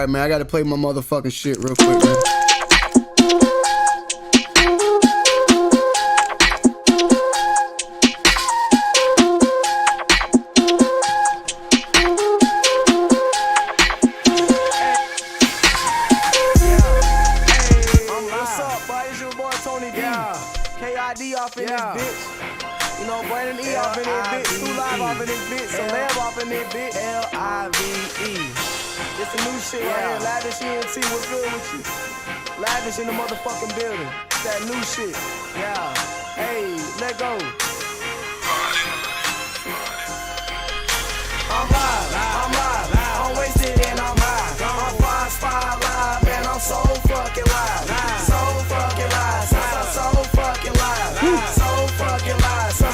Alright, man, I gotta play my motherfucking shit real quick, man. KID off in this bitch. You know, Brandon E off in this bitch. 2 Live off in this bitch. Celeb off in this bitch. L-I-V-E. It's the new shit right here. Lavish ENT, what's good with you? Lavish in the motherfucking building. It's that new shit. Yeah. Hey, let go. I'm live. I'm wasted and I'm high. I'm 5 live, man. I'm so fucking live. So fucking live. So fucking live. So fucking live. So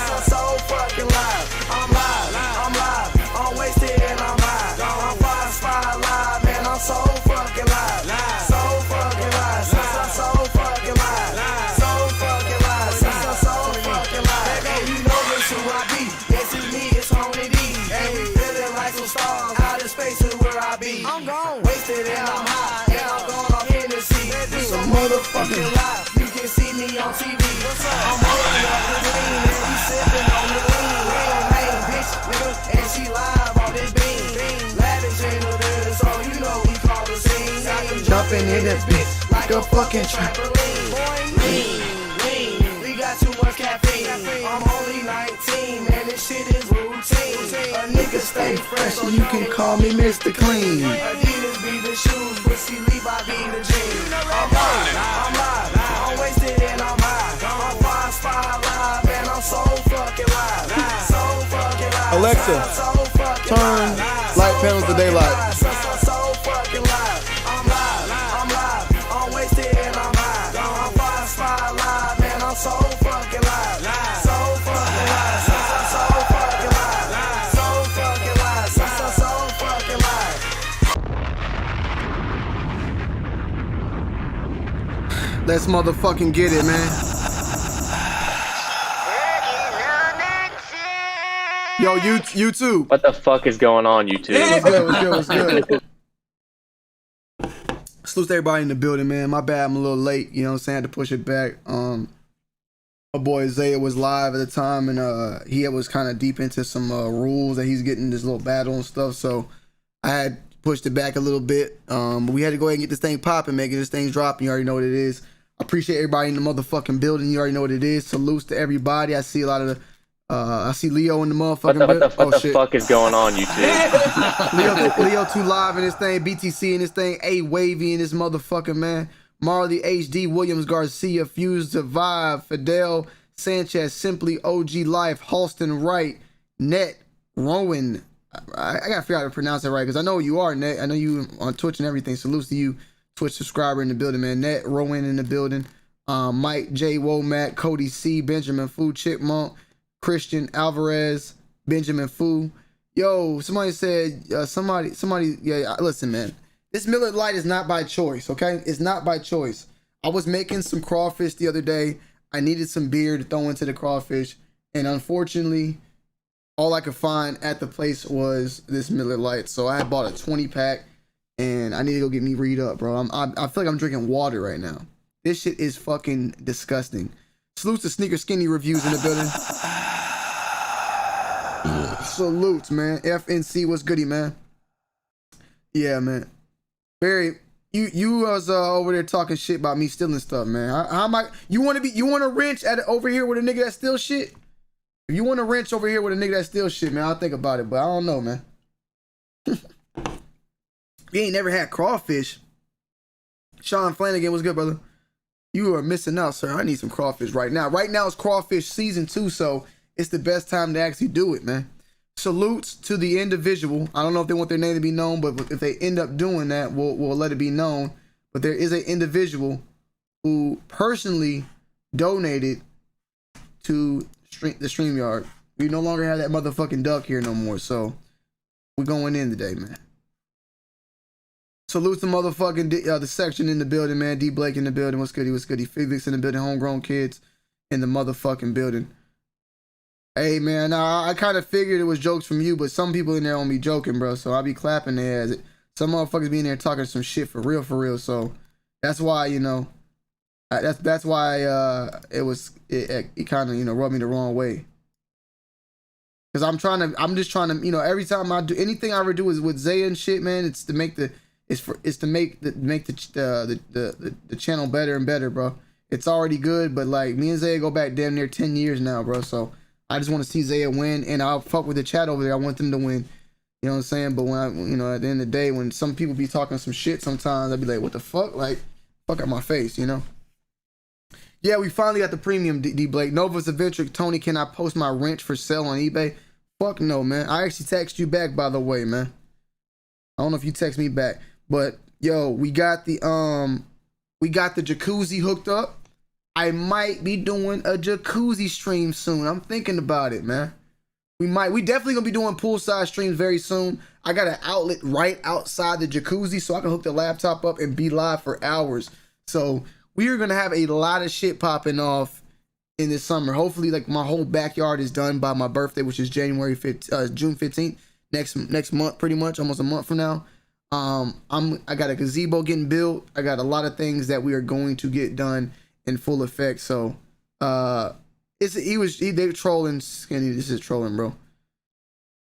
fucking live. I'm live. I'm wasted and I'm high. I'm 5 live, man. I'm so fucking live. So fucking live. So fucking live. So fucking live. So fucking live. Hey, you know this who I be. This is me. It's only D. Hey, feeling like some stars. Outer space is where I be. I'm gone. Wasted and I'm high. And I'm gone off Hennessy. Some motherfucking live. You can see me on TV. I'm holding up the lean. And we sipping on the lean. Real name, bitch, nigga. And she live on this beam. Lavish in the building, so you know we call the scene. Jumping in this bitch like a fucking trampoline. Lean. We got too much caffeine. I'm only 19, man. This shit is routine. A nigga stay fresh, so you can call me Mr. Clean. Adidas be the shoes, pussy Levi be the jeans. I'm live. I'm wasted and I'm high. I'm 5 live, man. I'm so fucking live. So fucking live. Alexa, turn light panels to daylight. So fucking live. I'm live. I'm wasted and I'm high. I'm 5 live, man. I'm so fucking live. So fucking live. So fucking live. So fucking live. So fucking live. Let's motherfucking get it, man. Yo, YouTube. What the fuck is going on, YouTube? What's good? Salute to everybody in the building, man. My bad, I'm a little late. You know what I'm saying? I had to push it back. My boy Zaya was live at the time, and he was kind of deep into some rules that he's getting this little battle and stuff. So I had pushed it back a little bit. But we had to go ahead and get this thing popping, making this thing dropping. You already know what it is. I appreciate everybody in the motherfucking building. You already know what it is. Salutes to everybody. I see a lot of the I see Leo in the motherfucking What the fuck is going on, YouTube? Leo 2 Live in this thing, BTC in this thing, A Wavy in this motherfucking man, Marley HD, Williams Garcia, Fuse to Vibe, Fidel Sanchez, Simply OG Life, Halston Wright, Net, Rowan. I gotta figure out how to pronounce it right because I know you are, Net. I know you on Twitch and everything. Salutes to you, Twitch subscriber in the building, man. Net, Rowan in the building, Mike J, Womack, Cody C, Benjamin Fu, Chipmunk, Christian Alvarez, Benjamin Fu. Yo, somebody said, yeah, listen, man. This Miller Lite is not by choice, okay? It's not by choice. I was making some crawfish the other day. I needed some beer to throw into the crawfish. And unfortunately, all I could find at the place was this Miller Lite. So I bought a 20-pack, and I need to go get me read up, bro. I feel like I'm drinking water right now. This shit is fucking disgusting. Salutes to Sneaker Skinny Reviews in the building. Salutes, man. FNC, what's goody, man? Yeah, man. Barry, you was over there talking shit about me stealing stuff, man. How am I? You want to wrench at over here with a nigga that steals shit? If you want to wrench over here with a nigga that steals shit, man, I'll think about it. But I don't know, man. You ain't never had crawfish. Sean Flanagan, what's good, brother? You are missing out, sir. I need some crawfish right now. Right now it's crawfish season 2, so it's the best time to actually do it, man. Salutes to the individual. I don't know if they want their name to be known, but if they end up doing that, we'll let it be known. But there is an individual who personally donated to the StreamYard. We no longer have that motherfucking duck here no more, so we're going in today, man. Salute to motherfucking the section in the building, man. D Blake in the building. What's goody? What's goody? Felix in the building. Homegrown kids in the motherfucking building. Hey, man, I kind of figured it was jokes from you, but some people in there on me joking, bro. So I'll be clapping their ass. Some motherfuckers be in there talking some shit for real. So that's why, you know, that's why it kind of, you know, rubbed me the wrong way. Cause I'm just trying to, you know, every time I do anything I ever do is with Zaya and shit, man. It's to make the channel better and better, bro. It's already good, but like me and Zaya go back damn near 10 years now, bro. So I just want to see Zaya win, and I'll fuck with the chat over there. I want them to win. You know what I'm saying? But when you know, at the end of the day, when some people be talking some shit, sometimes I'd be like, what the fuck? Like, fuck out my face, you know? Yeah, we finally got the premium, D Blake. Nova's a Ventric. Tony, can I post my wrench for sale on eBay? Fuck no, man. I actually text you back, by the way, man. I don't know if you text me back, but yo, we got the jacuzzi hooked up. I might be doing a jacuzzi stream soon. I'm thinking about it, man. We definitely gonna be doing poolside streams very soon. I got an outlet right outside the jacuzzi, so I can hook the laptop up and be live for hours. So we are gonna have a lot of shit popping off in this summer. Hopefully, like my whole backyard is done by my birthday, which is June 15th, next month, pretty much, almost a month from now. I got a gazebo getting built. I got a lot of things that we are going to get done in full effect. So they were trolling Skinny. This is trolling, bro.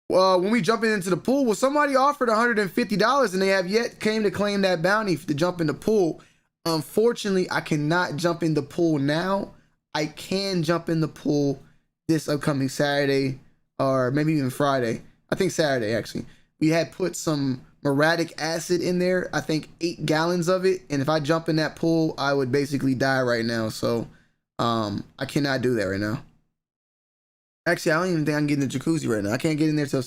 When we jumping into the pool, well, somebody offered $150 and they have yet came to claim that bounty to jump in the pool. Unfortunately, I cannot jump in the pool now. I can jump in the pool this upcoming Saturday or maybe even Friday. I think Saturday, actually. We had put some muriatic acid in there. I think 8 gallons of it. And if I jump in that pool, I would basically die right now. So I cannot do that right now. Actually, I don't even think I can get in the jacuzzi right now. I can't get in there till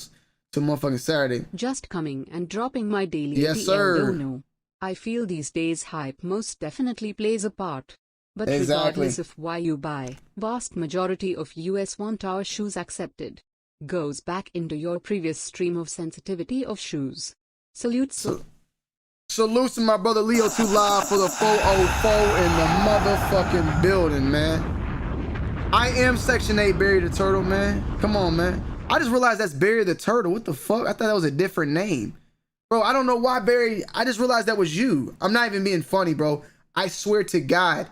motherfucking Saturday. Just coming and dropping my daily. Yes, sir. No. I feel these days hype most definitely plays a part. But exactly. Regardless of why you buy, vast majority of US want our shoes accepted. Goes back into your previous stream of sensitivity of shoes. Salutes. Salutes to my brother Leo 2 Live for the 404 in the motherfucking building, man. I am Section 8 Barry the Turtle, man. Come on, man. I just realized that's Barry the Turtle. What the fuck? I thought that was a different name. Bro, I don't know why Barry. I just realized that was you. I'm not even being funny, bro. I swear to God,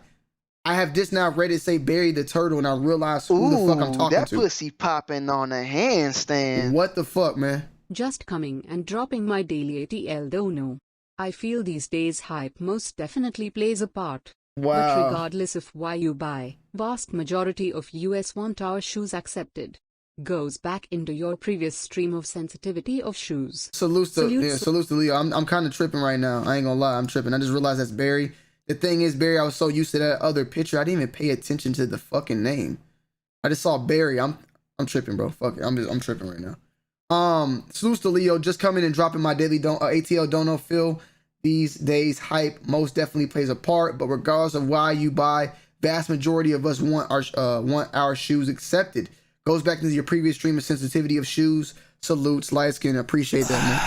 I have just now read it say Barry the Turtle, and I realized who the fuck I'm talking to. That pussy popping on a handstand. What the fuck, man? Just coming and dropping my daily ATL though no. I feel these days hype most definitely plays a part. Wow. But regardless of why you buy, vast majority of US want our shoes accepted. Goes back into your previous stream of sensitivity of shoes. Salutes to Leo. I'm kind of tripping right now. I ain't gonna lie, I'm tripping. I just realized that's Barry. The thing is, Barry, I was so used to that other picture, I didn't even pay attention to the fucking name. I just saw Barry. I'm tripping, bro. Fuck it. I'm tripping right now. Salutes to Leo, just coming and dropping my daily ATL Dono Phil. These days, hype most definitely plays a part, but regardless of why you buy, vast majority of us want our shoes accepted. Goes back into your previous stream of sensitivity of shoes. Salutes, light skin. Appreciate that, man.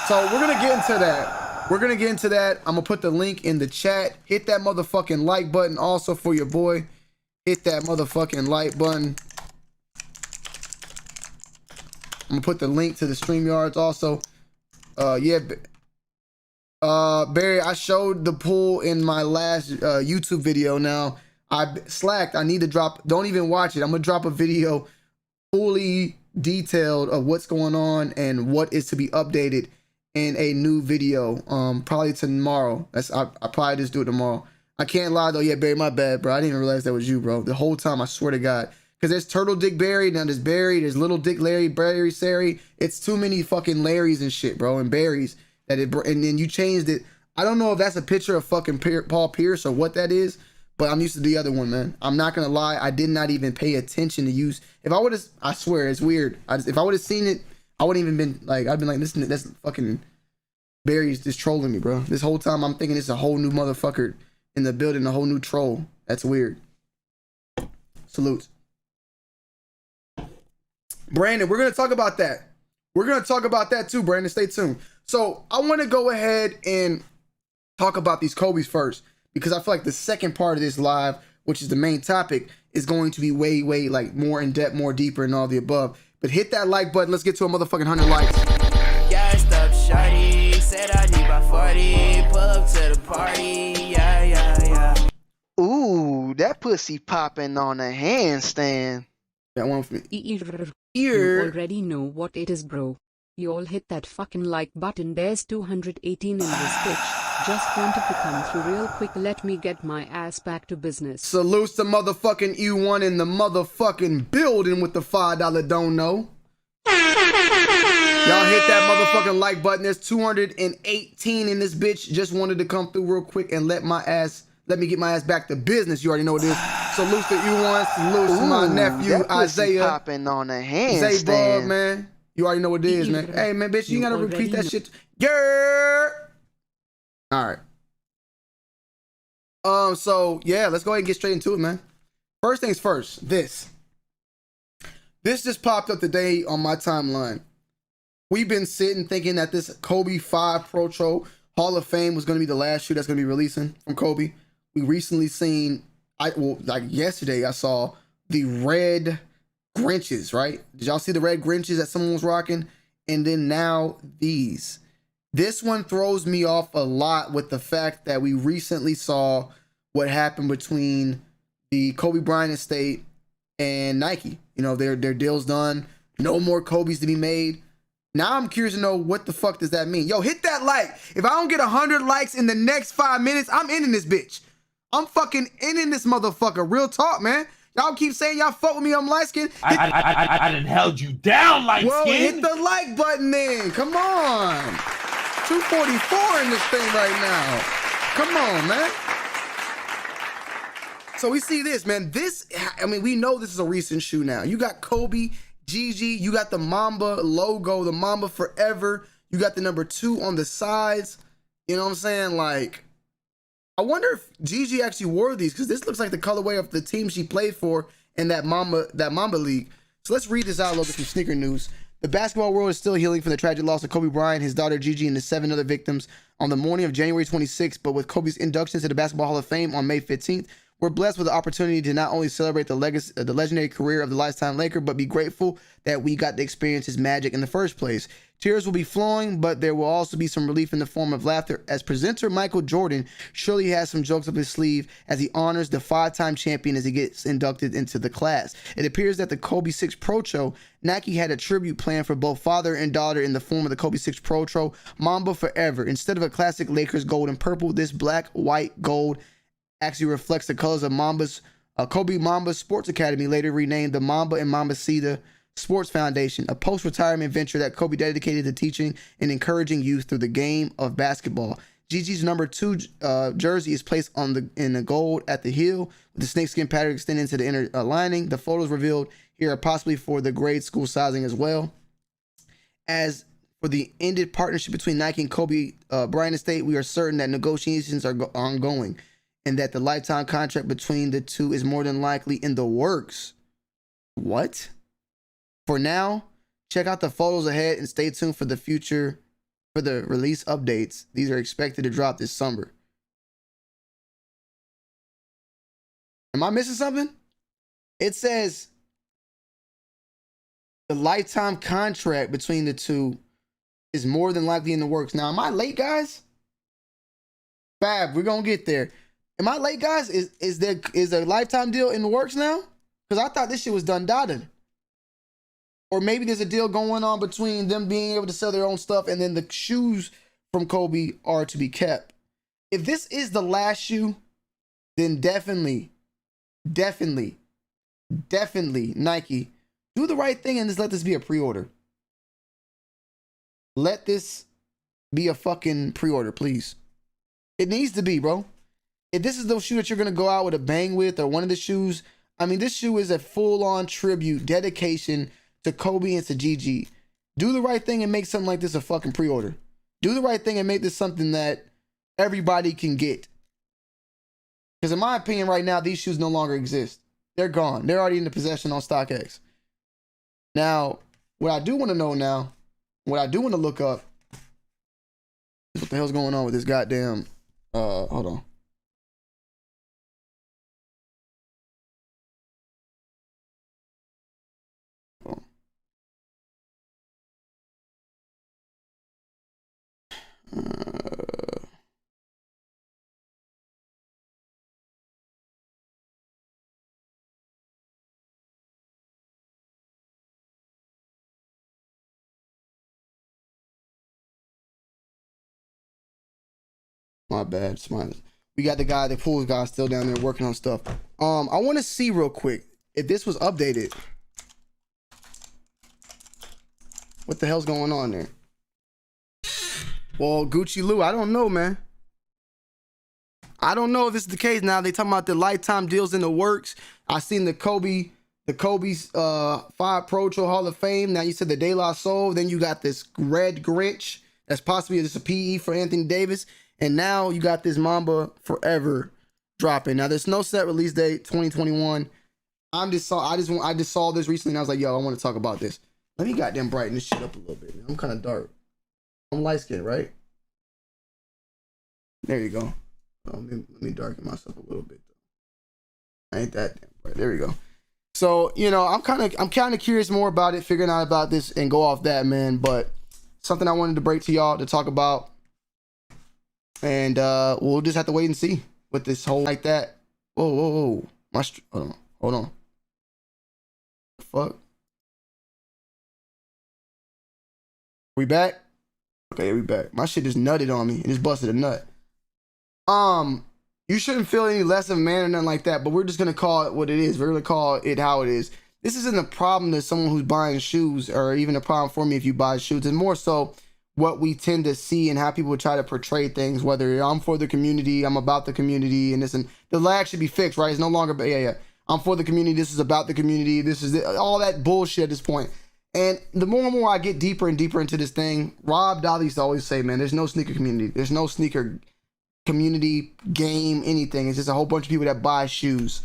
So we're gonna get into that. I'm gonna put the link in the chat. Hit that motherfucking like button also for your boy. Hit that motherfucking like button. I'm gonna put the link to the StreamYards also. Barry, I showed the pool in my last YouTube video. Now I slacked. I need to drop. Don't even watch it. I'm gonna drop a video fully detailed of what's going on and what is to be updated in a new video. Probably tomorrow. I probably just do it tomorrow. I can't lie though. Yeah, Barry, my bad, bro. I didn't even realize that was you, bro. The whole time, I swear to God. Because there's Turtle Dick Barry, now there's Barry, there's Little Dick Larry, Barry, Sari. It's too many fucking Larrys and shit, bro, and Barrys. And then you changed it. I don't know if that's a picture of fucking Paul Pierce or what that is, but I'm used to the other one, man. I'm not gonna lie, I did not even pay attention to use. If I would have, I swear, it's weird. If I would have seen it, I wouldn't even been like, I'd been like, listen, that's fucking Barry's just trolling me, bro. This whole time I'm thinking it's a whole new motherfucker in the building, a whole new troll. That's weird. Salutes. Brandon, we're gonna talk about that. We're gonna talk about that too, Brandon. Stay tuned. So I want to go ahead and talk about these Kobe's first, because I feel like the second part of this live, which is the main topic, is going to be way like more in depth, more deeper, and all the above. But hit that like button. Let's get to a motherfucking 100 likes. Gassed up, shawty, said I need party, pull up to the party, yeah, yeah, yeah. Ooh, that pussy popping on a handstand. That one for me. You already know what it is, bro. You all hit that fucking like button. There's 218 in this bitch. Just wanted to come through real quick. Let me get my ass back to business. Salutes to motherfucking E1 in the motherfucking building with the $5 don't know. Y'all hit that motherfucking like button. There's 218 in this bitch. Just wanted to come through real quick and let me get my ass back to business. You already know what it is. Salutes to E1. Salutes to my nephew that pussy Isaiah. popping on a handstand. Zay Bub, man. You already know what it is, man. Hey, man, bitch, you gotta repeat that shit. Yeah. All right. So yeah, let's go ahead and get straight into it, man. First things first. This just popped up today on my timeline. We've been sitting thinking that this Kobe 5 Pro Hall of Fame was going to be the last shoe that's going to be releasing from Kobe. We recently seen, like yesterday, I saw the red Grinches, right? Did y'all see the red Grinches that someone was rocking? And then now these. This one throws me off a lot with the fact that we recently saw what happened between the Kobe Bryant estate and Nike. You know, their deal's done. No more Kobe's to be made. Now I'm curious to know what the fuck does that mean. Yo, hit that like. If I don't get 100 likes in the next 5 minutes, I'm ending this bitch. I'm fucking ending this motherfucker. Real talk, man. Y'all keep saying y'all fuck with me, I'm light skinned. I done held you down, light Well, skin. hit the like button then. Come on. 244 in this thing right now. Come on, man. So we see this, man. We know this is a recent shoe now. You got Kobe, Gigi, you got the Mamba logo, the Mamba Forever. You got the number 2 on the sides. You know what I'm saying? Like, I wonder if Gigi actually wore these, because this looks like the colorway of the team she played for in that Mamba League. So let's read this out a little bit from Sneaker News. The basketball world is still healing from the tragic loss of Kobe Bryant, his daughter Gigi, and the 7 other victims on the morning of January 26th. But with Kobe's induction to the Basketball Hall of Fame on May 15th, we're blessed with the opportunity to not only celebrate the legendary career of the lifetime Laker, but be grateful that we got to experience his magic in the first place. Tears will be flowing, but there will also be some relief in the form of laughter, as presenter Michael Jordan surely has some jokes up his sleeve as he honors the 5-time champion as he gets inducted into the class. It appears that the Kobe 6 Pro Nike had a tribute plan for both father and daughter in the form of the Kobe 6 Pro Mamba Forever. Instead of a classic Lakers gold and purple, this black, white, gold actually reflects the colors of Kobe Mamba Sports Academy, later renamed the Mamba and Mamba Sita Sports Foundation, a post-retirement venture that Kobe dedicated to teaching and encouraging youth through the game of basketball. Gigi's number 2 jersey is placed in the gold at the heel, with the snakeskin pattern extending into the inner lining. The photos revealed here are possibly for the grade school sizing as well. As for the ended partnership between Nike and Kobe Bryant estate, we are certain that negotiations are ongoing, and that the lifetime contract between the two is more than likely in the works. What? For now, check out the photos ahead and stay tuned for the future, for the release updates. These are expected to drop this summer. Am I missing something? It says the lifetime contract between the two is more than likely in the works. Now, am I late, guys? Fab, we're gonna get there. Am I late, guys? Is there a lifetime deal in the works now? Because I thought this shit was done dotted. Or maybe there's a deal going on between them being able to sell their own stuff and then the shoes from Kobe are to be kept. If this is the last shoe, then definitely Nike, do the right thing and just let this be a pre-order. Let this be a fucking pre-order, please. It needs to be, bro. If this is the shoe that you're going to go out with a bang with, or one of the shoes, I mean, this shoe is a full-on tribute, dedication to Kobe and to Gigi. Do the right thing and make something like this a fucking pre-order. Do the right thing and make this something that everybody can get. Because in my opinion right now, these shoes no longer exist. They're gone. They're already in the possession on StockX. Now, what I do want to know now, what I do want to look up is what the hell's going on with this goddamn, hold on. My bad. We got the guy, the pools guy, still down there working on stuff. I want to see real quick if this was updated. What the hell's going on there? Well, Gucci Lou, I don't know, man. I don't know if this is the case now. They talking about the lifetime deals in the works. I seen the Kobe's 5 Pro Tour Hall of Fame. Now you said the De La Soul. Then you got this Red Grinch. That's possibly just a PE for Anthony Davis. And now you got this Mamba Forever dropping. Now there's no set release date, 2021. I just saw this recently and I was like, yo, I want to talk about this. Let me goddamn brighten this shit up a little bit, man. I'm kind of dark. I'm light skinned, right? There you go. Let me darken myself a little bit. I ain't that damn bright. There we go. So, you know, I'm kind of curious more about it, figuring out about this and go off that, man. But something I wanted to break to y'all to talk about. And we'll just have to wait and see with this whole like that. Whoa. Hold on. The fuck? We back? Okay, we back. My shit just nutted on me and just busted a nut. You shouldn't feel any less of a man or nothing like that, but we're just gonna call it what it is. We're gonna call it how it is. This isn't a problem to someone who's buying shoes, or even a problem for me if you buy shoes. It's more so what we tend to see and how people try to portray things, whether I'm for the community, I'm about the community, and this, and the lag should be fixed, right? It's no longer, I'm for the community, this is about the community, this is all that bullshit at this point. And the more and more I get deeper and deeper into this thing, Rob Dolly used to always say, man, there's no sneaker community. There's no sneaker community, game, anything. It's just a whole bunch of people that buy shoes.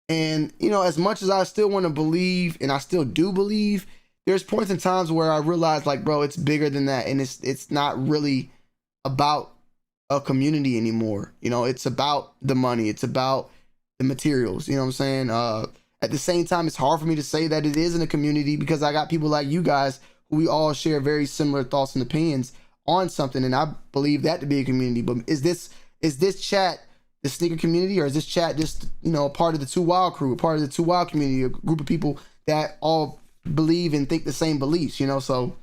And, you know, as much as I still want to believe, and I still do believe, there's points and times where I realize, like, bro, it's bigger than that. And it's not really about a community anymore. You know, it's about the money. It's about the materials. You know what I'm saying? At the same time, it's hard for me to say that it isn't a community because I got people like you guys who we all share very similar thoughts and opinions on something. And I believe that to be a community. But is this chat the sneaker community, or is this chat just, you know, a part of the Too Wild crew, a part of the Too Wild community, a group of people that all believe and think the same beliefs, you know? So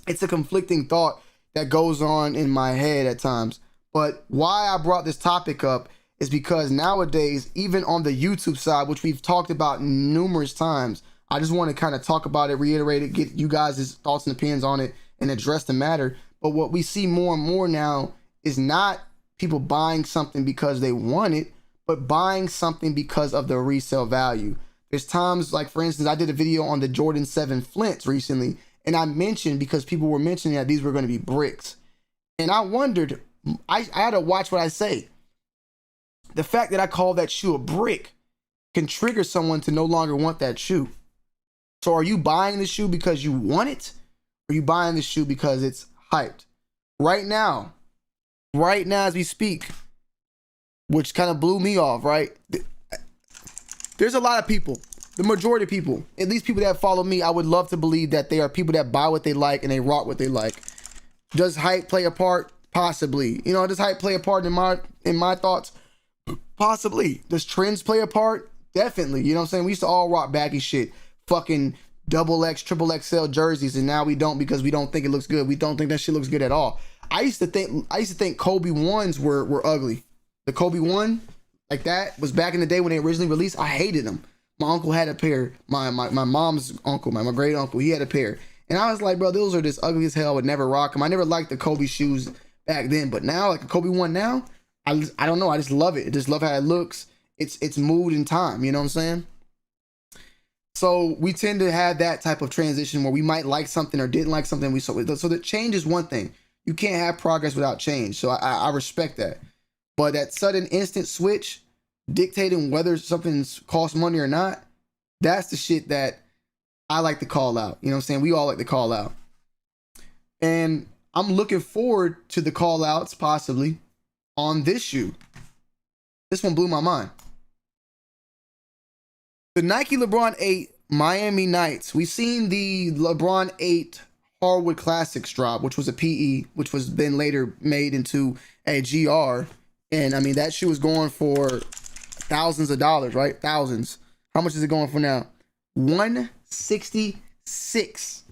it's a conflicting thought that goes on in my head at times. But why I brought this topic up is because nowadays, even on the YouTube side, which we've talked about numerous times, I just want to kind of talk about it, reiterate it, get you guys' thoughts and opinions on it, and address the matter. But what we see more and more now is not people buying something because they want it, but buying something because of the resale value. There's times, like, for instance, I did a video on the Jordan 7 Flints recently, and I mentioned, because people were mentioning that these were going to be bricks. And I wondered, I had to watch what I say. The fact that I call that shoe a brick can trigger someone to no longer want that shoe. So are you buying the shoe because you want it? Or are you buying the shoe because it's hyped? Right now as we speak, which kind of blew me off, right? There's a lot of people, the majority of people, at least people that follow me, I would love to believe that they are people that buy what they like and they rock what they like. Does hype play a part? Possibly. You know, does hype play a part in my thoughts? Possibly. Does trends play a part? Definitely. You know what I'm saying? We used to all rock baggy shit, fucking XXL, triple XL jerseys, and now we don't because we don't think it looks good. We don't think that shit looks good at all. I used to think Kobe 1s were ugly. The Kobe 1, like that, was back in the day when they originally released. I hated them. My uncle had a pair. My mom's uncle, my great uncle, he had a pair. And I was like, bro, those are just ugly as hell. I would never rock them. I never liked the Kobe shoes back then. But now, like a Kobe 1 now, I don't know. I just love it. I just love how it looks. It's mood and time. You know what I'm saying? So we tend to have that type of transition where we might like something or didn't like something. So the change is one thing. You can't have progress without change. So I respect that. But that sudden instant switch dictating whether something's cost money or not, that's the shit that I like to call out. You know what I'm saying? We all like to call out. And I'm looking forward to the call outs possibly on this shoe. This one blew my mind. The Nike LeBron 8 Miami Nights. We've seen the LeBron 8 Hardwood Classics drop, which was a PE, which was then later made into a GR. And I mean, that shoe was going for thousands of dollars, right? Thousands. How much is it going for now? $166.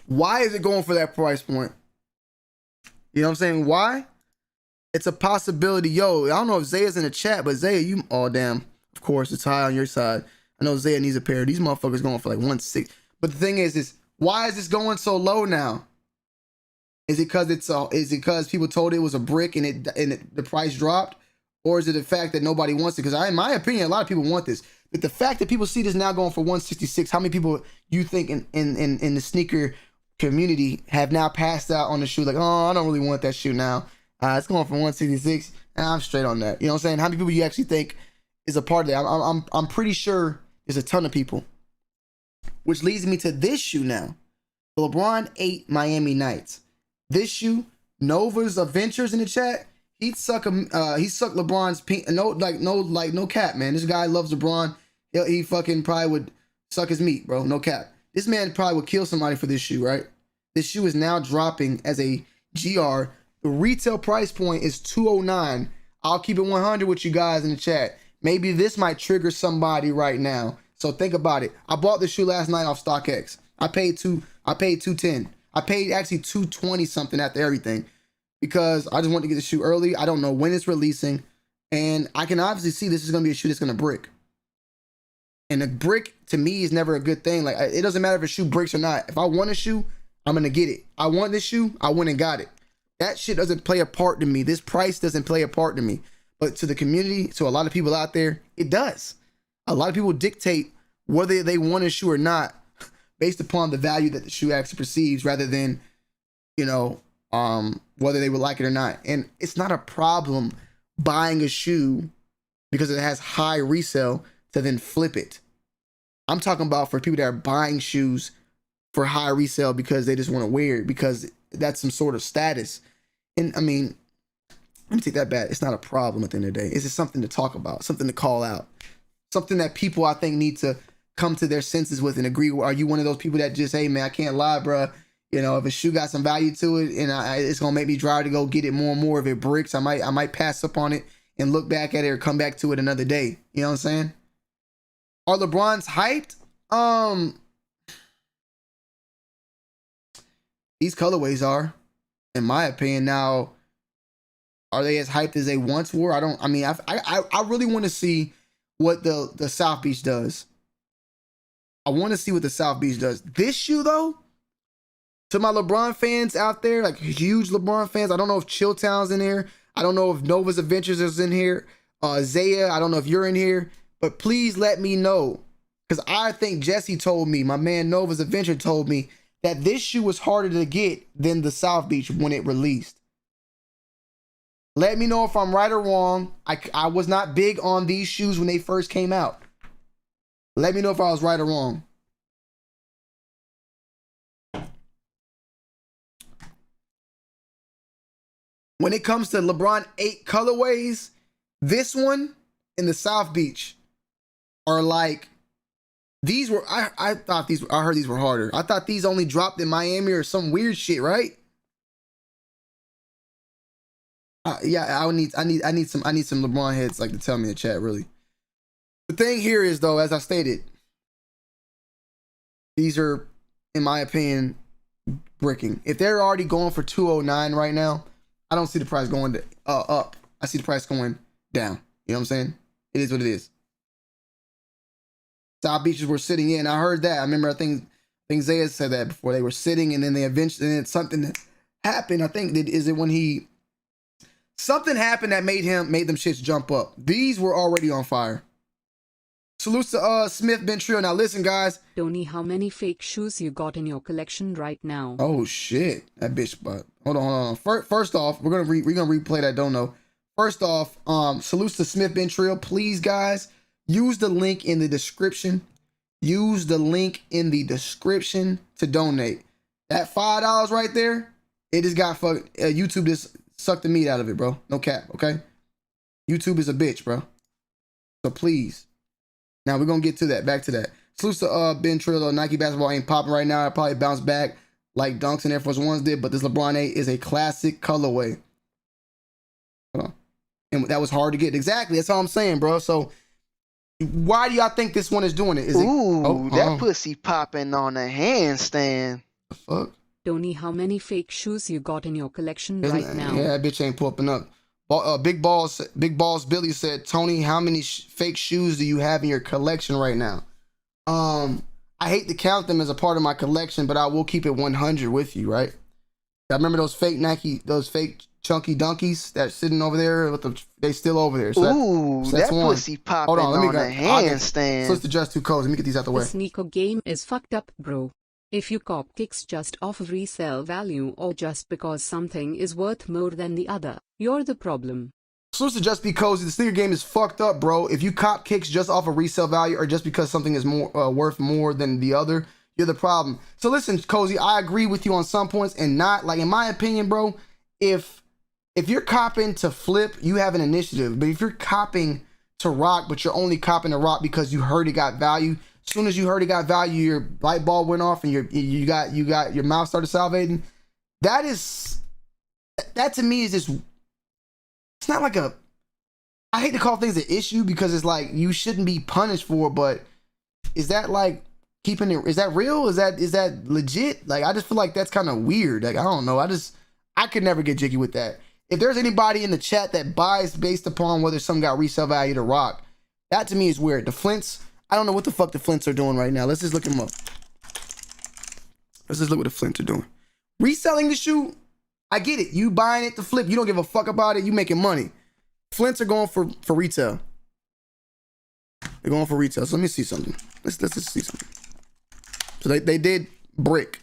Why is it going for that price point? You know what I'm saying? Why? It's a possibility. Yo, I don't know if Zaya's in the chat, but Zaya, you, oh damn. Of course, it's high on your side. I know Zaya needs a pair. These motherfuckers going for like 160. But the thing is why is this going so low now? Is it because people told it was a brick and the price dropped? Or is it the fact that nobody wants it? Because in my opinion, a lot of people want this. But the fact that people see this now going for 166, how many people you think in the sneaker community have now passed out on the shoe? Like, oh, I don't really want that shoe now. It's going for 166, and I'm straight on that. You know what I'm saying? How many people you actually think is a part of that? I'm pretty sure there's a ton of people. Which leads me to this shoe now. The LeBron 8 Miami Nights. This shoe, Nova's Adventures in the chat. He sucked LeBron's pink. No cap, man. This guy loves LeBron. He fucking probably would suck his meat, bro. No cap. This man probably would kill somebody for this shoe, right? This shoe is now dropping as a GR. The retail price point is $209. I'll keep it 100 with you guys in the chat. Maybe this might trigger somebody right now. So think about it. I bought this shoe last night off StockX. I paid $210. I paid actually $220 something after everything because I just wanted to get the shoe early. I don't know when it's releasing, and I can obviously see this is gonna be a shoe that's gonna brick. And a brick to me is never a good thing. Like, it doesn't matter if a shoe breaks or not. If I want a shoe, I'm gonna get it. I want this shoe, I went and got it. That shit doesn't play a part to me. This price doesn't play a part to me. But to the community, to a lot of people out there, it does. A lot of people dictate whether they want a shoe or not based upon the value that the shoe actually perceives rather than, you know, whether they would like it or not. And it's not a problem buying a shoe because it has high resale to then flip it. I'm talking about for people that are buying shoes for high resale because they just want to wear it because that's some sort of status. And I mean, let me take that back. It's not a problem at the end of the day. It's just something to talk about, something to call out, something that people I think need to come to their senses with and agree. Are you one of those people that just, hey man, I can't lie, bro. You know, if a shoe got some value to it and it's gonna make me drive to go get it more and more. If it bricks, I might pass up on it and look back at it or come back to it another day. You know what I'm saying? Are LeBron's hyped? These colorways are, in my opinion. Now, are they as hyped as they once were? I really want to see what the South Beach does. I want to see what the South Beach does. This shoe, though, to my LeBron fans out there, like huge LeBron fans, I don't know if Chilltown's in here. I don't know if Nova's Adventures is in here. Zaya, I don't know if you're in here. But please let me know. Because I think Jesse told me, my man Nova's Adventure told me, that this shoe was harder to get than the South Beach when it released. Let me know if I'm right or wrong. I was not big on these shoes when they first came out. Let me know if I was right or wrong. When it comes to LeBron 8 colorways, this one and the South Beach are like, these were, I heard these were harder. I thought these only dropped in Miami or some weird shit, right? Yeah, I need some LeBron heads like to tell me in the chat, really. The thing here is, though, as I stated, these are, in my opinion, bricking. If they're already going for $209 right now, I don't see the price going up. I see the price going down. You know what I'm saying? It is what it is. South Beaches were sitting in. I heard that. I remember, I think Zaya said that before. They were sitting, and then they eventually, and then something happened. I think that is it when something happened that made them shits jump up. These were already on fire. Salutes to Smith Ben Trio. Now listen, guys. Tony, how many fake shoes you got in your collection right now? Oh shit, that bitch. But hold on. First off, we're gonna replay that. Don't know. First off, salutes to Smith Ben Trio. Please, guys, use the link in the description. Use the link in the description to donate. That $5 right there, it just got YouTube just sucked the meat out of it, bro. No cap, okay? YouTube is a bitch, bro. So please. Now we're gonna get to that. Back to that. Salutes to Ben Trillo. Nike basketball ain't popping right now. I probably bounce back like Dunks and Air Force Ones did, but this LeBron 8 is a classic colorway. Hold on. And that was hard to get. Exactly. That's all I'm saying, bro. So why do y'all think this one is doing it? That pussy popping on a handstand. The fuck? Tony, how many fake shoes you got in your collection right now? Yeah, that bitch ain't popping up. Big Balls Billy said, Tony, how many fake shoes do you have in your collection right now? I hate to count them as a part of my collection, but I will keep it 100 with you, right? I remember those fake Nike, those fake chunky donkeys that's sitting over there. They still over there. So Ooh, that's that one. pussy popping Hold on, on a handstand. So it's just 2 codes. Let me get these out the way. The sneaker game is fucked up, bro. If you cop kicks just off of resale value or just because something is worth more than the other, you're the problem. So it's just because the sneaker game is fucked up, bro. If you cop kicks just off of resale value or just because something is more worth more than the other, you're the problem. So listen, Cozy, I agree with you on some points and not, like, in my opinion, bro, if you're copping to flip, you have an initiative. But if you're copping to rock, but you're only copping to rock because you heard it got value, as soon as you heard it got value, your light bulb went off and you got your mouth started salivating. That to me is just, it's not like I hate to call things an issue because it's like you shouldn't be punished for it, but is that like keeping it, is that real? Is that legit? Like, I just feel like that's kind of weird. Like, I don't know. I could never get jiggy with that. If there's anybody in the chat that buys based upon whether something got resale value to rock, that to me is weird. The Flints, I don't know what the fuck the Flints are doing right now. Let's just look them up. Let's just look what the Flints are doing. Reselling the shoe, I get it. You buying it to flip. You don't give a fuck about it. You making money. Flints are going for retail. They're going for retail. So let me see something. Let's just see something. So they did brick.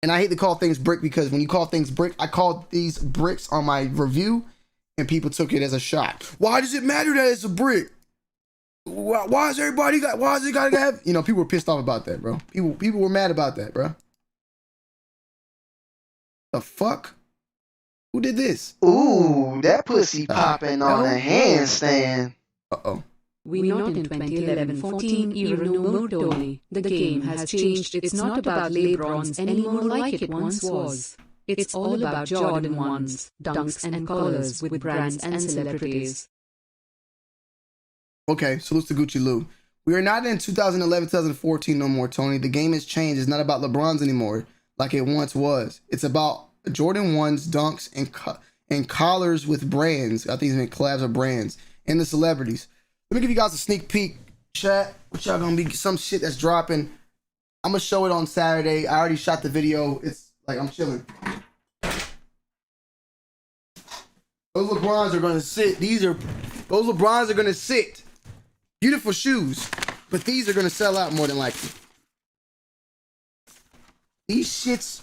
And I hate to call things brick because when you call things brick, I called these bricks on my review and people took it as a shot. Why does it matter that it's a brick? Why is it gotta have, people were pissed off about that, bro. People were mad about that, bro. The fuck? Who did this? Ooh, that pussy popping on a handstand. Uh-oh. We're not in 2011-14 era no more, Tony. The game has changed. It's not about LeBrons anymore like it once was. It's all about Jordan 1s, dunks and collars with brands and celebrities. Okay, salute to Gucci Lou. We are not in 2011, 2014 no more, Tony. The game has changed. It's not about LeBrons anymore like it once was. It's about Jordan 1s, dunks, and collars with brands. I think it's been collabs of brands. And the celebrities. Let me give you guys a sneak peek, chat. What y'all gonna be, some shit that's dropping. I'm gonna show it on Saturday. I already shot the video. It's like, I'm chilling. Those LeBrons are gonna sit. Those LeBrons are gonna sit. Beautiful shoes. But these are gonna sell out more than likely. These shits,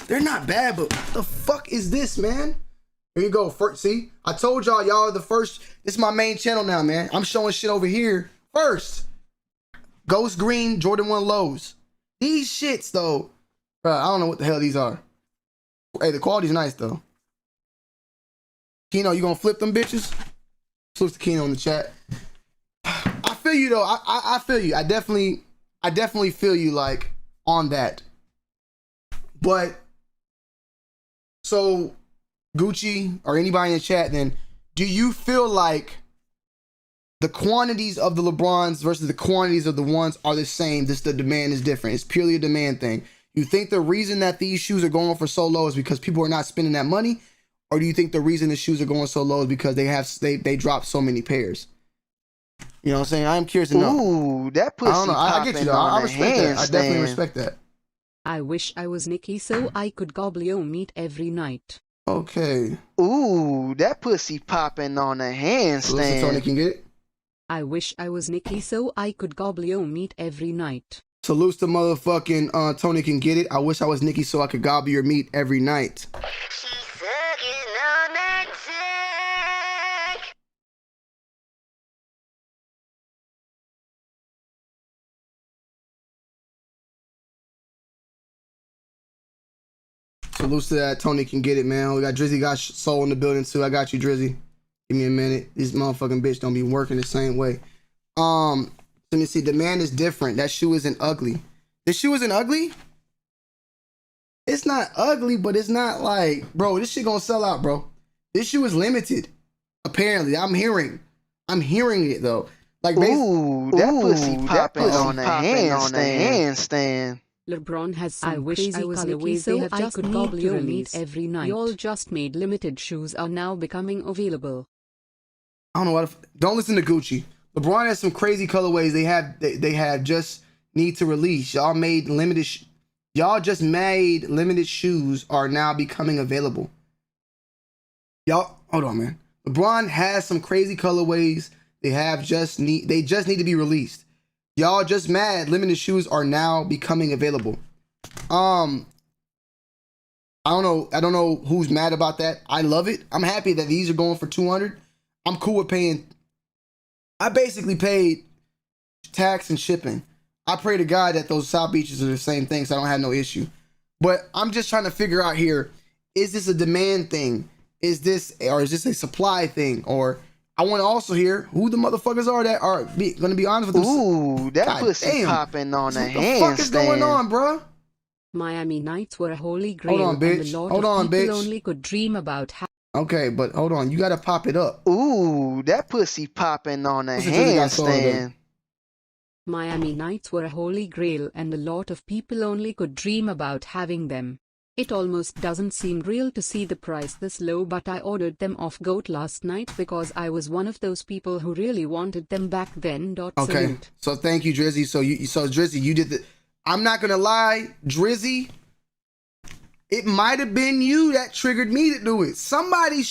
they're not bad, but what the fuck is this, man? Here you go. First, see, I told y'all are the first. This is my main channel now, man. I'm showing shit over here first. Ghost Green Jordan 1 lows. These shits though, bro, I don't know what the hell these are. Hey, the quality's nice though. Keno, you gonna flip them bitches? Salute to Keno in the chat. I feel you though. I feel you. I definitely feel you, like, on that. But so Gucci or anybody in the chat, then do you feel like the quantities of the LeBrons versus the quantities of the ones are the same? Just the demand is different. It's purely a demand thing. You think the reason that these shoes are going for so low is because people are not spending that money? Or do you think the reason the shoes are going so low is because they drop so many pairs? You know what I'm saying? I'm curious to know. Ooh, that pussy I don't know. I get you though. I respect that. I definitely respect that. I wish I was Nicki so I could gobble your meat every night. Okay. Ooh, that pussy popping on a Listen, Tony handstand. can get it. I wish I was Nicki so I could gobble your meat every night. Salutes to motherfucking Tony can get it. I wish I was Nicki so I could gobble your meat every night. She's sucking on that dick. Salutes to that. Tony can get it, man. We got Drizzy got Soul in the building too. I got you, Drizzy. Give me a minute. This motherfucking bitch don't be working the same way. Let me see. Demand is different. That shoe isn't ugly. This shoe isn't ugly? It's not ugly, but it's not like, bro, this shit gonna sell out, bro. This shoe is limited. Apparently. I'm hearing it though. Like, Ooh, that pussy popping on a handstand. LeBron has some I wish crazy I was colorways Nikki so they have I just could need gobble to your release meat every night. Y'all just made limited shoes are now becoming available. I don't know what. Don't listen to Gucci. LeBron has some crazy colorways. They have just need to release. Y'all made limited. Y'all just made limited shoes are now becoming available. Y'all, hold on, man. LeBron has some crazy colorways. They just need to be released. Y'all just mad limited shoes are now becoming available. I don't know who's mad about that. I love it. I'm happy that these are going for 200. I'm cool with paying. I basically paid tax and shipping. I pray to God that those South Beaches are the same thing, so I don't have no issue. But I'm just trying to figure out here, is this a demand thing? Is this a supply thing? Or I want to also hear who the motherfuckers are that are going to be honest with them. Ooh, that God pussy damn. popping on a What the fuck is going handstand. on, bro? Miami Nights were a holy grail Hold on, bitch. and a lot Hold of on, people bitch. only could dream about Okay, but hold on. You got to pop it up. Ooh, that pussy popping on a What's the Drizzy got sold today? handstand. Miami Nights were a holy grail and a lot of people only could dream about having them. It almost doesn't seem real to see the price this low, but I ordered them off Goat last night because I was one of those people who really wanted them back then. Okay, Salute. so thank you, Drizzy. So Drizzy, you did the. I'm not gonna lie, Drizzy. It might have been you that triggered me to do it. Somebody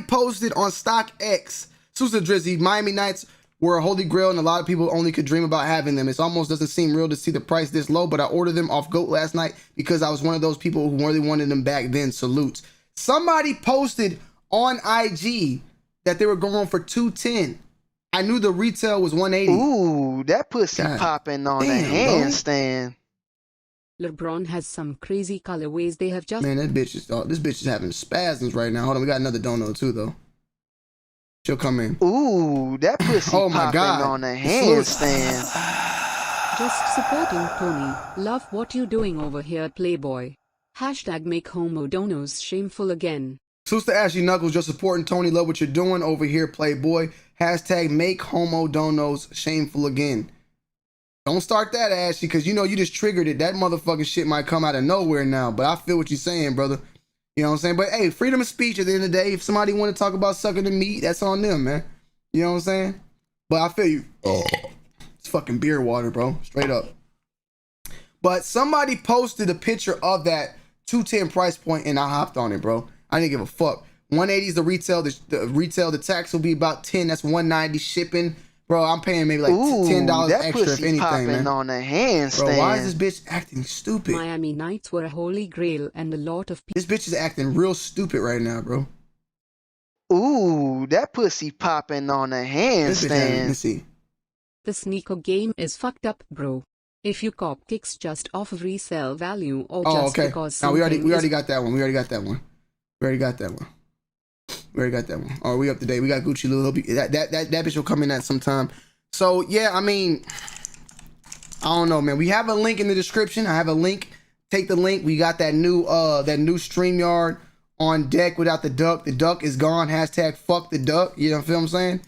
posted on StockX. Susan Drizzy, Miami Nights were a holy grail and a lot of people only could dream about having them. It almost doesn't seem real to see the price this low, but I ordered them off Goat last night because I was one of those people who really wanted them back then. Salutes. Somebody posted on IG that they were going for 210. I knew the retail was 180. Ooh, that pussy God popping on a damn, bro. handstand. LeBron has some crazy colorways they have just Man, this bitch is having spasms right now. Hold on, we got another dono too though. She'll come in. Ooh, that pussy Oh my popping God. on a It's Lewis. handstand. just supporting Tony. Love what you doing over here, Playboy. Hashtag make homo donos shameful again. Sister Ashley Knuckles, just supporting Tony. Love what you're doing over here, Playboy. Hashtag make homo donos shameful again. Don't start that, Ashley, because you know you just triggered it. That motherfucking shit might come out of nowhere now, but I feel what you're saying, brother. You know what I'm saying? But hey, freedom of speech at the end of the day. If somebody want to talk about sucking the meat, that's on them, man. You know what I'm saying? But I feel you. It's fucking beer water, bro. Straight up. But somebody posted a picture of that 210 price point and I hopped on it, bro. I didn't give a fuck. 180 is the retail. The retail, the tax will be about 10. That's 190 shipping. Bro, I'm paying maybe like $10 that extra if pussy anything, popping man. on a handstand. Bro, why is this bitch acting stupid? Miami Nights were a holy grail and a lot of people This bitch is acting real stupid right now, bro. Ooh, that pussy popping on a This bitch, let me handstand. see. The sneaker game is fucked up, bro. If you cop kicks just off of resale value or Oh, just okay. because No, we already something got that one. We already got that one. Oh, we up to date. We got Gucci Lou. That bitch will come in at some time. So yeah, I mean, I don't know, man. We have a link in the description. I have a link. Take the link. We got that new StreamYard on deck without the duck. The duck is gone. Hashtag fuck the duck. You know what I'm saying?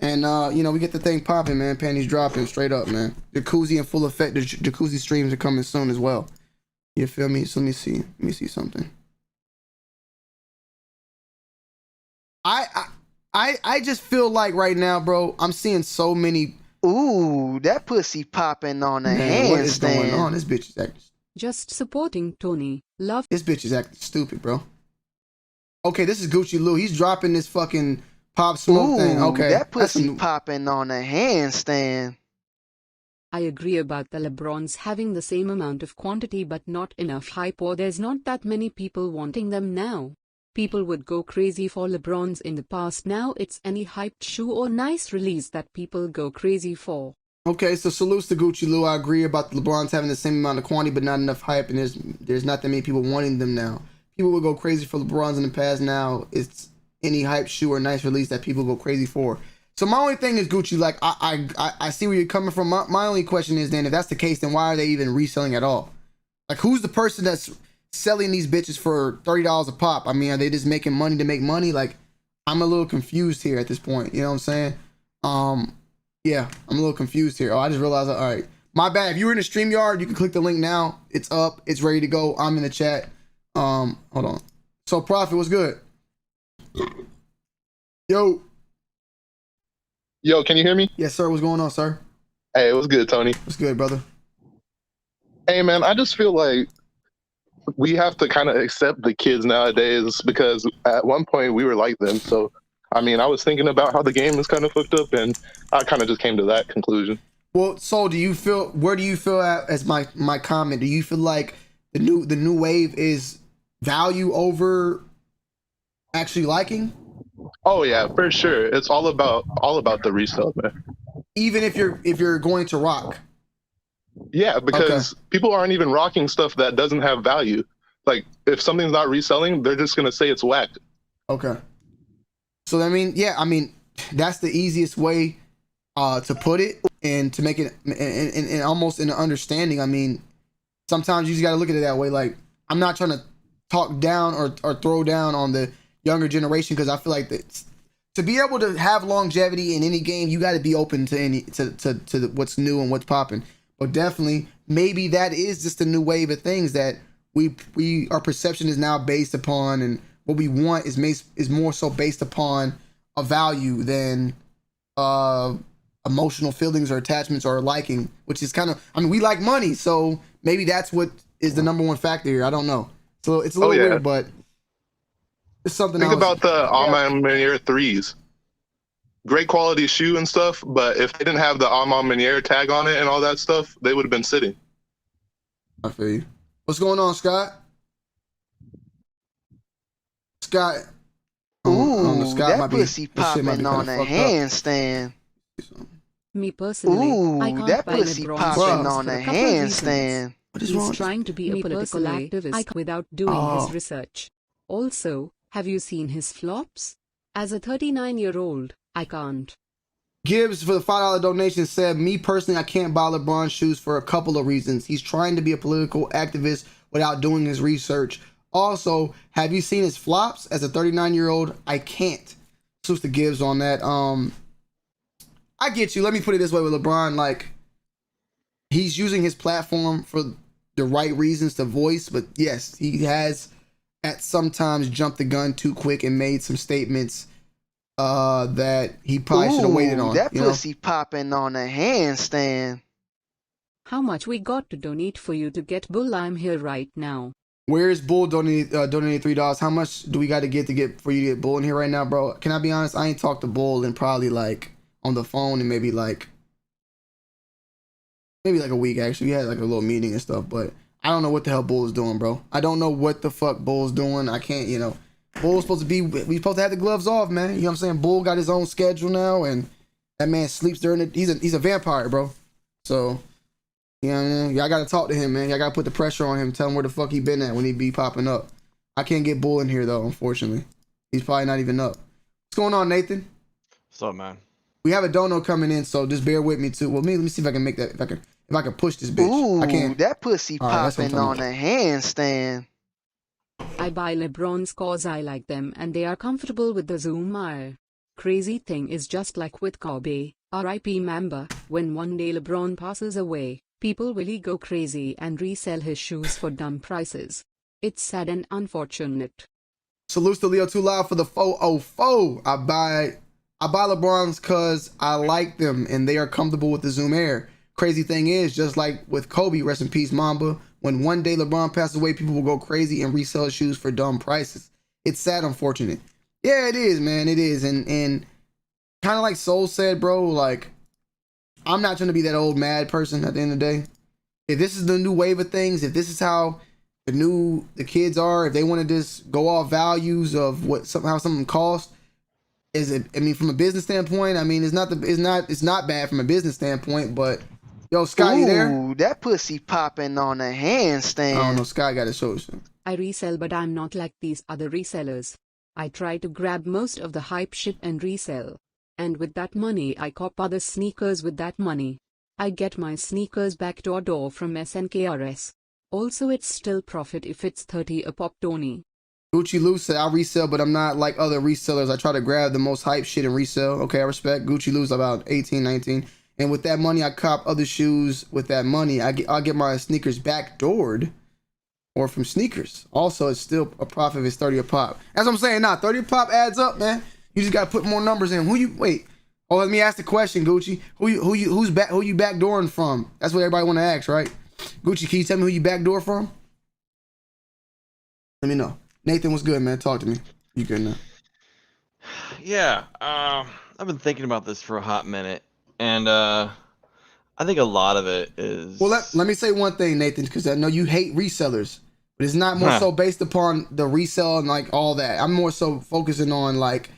And you know, we get the thing popping, man. Panties dropping straight up, man. Jacuzzi in full effect. The jacuzzi streams are coming soon as well. You feel me? So let me see. Let me see something. I just feel like right now, bro, I'm seeing so many. Ooh, that pussy popping on a Man, what is going on? handstand. This bitch is acting. just supporting Tony. Love This bitch is acting stupid, bro. Okay, this is Gucci Lou. He's dropping this fucking pop smoke thing. Ooh, Okay, that that's pussy some- popping on a handstand. I agree about the LeBrons having the same amount of quantity but not enough hype, or there's not that many people wanting them now. People would go crazy for LeBrons in the past, now it's any hyped shoe or nice release that people go crazy for. Okay, so salutes to Gucci Lou. I agree about the LeBrons having the same amount of quantity but not enough hype, and there's not that many people wanting them now. People would go crazy for LeBrons in the past, now it's any hype shoe or nice release that people go crazy for. So my only thing is, Gucci, like, I see where you're coming from. My only question is, then, if that's the case, then why are they even reselling at all? Like, who's the person that's selling these bitches for $30 a pop? I mean, are they just making money to make money? Like, I'm a little confused here at this point. You know what I'm saying? Yeah, I'm a little confused here. Oh, I just realized, all right. My bad. If you were in the StreamYard, you can click the link now. It's up. It's ready to go. I'm in the chat. Hold on. So, Prophet, what's good? Yo. Yo, can you hear me? Yes, sir. What's going on, sir? Hey, what's good, Tony? What's good, brother? Hey, man, I just feel like we have to kind of accept the kids nowadays because at one point we were like them. So, I mean, I was thinking about how the game is kind of fucked up, and I kind of just came to that conclusion. Well, so do you feel? Where do you feel at, as my comment? Do you feel like the new wave is value over actually liking? Oh yeah, for sure. It's all about the resale, man. Even if you're going to rock. Yeah, because people aren't even rocking stuff that doesn't have value. Like if something's not reselling, they're just gonna say it's whack. Okay. So I mean, that's the easiest way to put it and to make it and almost in an understanding. I mean, sometimes you just got to look at it that way. Like, I'm not trying to talk down or throw down on the younger generation, because I feel like that to be able to have longevity in any game, you got to be open to what's new and what's popping. But definitely, maybe that is just a new wave of things that our perception is now based upon, and what we want is more so based upon a value than emotional feelings or attachments or liking, which is kind of, I mean, we like money, so maybe that's what is the number one factor here. I don't know. So it's a little weird, but it's something. Think about the Armand Meniere 3s. Great quality shoe and stuff, but if they didn't have the Armand Meniere tag on it and all that stuff, they would have been sitting. I feel you. What's going on, Scott? Scott. Ooh, Scott that pussy popping on a handstand. Me personally, I Ooh, can't that buy pussy LeBron's popping shoes on for a couple reasons. handstand. What is He's wrong? trying to be a political activist without doing his research. Also, have you seen his flops? As a 39-year-old, I can't. Gibbs for the $5 donation said, me personally, I can't buy LeBron shoes for a couple of reasons. He's trying to be a political activist without doing his research. Also, have you seen his flops? As a 39-year-old, I can't. Salute to Gibbs on that. I get you. Let me put it this way with LeBron. Like, he's using his platform for the right reasons to voice, but yes, he has at sometimes jumped the gun too quick and made some statements that he probably should have waited on. That pussy popping on a handstand. How much we got to donate for you to get Bull? I'm here right now. Where's Bull donated $3? How much do we got to get for you to get Bull in here right now, bro? Can I be honest? I ain't talked to Bull in probably like on the phone and maybe like a week. Actually, we had like a little meeting and stuff, but I don't know what the hell Bull is doing, bro. I don't know what the fuck Bull's doing. I can't, Bull's supposed to be, we supposed to have the gloves off, man. You know what I'm saying? Bull got his own schedule now, and that man sleeps during it. He's a vampire, bro. So, you know what I mean? Y'all got to talk to him, man. Y'all got to put the pressure on him. Tell him where the fuck he been at when he be popping up. I can't get Bull in here, though, unfortunately. He's probably not even up. What's going on, Nathan? What's up, man? We have a dono coming in, so just bear with me, too. Well, let me see if I can make that, if I can push this bitch. Ooh, I can. that pussy popping on a handstand. I buy LeBron's cause I like them and they are comfortable with the Zoom Air. Crazy thing is, just like with Kobe, RIP member, when one day LeBron passes away, people really go crazy and resell his shoes for dumb prices. It's sad and unfortunate. Salutes to Leo Too Loud for the 404. I buy LeBron's cause I like them and they are comfortable with the Zoom Air. Crazy thing is, just like with Kobe, rest in peace, Mamba, when one day LeBron passes away, people will go crazy and resell his shoes for dumb prices. It's sad, unfortunate. Yeah, it is, man. It is. And kind of like Soul said, bro, like, I'm not trying to be that old mad person at the end of the day. If this is the new wave of things, if this is how the kids are, if they want to just go off values of how something costs, from a business standpoint, I mean, it's not bad from a business standpoint, but yo, Scott, you there? Ooh, that pussy popping on a handstand. I don't know, Scott got to show us. I resell, but I'm not like these other resellers. I try to grab most of the hype shit and resell. And with that money, I cop other sneakers with that money. I get my sneakers back door from SNKRS. Also, it's still profit if it's 30 a pop, Tony. Gucci Lou said, I resell, but I'm not like other resellers. I try to grab the most hype shit and resell. Okay, I respect. Gucci Lou's about 18, 19. And with that money, I cop other shoes. With that money, I'll get my sneakers backdoored or from sneakers. Also, it's still a profit if it's 30 a pop. That's what I'm saying now. 30 a pop adds up, man. You just got to put more numbers in. Wait. Oh, let me ask the question, Gucci. Who you backdooring from? That's what everybody want to ask, right? Gucci, can you tell me who you backdoor from? Let me know. Nathan, what's good, man? Talk to me. You good now? Yeah, I've been thinking about this for a hot minute, and I think a lot of it is. Well, let me say one thing, Nathan, because I know you hate resellers, but it's not more so based upon the resell and like all that. I'm more so focusing on like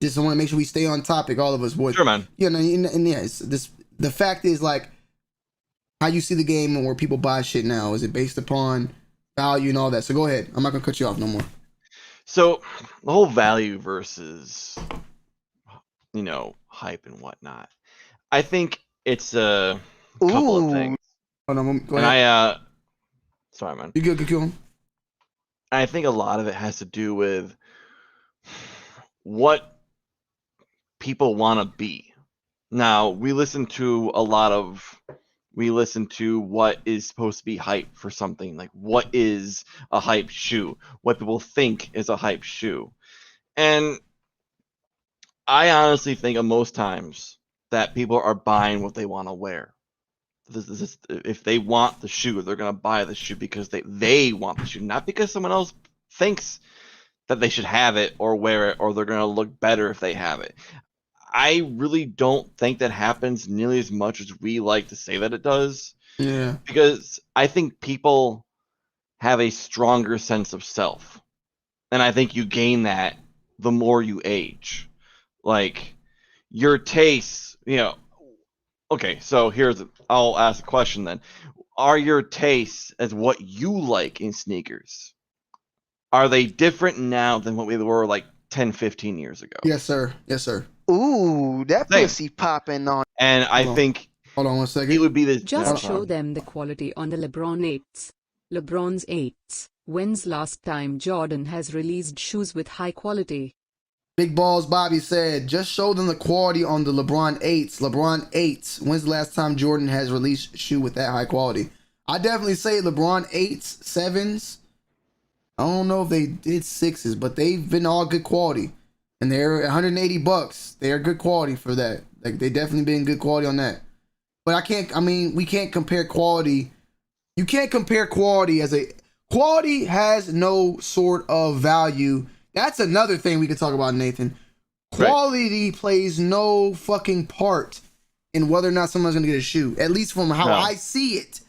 just want to make sure we stay on topic, all of us boys. Sure, man. You know, and yeah, the fact is like how you see the game and where people buy shit now. Is it based upon value and all that? So go ahead. I'm not gonna cut you off no more. So the whole value versus, hype and whatnot. I think it's a couple of things. Hold on, go ahead. And sorry, man. You good? Good. I think a lot of it has to do with what people want to be. Now, we listen to what is supposed to be hype for something. Like, what is a hype shoe? What people think is a hype shoe. And I honestly think of most times that people are buying what they want to wear. If they want the shoe, they're going to buy the shoe because they want the shoe, not because someone else thinks that they should have it or wear it or they're going to look better if they have it. I really don't think that happens nearly as much as we like to say that it does. Yeah. Because I think people have a stronger sense of self. And I think you gain that the more you age. Like, your tastes, okay, so I'll ask a question then. Are your tastes as what you like in sneakers? Are they different now than what we were like 10, 15 years ago? Yes, sir. Yes, sir. Ooh, that pussy popping on. And I think hold on 1 second. it would be this. Just show them the quality on the LeBron 8s. LeBron's 8s. When's last time Jordan has released shoes with high quality? Big Balls Bobby said, just show them the quality on the LeBron 8s. LeBron 8s. When's the last time Jordan has released shoe with that high quality? I definitely say LeBron 8s, 7s. I don't know if they did 6s, but they've been all good quality. And they're $180. They're good quality for that. Like, they definitely been good quality on that. But we can't compare quality. You can't compare quality quality has no sort of value. That's another thing we could talk about, Nathan. Quality plays no fucking part in whether or not someone's going to get a shoe. At least from how I see it.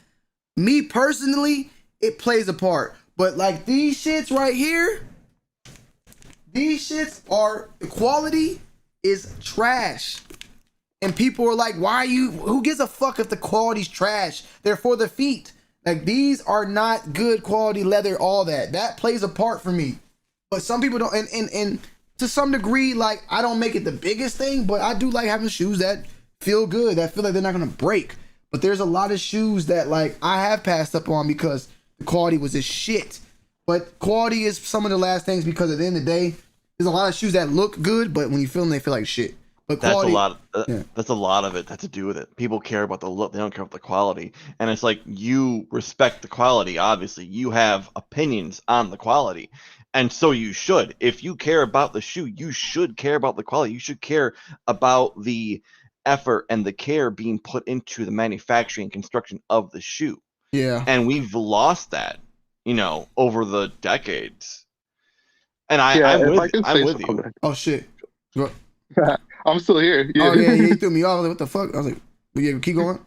Me personally, it plays a part. But like these shits right here, the quality is trash. And people are like, who gives a fuck if the quality's trash? They're for the feet. Like, these are not good quality leather, all that. That plays a part for me. But some people don't, and to some degree, like, I don't make it the biggest thing, but I do like having shoes that feel good, that feel like they're not gonna break. But there's a lot of shoes that, like, I have passed up on because the quality was just shit. But quality is some of the last things, because at the end of the day, there's a lot of shoes that look good, but when you feel them, they feel like shit. But quality, that's a lot of it that has to do with it. People care about the look, they don't care about the quality. And it's like, you respect the quality, obviously. You have opinions on the quality. And so you should. If you care about the shoe, you should care about the quality. You should care about the effort and the care being put into the manufacturing and construction of the shoe. Yeah. And we've lost that, over the decades. And I'm with you. Oh shit. I'm still here. Yeah. Oh yeah, he threw me off. I was like, what the fuck? I was like, yeah, keep going.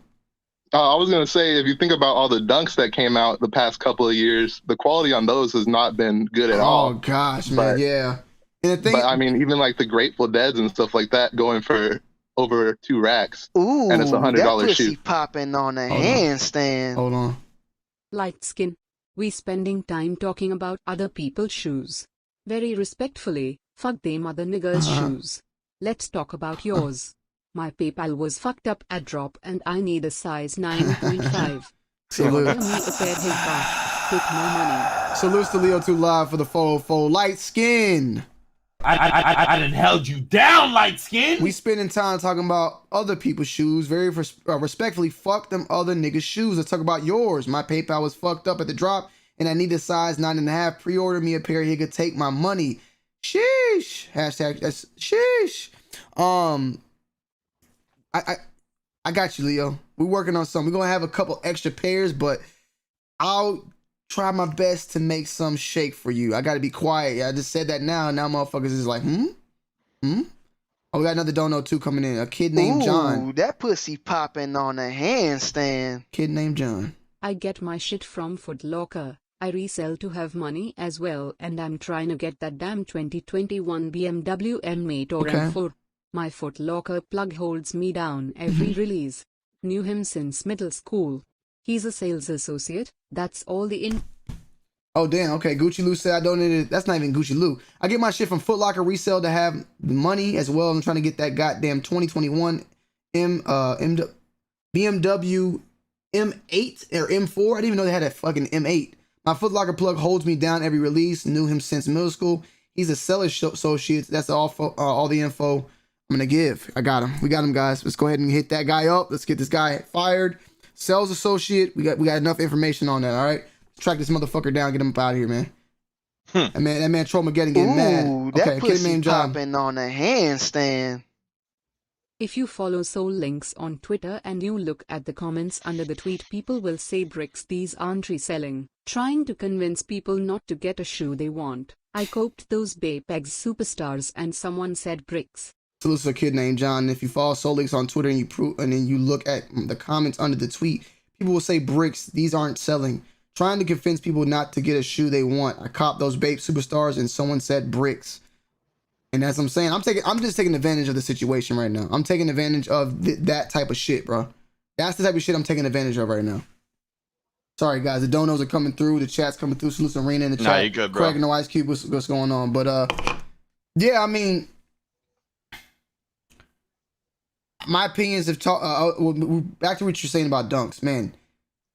I was gonna say, if you think about all the dunks that came out the past couple of years, the quality on those has not been good at all. Oh gosh, man, yeah. And the thing, but I mean, even like the Grateful Deads and stuff like that, going for over 2 racks. Ooh, and it's $100 that pussy shoe. Popping on a handstand. Hold on. Light skin. We spending time talking about other people's shoes. Very respectfully, fuck them other niggers' shoes. Let's talk about yours. My PayPal was fucked up at drop and I need a size 9.5. Salute. Tell me a pair his back. Take no money. Salutes to Leo 2 Live for the 404 light skin. I done held you down, light skin. We spending time talking about other people's shoes. Very respectfully, fuck them other niggas' shoes. Let's talk about yours. My PayPal was fucked up at the drop, and I need a size 9.5. Pre-order me a pair. He could take my money. Sheesh. Hashtag that's sheesh. I got you, Leo. We're working on something. We're gonna have a couple extra pairs, but I'll try my best to make some shake for you. I gotta be quiet. I just said that now. Now motherfuckers is like, Oh, we got another dono too coming in. A kid named John. Ooh, that pussy popping on a handstand. Kid named John. I get my shit from Foot Locker. I resell to have money as well, and I'm trying to get that damn 2021 BMW M8 or M4. My Foot Locker plug holds me down every release. Knew him since middle school. He's a sales associate. That's all the Oh, damn. Okay. Gucci Lou said I donated. That's not even Gucci Lou. I get my shit from Foot Locker resale to have the money as well. I'm trying to get that goddamn 2021 BMW M8 or M4. I didn't even know they had a fucking M8. My Foot Locker plug holds me down every release. Knew him since middle school. He's a sales associate. That's all the info I'm gonna give. I got him. We got him, guys. Let's go ahead and hit that guy up. Let's get this guy fired. Sales associate. We got enough information on that. All right. Track this motherfucker down, get him up out of here, man. That man Trollmageddon getting mad. Ooh, Okay, that kid pussy named John. popping on a handstand. If you follow Soul Links on Twitter and you look at the comments under the tweet, people will say bricks, these aren't reselling. Trying to convince people not to get a shoe they want. I coped those Baypegs superstars and someone said bricks. So this is a kid named John. If you follow Soul Links on Twitter and then you look at the comments under the tweet, people will say bricks, these aren't selling. Trying to convince people not to get a shoe they want. I copped those Bape superstars and someone said bricks. And as I'm saying, I'm just taking advantage of the situation right now. I'm taking advantage of that type of shit, bro. That's the type of shit I'm taking advantage of right now. Sorry, guys. The donos are coming through. The chat's coming through. Salute Serena in the chat. Nah, you good, bro. Craig and the Ice Cube, what's going on? But, yeah, I mean, my opinions have back to what you're saying about dunks, man.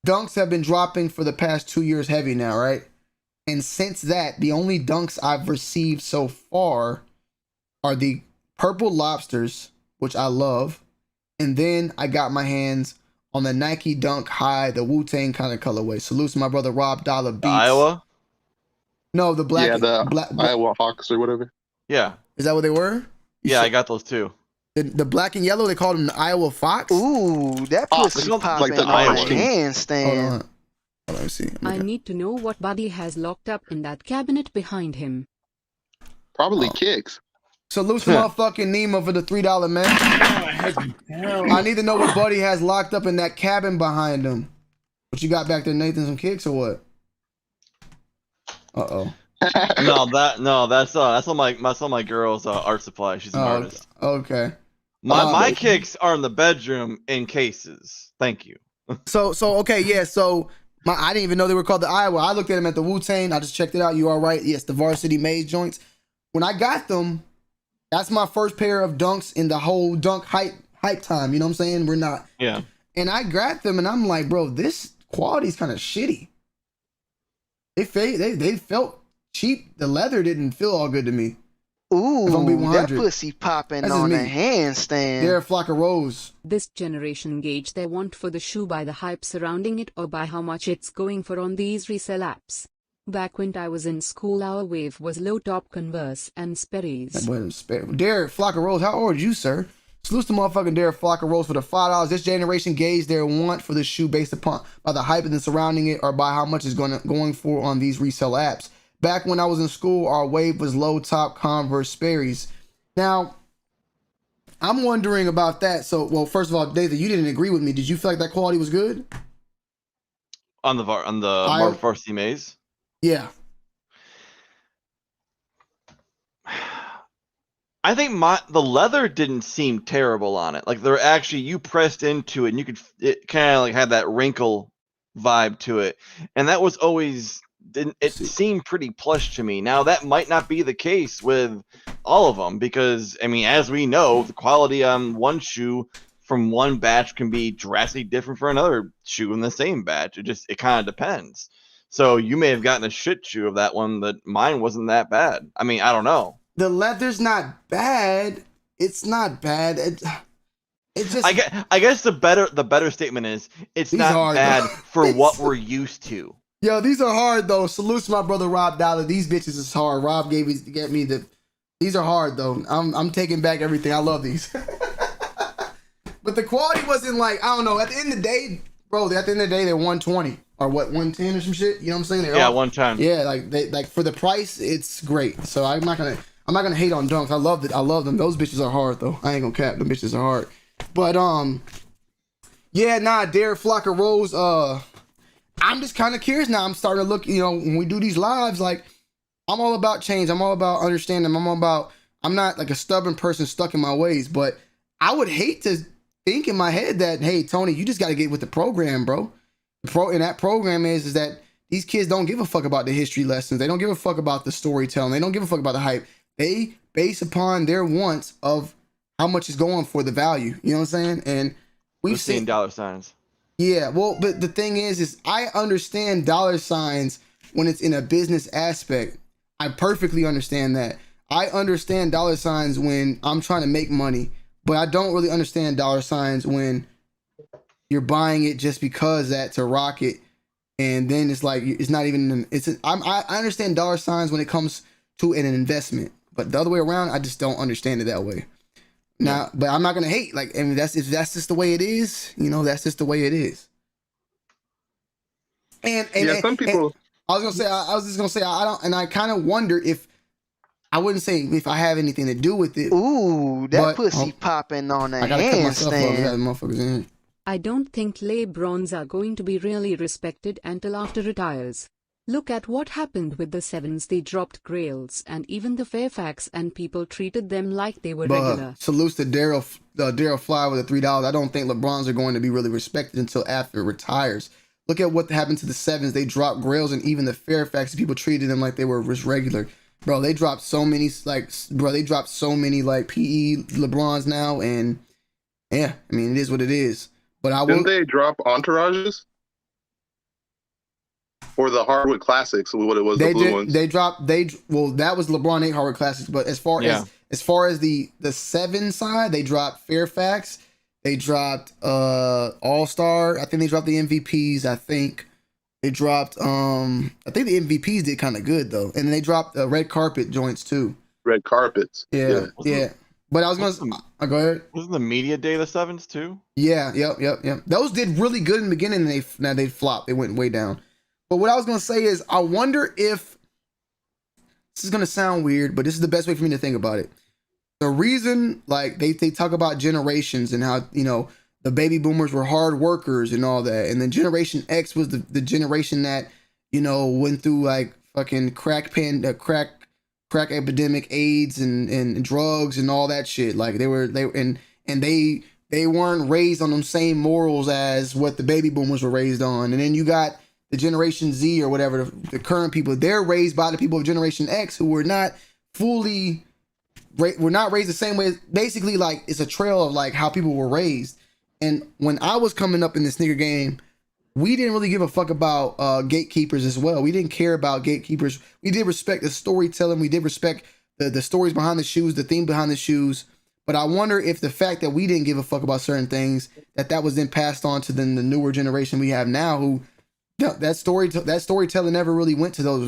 Dunks have been dropping for the past 2 years heavy now, right? And since that, the only dunks I've received so far are the purple lobsters, which I love. And then I got my hands on the Nike Dunk High, the Wu-Tang kind of colorway. Salute to my brother Rob Dollar Beats. Iowa? No, the black. Yeah, the Iowa Hawks or whatever. Yeah. Is that what they were? Yeah, I got those too. The black and yellow, they called them the Iowa Fox. Ooh, that pussy popping the on Iowa a team. handstand. Hold on. Let me see. I need to know what Buddy has locked up in that cabinet behind him. Probably kicks. Salute to motherfucking Nemo for the $3, man. I need to know what Buddy has locked up in that cabin behind him. What you got back there, Nathan? Some kicks or what? Uh-oh. That's all my girl's art supply. She's an artist. Okay. My kicks are in the bedroom in cases. Thank you. So okay, yeah. So I didn't even know they were called the Iowa. I looked at them at the Wu-Tang. I just checked it out. You all right? Yes, the Varsity Maze joints. When I got them, that's my first pair of dunks in the whole dunk hype time. You know what I'm saying? We're not. Yeah. And I grabbed them, and I'm like, bro, this quality's kind of shitty. They felt cheap. The leather didn't feel all good to me. Ooh, that 100. pussy popping That's on just a me. handstand. They're a flock of rose. This generation gauge their want for the shoe by the hype surrounding it or by how much it's going for on these resale apps. Back when I was in school, our wave was low-top Converse and Sperry's. Derek Flock of Rose, how old are you, sir? Salute to motherfucking Derek Flock of Rose for the $5. This generation gauge their want for the shoe based upon by the hype and surrounding it or by how much it's going for on these resale apps. Back when I was in school, our wave was low-top Converse Sperry's. Now, I'm wondering about that. So, well, first of all, David, you didn't agree with me. Did you feel like that quality was good? On the Marvel Varsity Maze? Yeah. I think the leather didn't seem terrible on it. Like they're actually, you pressed into it and it kind of like had that wrinkle vibe to it. And that was always, it seemed pretty plush to me. Now that might not be the case with all of them because, I mean, as we know, the quality on one shoe from one batch can be drastically different for another shoe in the same batch. It kind of depends. So you may have gotten a shit shoe of that one, that mine wasn't that bad. I mean, I don't know. The leather's not bad. It's not bad. It just. I guess the better statement is it's These not are, bad though. for what we're used to. Yo, these are hard though. Salute to my brother Rob Dollar. These bitches is hard. Rob get me the. These are hard though. I'm taking back everything. I love these. But the quality wasn't like, I don't know. At the end of the day, bro. At the end of the day, they're 120 or what, 110 or some shit. You know what I'm saying? Yeah, 110. Yeah, like for the price, it's great. So I'm not gonna hate on dunks. I love it. I love them. Those bitches are hard though. I ain't gonna cap. Them bitches are hard. But yeah, Derek Flocker Rose. I'm just kind of curious now. I'm starting to look. You know, when we do these lives, like I'm all about change. I'm all about understanding. I'm not like a stubborn person stuck in my ways. But I would hate to think in my head that, hey, Tony, you just got to get with the program, bro. And that program is that these kids don't give a fuck about the history lessons. They don't give a fuck about the storytelling. They don't give a fuck about the hype. They base upon their wants of how much is going for the value. You know what I'm saying? And we've seen dollar signs. Yeah, well, but the thing is I understand dollar signs when it's in a business aspect. I perfectly understand that. I understand dollar signs when I'm trying to make money, but I don't really understand dollar signs when you're buying it just because that to rock it, and then it's like it's not even. I understand dollar signs when it comes to an investment, but the other way around, I just don't understand it that way. Now, but I'm not gonna hate. Like, I mean, if that's just the way it is, you know, that's just the way it is. And some people. I was just gonna say, I don't, and I kind of wonder if I wouldn't say if I have anything to do with it. Ooh, that pussy popping on a I gotta cut myself off. We got handstand. motherfuckers in here. I don't think LeBrons are going to be really respected until after retires. Look at what happened with the Sevens. They dropped Grails and even the Fairfax, and people treated them like they were regular. Salutes to Daryl Fly with the $3. I don't think LeBrons are going to be really respected until after it retires. Look at what happened to the Sevens. They dropped Grails and even the Fairfax. People treated them like they were just regular. Bro, they dropped so many PE LeBrons now, and yeah, I mean it is what it is. But Didn't they drop Entourages? Or the Hardwood Classics, what it was, the blue ones. That was LeBron 8 Hardwood Classics, but as far as the 7 side, they dropped Fairfax, they dropped All-Star, I think they dropped the MVPs, I think they dropped the MVPs did kind of good though. And then they dropped red carpet joints too. Red carpets. Yeah. But I was gonna go ahead. Wasn't the media day the 7s too? Yeah, yep. Those did really good in the beginning, and now they flopped. They went way down. But what I was going to say is, I wonder if, this is going to sound weird, but this is the best way for me to think about it. The reason, like, they talk about generations and how, you know, the baby boomers were hard workers and all that. And then Generation X was the generation that, you know, went through, like, fucking crack epidemic, AIDS and drugs and all that shit. Like, they weren't raised on them same morals as what the baby boomers were raised on. And then you got the Generation Z or whatever, the current people, they're raised by the people of Generation X who were not raised the same way. Basically, like, it's a trail of like how people were raised. And when I was coming up in the sneaker game, we didn't really give a fuck about gatekeepers as well. We didn't care about gatekeepers. We did respect the storytelling. We did respect the stories behind the shoes, the theme behind the shoes. But I wonder if the fact that we didn't give a fuck about certain things, that was then passed on to the newer generation we have now, who that storytelling never really went to those.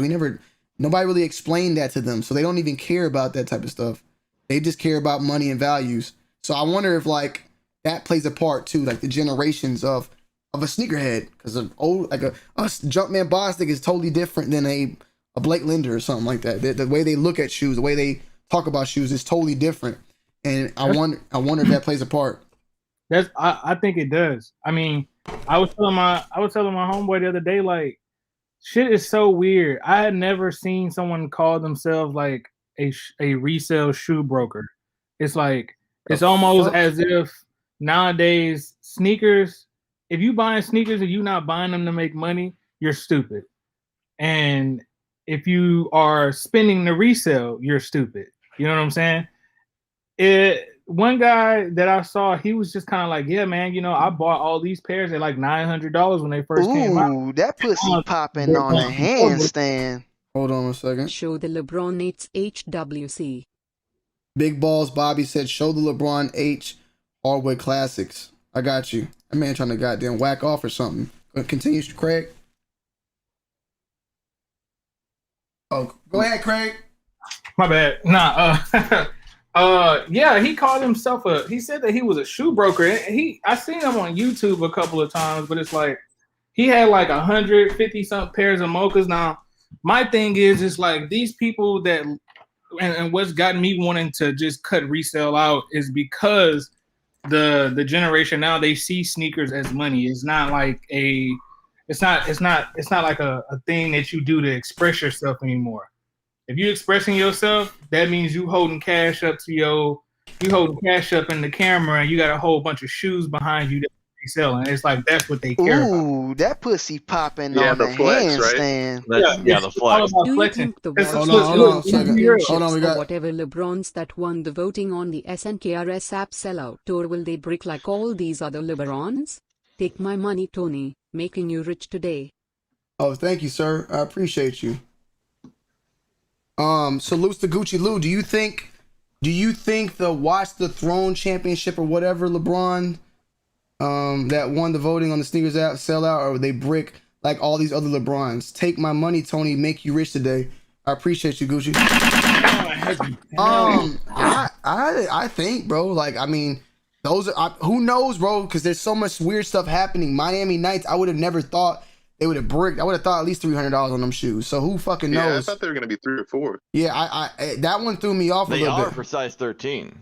Nobody really explained that to them, so they don't even care about that type of stuff. They just care about money and values. So I wonder if like that plays a part too, like the generations of a sneakerhead, because a Jumpman Bostic is totally different than a Blake Linder or something like that. The way they look at shoes, the way they talk about shoes is totally different, and I wonder if that plays a part. I think it does. I mean, I was telling my homeboy the other day, like, shit is so weird. I had never seen someone call themselves like a resale shoe broker. It's like it's almost as if nowadays sneakers, if you buying sneakers and you not buying them to make money, you're stupid. And if you are spending the resale, you're stupid. You know what I'm saying? One guy that I saw, he was just kind of like, yeah, man, you know, I bought all these pairs at like $900 when they first came out. Ooh, that pussy popping on a handstand. Hold on a second. Show the LeBron 8's HWC. Big Balls Bobby said, show the LeBron H Hardwood Classics. I got you. That man trying to goddamn whack off or something. Continue, Craig. Oh, go ahead, Craig. My bad. Nah. Yeah, he called himself he said that he was a shoe broker. And I seen him on YouTube a couple of times, but it's like he had like 150 something pairs of mochas. Now, my thing is like these people that and what's gotten me wanting to just cut resale out is because the generation now, they see sneakers as money. It's not like it's not like a thing that you do to express yourself anymore. If you're expressing yourself, that means you holding cash up in the camera, and you got a whole bunch of shoes behind you that you're selling. It's like that's what they care about. Ooh, that pussy popping Yeah, on the the flex, right? handstand. Yeah, the It's all flex. about Do you flexing. think the It's- World Hold on, hold on, look, second. be real. Hold on, we or got- whatever LeBrons that won the voting on the SNKRS app sellout tour, will they brick like all these other LeBrons? Take my money, Tony, making you rich today. Oh, thank you, sir. I appreciate you. Salutes to Gucci Lou. Do you think the Watch the Throne Championship or whatever LeBron that won the voting on the sneakers app sell out, or they brick like all these other LeBrons? Take my money, Tony, make you rich today. I appreciate you, Gucci. I think, bro, like, I mean, those are, who knows, bro, because there's so much weird stuff happening. Miami Nights, I would have never thought they would have bricked. I would have thought at least $300 on them shoes. So who fucking knows? Yeah, I thought they were gonna be 3 or 4. Yeah, I that one threw me off a They little are bit. for size 13.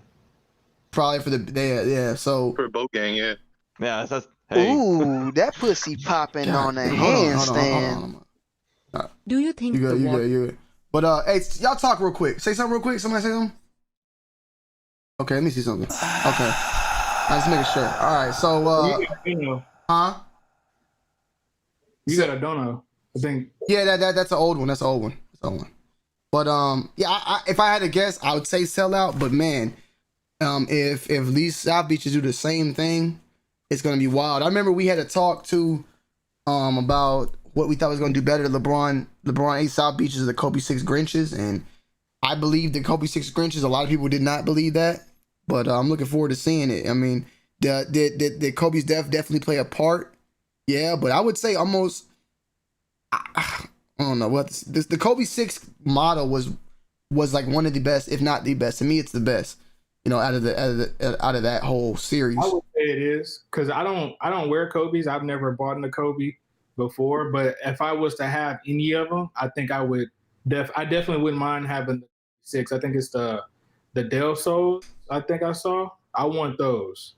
Probably for yeah. So For boat gang, yeah. Yeah, that's hey. Ooh, that pussy popping on the handstand. Do you think You good? the You War- good? You good? But hey, y'all talk real quick. Say something real quick. Somebody say something. Okay, let me see something. Okay, I just making sure. All right, so huh? You got a dono. I think. Yeah, that's an old one. That's an old one. But yeah, if I had to guess, I would say sell out. But man, if these South Beaches do the same thing, it's gonna be wild. I remember we had a talk too, about what we thought was gonna do better. LeBron 8 South Beaches or the Kobe 6 Grinches, and I believe the Kobe 6 Grinches. A lot of people did not believe that, but I'm looking forward to seeing it. I mean, did Kobe's death definitely play a part? Yeah, but I would say almost. I don't know what the Kobe 6 model was like one of the best, if not the best. To me, it's the best. You know, out of that whole series. I would say it is because I don't wear Kobe's. I've never bought a Kobe before, but if I was to have any of them, I think I would. I definitely wouldn't mind having the 6. I think it's the Del Sol. I think I saw. I want those.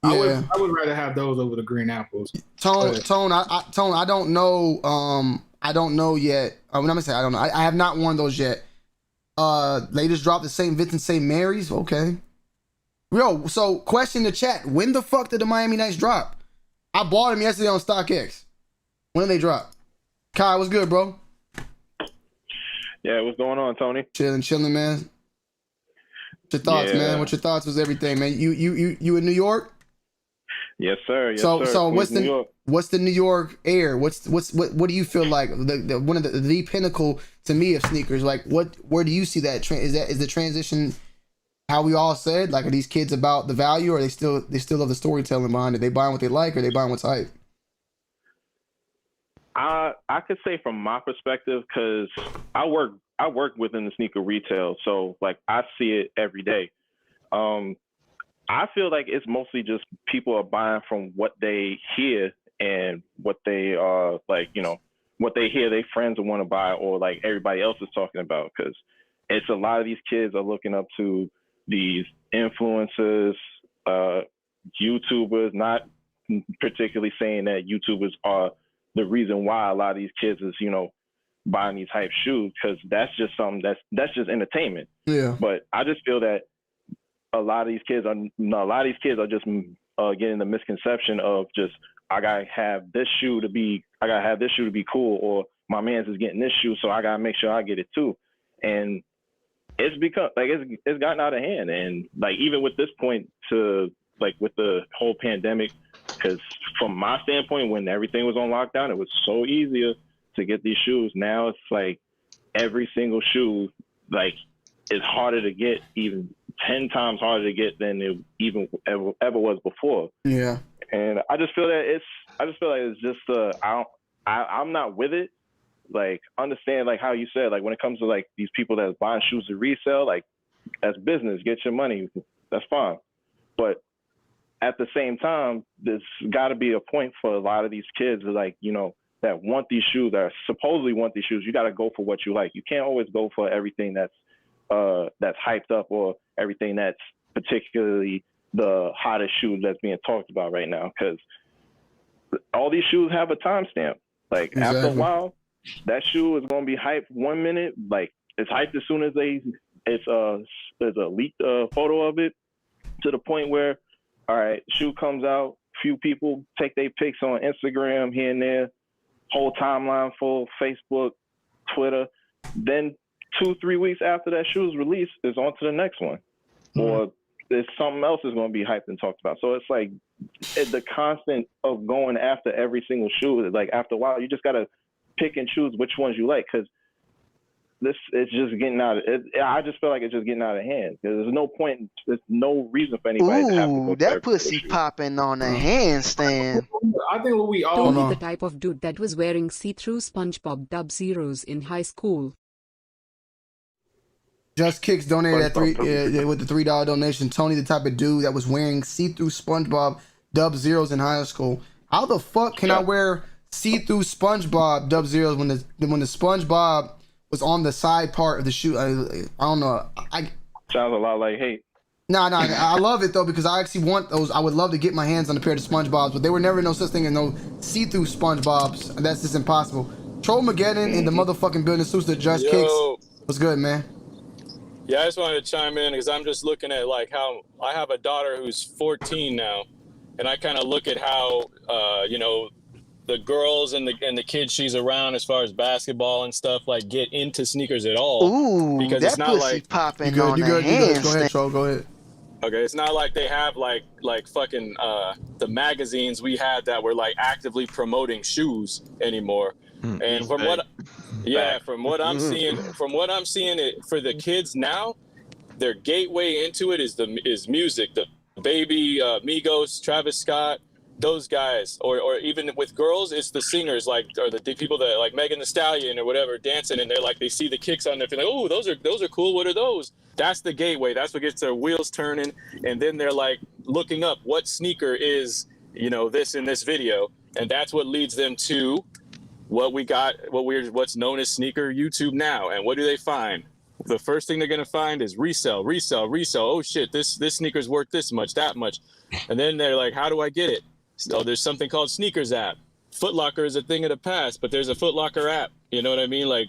Yeah. I would rather have those over the green apples. Tone. I don't know. I don't know yet. I'm gonna say I don't know. I have not worn those yet. They just dropped the St. Vincent St. Mary's. Okay. Yo, so question in the chat: when the fuck did the Miami Nights drop? I bought them yesterday on StockX. When did they drop? Kai, what's good, bro? Yeah, what's going on, Tony? Chilling, man. What's your thoughts, man? What's your thoughts? Was everything, man? You in New York? Yes, sir. Yes, So sir. what's Queens, New York. what's the New York air? What do you feel like the one of the pinnacle to me of sneakers? Like where do you see that? Is the transition how we all said? Like, are these kids about the value, or are they still love the storytelling behind it? They buying what they like, or they buying what's hype? I could say from my perspective, because I work within the sneaker retail, so like I see it every day. I feel like it's mostly just people are buying from what they hear and what they like, you know, what they hear their friends want to buy or like everybody else is talking about. Because it's a lot of these kids are looking up to these influencers, YouTubers, not particularly saying that YouTubers are the reason why a lot of these kids is, you know, buying these hype shoes, because that's just something that's just entertainment. Yeah. But I just feel that a lot of these kids are just getting the misconception of just I gotta have this shoe to be cool, or my man's is getting this shoe, so I gotta make sure I get it too. And it's become like it's gotten out of hand. And like even with this point to like with the whole pandemic, because from my standpoint, when everything was on lockdown, it was so easier to get these shoes. Now it's like every single shoe like is harder to get even 10 times harder to get than it even ever was before. Yeah. And I just feel that it's just I'm not with it. Like, understand, like how you said, like when it comes to like these people that's buying shoes to resell, like that's business, get your money, that's fine. But at the same time, there's got to be a point for a lot of these kids, like, you know, that want these shoes, that supposedly want these shoes. You got to go for what you like. You can't always go for everything that's hyped up or everything that's particularly the hottest shoe that's being talked about right now, because all these shoes have a timestamp. Like, after a while, that shoe is going to be hyped 1 minute. Like, it's hyped as soon as there's a leaked photo of it, to the point where, all right, shoe comes out, few people take their pics on Instagram here and there, whole timeline full, Facebook, Twitter. Then 2-3 weeks after that shoe is released, it's on to the next one. Or there's something else is going to be hyped and talked about. So it's like the constant of going after every single shoe. Like, after a while, you just got to pick and choose which ones you like, because it's just getting out of it. I just feel like it's just getting out of hand. There's no point, there's no reason for anybody to have to go that pussy popping on a handstand. I think what we all Tony, the type of dude that was wearing see-through SpongeBob Dub Zeros in high school. Just Kicks donated at with the $3 donation. Tony, the type of dude that was wearing see-through SpongeBob Dub Zeros in high school. How the fuck can I wear see-through SpongeBob Dub Zeros when the SpongeBob was on the side part of the shoe? I don't know. Sounds a lot like hate. No, I love it though, because I actually want those. I would love to get my hands on a pair of SpongeBobs, but they were never no such thing as no see-through SpongeBobs. That's just impossible. Troll Mageddon in the motherfucking building. Suits the Just Kicks. What's good, man? Yeah, I just wanted to chime in because I'm just looking at like how I have a daughter who's 14 now, and I kind of look at how you know, the girls and the kids she's around as far as basketball and stuff like get into sneakers at all. Ooh, because that it's not pussy like popping on a handstand. Go ahead, Troll. Go ahead. Okay, it's not like they have like fucking the magazines we had that were like actively promoting shoes anymore. And from what I'm seeing, it for the kids now, their gateway into it is music. The Baby, Migos, Travis Scott, those guys, or even with girls, it's the singers, like, or the people that like Megan Thee Stallion or whatever dancing, and they're like, they see the kicks on their feet, like, oh, those are cool. What are those? That's the gateway. That's what gets their wheels turning, and then they're like looking up what sneaker is, you know, this in this video, and that's what leads them to what's known as sneaker YouTube now. And what do they find? The first thing they're gonna find is resell. Oh shit, this sneaker's worth this much, that much, and then they're like, how do I get it? So there's something called Sneakers app. Foot Locker is a thing of the past, but there's a Foot Locker app. You know what I mean? Like,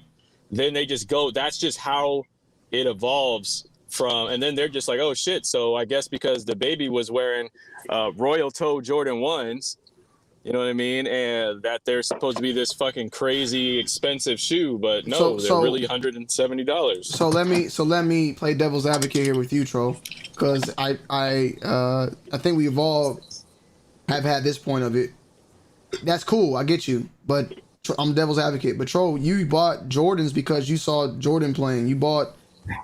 then they just go. That's just how it evolves from. And then they're just like, oh shit. So I guess because the baby was wearing Royal Toe Jordan 1s, you know what I mean? And that they're supposed to be this fucking crazy expensive shoe, but no, they're really $170. So let me play devil's advocate here with you, Troll, because I think we've all have had this point of it. That's cool, I get you, but I'm devil's advocate. But Troll, you bought Jordans because you saw Jordan playing. You bought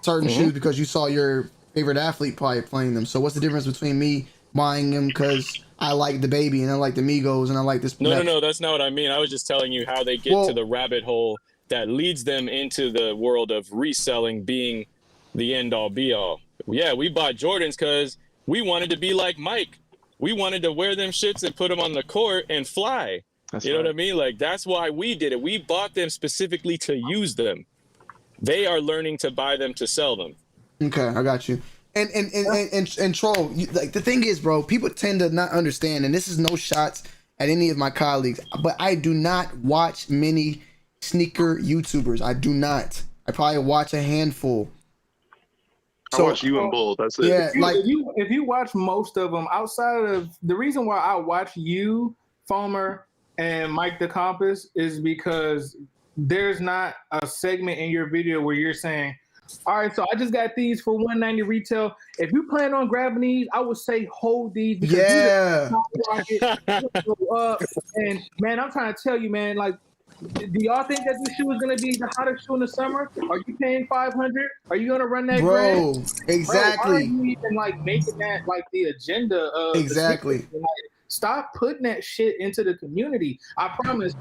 certain shoes because you saw your favorite athlete probably playing them. So what's the difference between me buying them because I like the Baby and I like the Migos and I like this? No, that's not what I mean. I was just telling you how they get to the rabbit hole that leads them into the world of reselling being the end all be all. Yeah, we bought Jordans because we wanted to be like Mike. We wanted to wear them shits and put them on the court and fly. You know what I mean? Like, that's why we did it. We bought them specifically to use them. They are learning to buy them to sell them. Okay, I got you. And Troll, like, the thing is, bro, people tend to not understand, and this is no shots at any of my colleagues, but I do not watch many sneaker YouTubers. I do not. I probably watch a handful. I watch you and Bull. That's it. Yeah, if you watch most of them, outside of the reason why I watch you, Foamer, and Mike the Compass is because there's not a segment in your video where you're saying, all right, so I just got these for $190 retail. If you plan on grabbing these, I would say hold these because yeah. And man, I'm trying to tell you, man, like, Do y'all think that this shoe is gonna be the hottest shoe in the summer? Are you paying 500? Are you gonna run that grand? Bro, Bro, why are exactly. you even like making that like the agenda of Exactly. the sneakers? Like, stop putting that shit into the community. I promise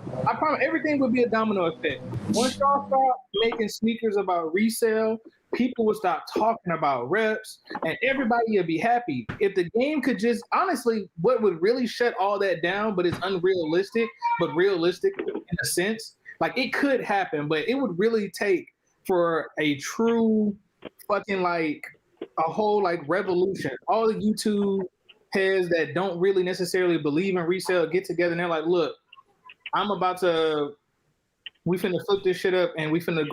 everything will be a domino effect. Once y'all start making sneakers about resale, people will stop talking about reps and everybody will be happy. If the game could just honestly, what would really shut all that down, but it's unrealistic, but realistic in a sense, like it could happen, but it would really take for a true fucking like a whole like revolution. All the YouTube heads that don't really necessarily believe in resale get together and they're like, look, we finna flip this shit up and we finna